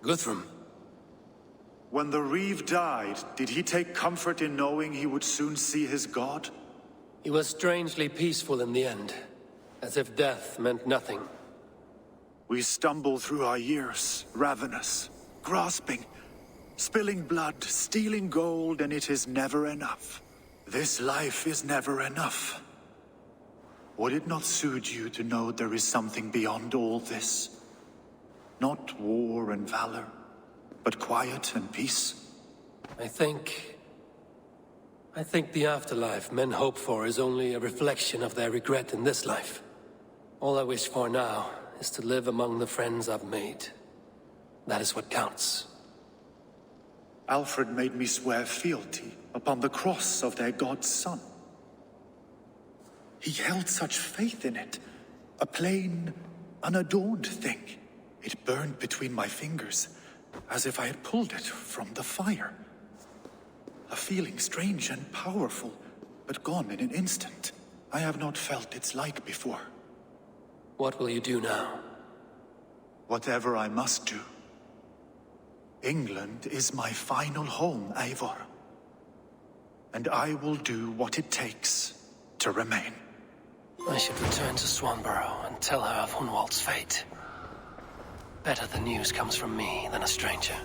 Guthrum. When the Reeve died, did he take comfort in knowing he would soon see his god? He was strangely peaceful in the end, as if death meant nothing. We stumble through our years, ravenous, grasping, spilling blood, stealing gold, and it is never enough. This life is never enough. Would it not suit you to know there is something beyond all this? Not war and valor, but quiet and peace? I think the afterlife men hope for is only a reflection of their regret in this life. All I wish for now is to live among the friends I've made. That is what counts. Alfred made me swear fealty upon the cross of their god's son. He held such faith in it, a plain, unadorned thing. It burned between my fingers, as if I had pulled it from the fire. A feeling strange and powerful, but gone in an instant. I have not felt its like before. What will you do now? Whatever I must do. England is my final home, Eivor. And I will do what it takes to remain. I should return to Swanborough and tell her of Hunwald's fate. Better the news comes from me than a stranger.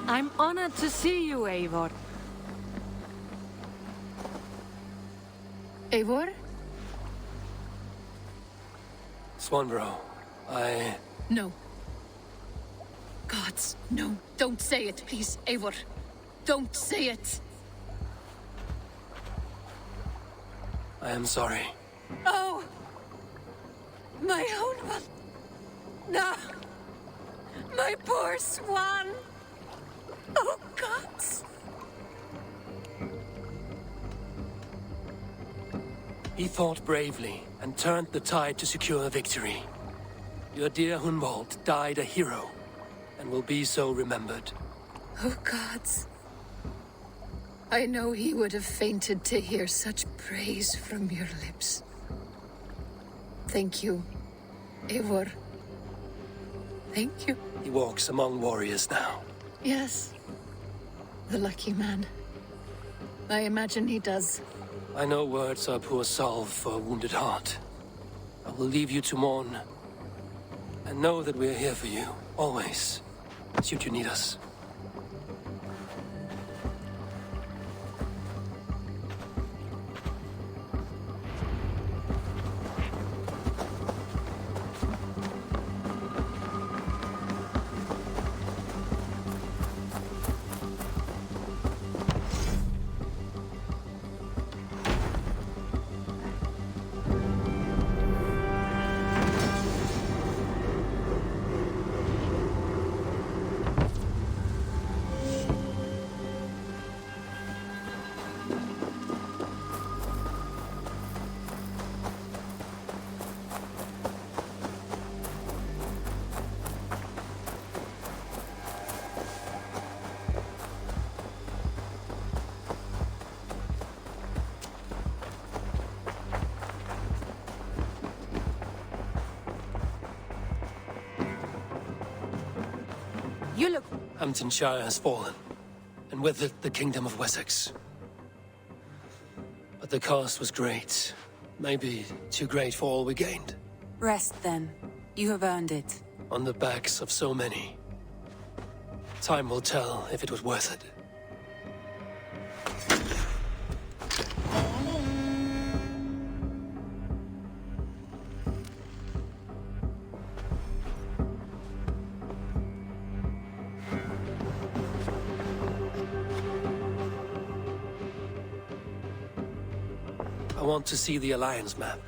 I'm honored to see you, Eivor. Eivor? Swanborough, No. Gods, no. Don't say it, please, Eivor. Don't say it. I am sorry. Oh! My own one. No! My poor swan! Oh, gods! He fought bravely and turned the tide to secure victory. Your dear Hunwald died a hero and will be so remembered. Oh, gods. I know he would have fainted to hear such praise from your lips. Thank you, Eivor. Thank you. He walks among warriors now. Yes. The lucky man. I imagine he does. I know words are poor salve for a wounded heart. I will leave you to mourn. And know that we are here for you, always, should you need us. You look... Hamptonshire has fallen, and with it the Kingdom of Wessex. But the cost was great. Maybe too great for all we gained. Rest then. You have earned it. On the backs of so many. Time will tell if it was worth it. I want to see the Alliance map.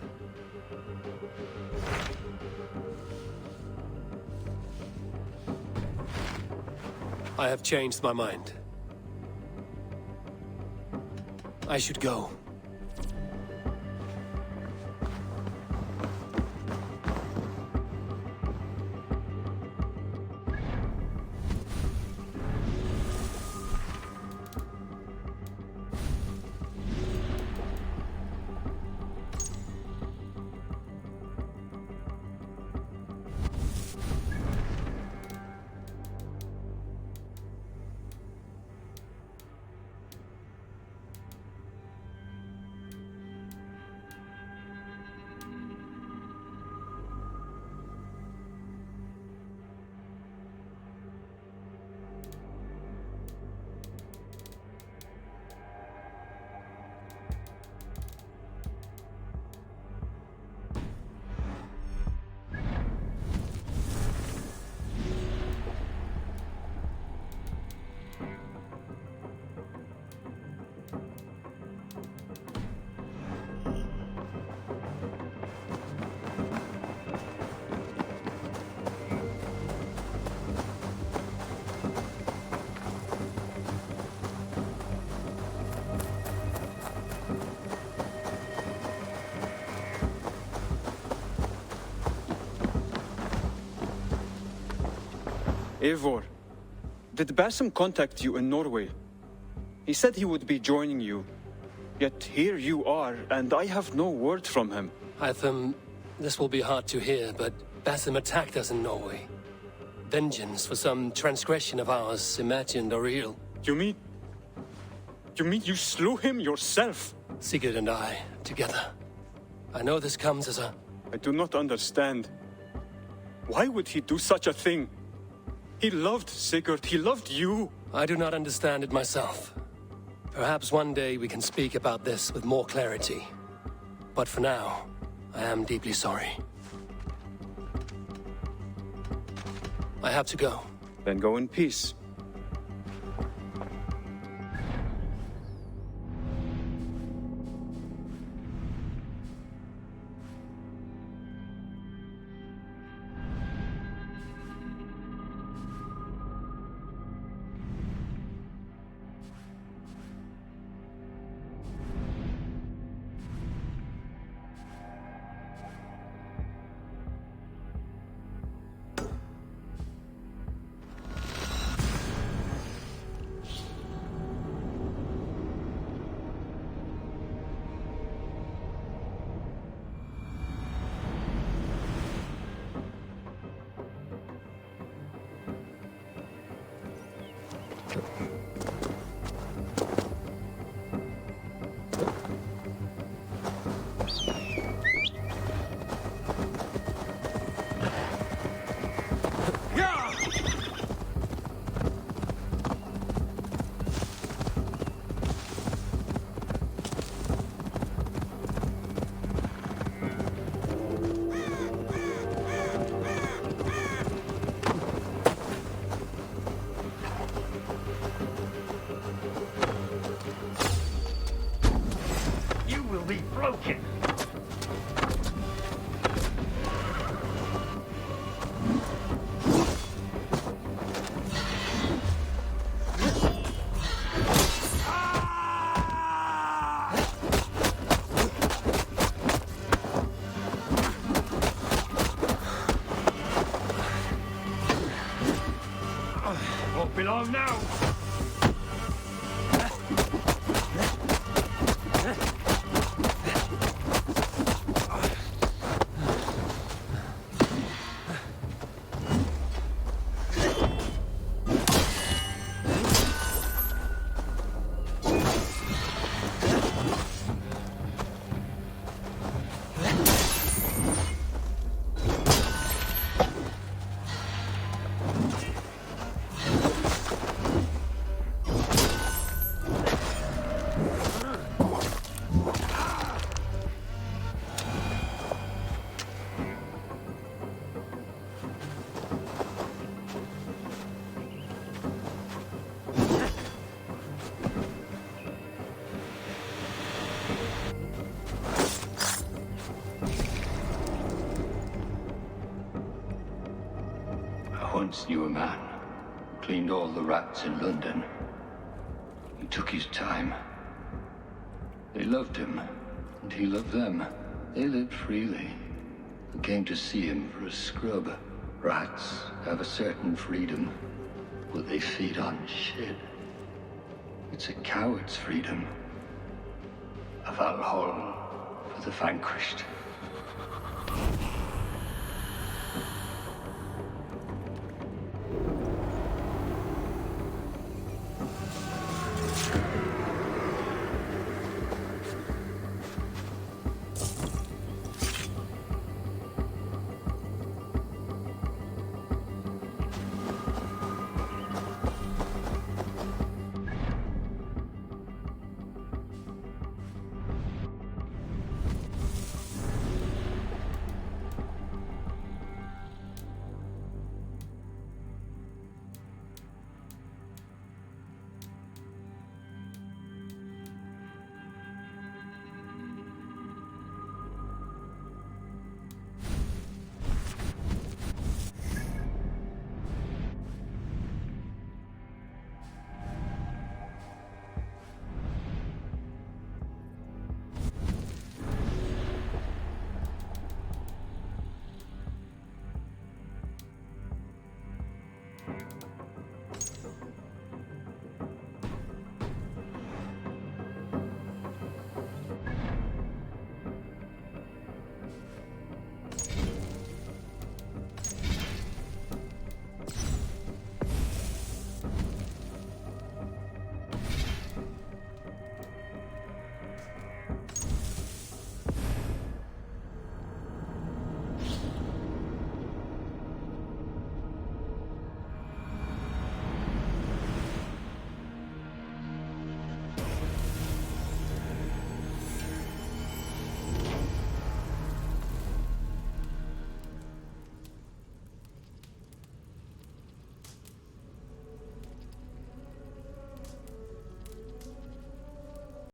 I have changed my mind. I should go. Eivor, did Basim contact you in Norway? He said he would be joining you. Yet here you are, and I have no word from him. Hytham, this will be hard to hear, but Basim attacked us in Norway. Vengeance for some transgression of ours, imagined or real. You mean you slew him yourself? Sigurd and I, together. I know this comes as a... I do not understand. Why would he do such a thing? He loved Sigurd, he loved you. I do not understand it myself. Perhaps one day we can speak about this with more clarity. But for now, I am deeply sorry. I have to go. Then go in peace. Won't be long now. I once knew a man, cleaned all the rats in London. He took his time. They loved him, and he loved them. They lived freely, and came to see him for a scrub. Rats have a certain freedom, but they feed on shit. It's a coward's freedom. A Valhalla for the vanquished.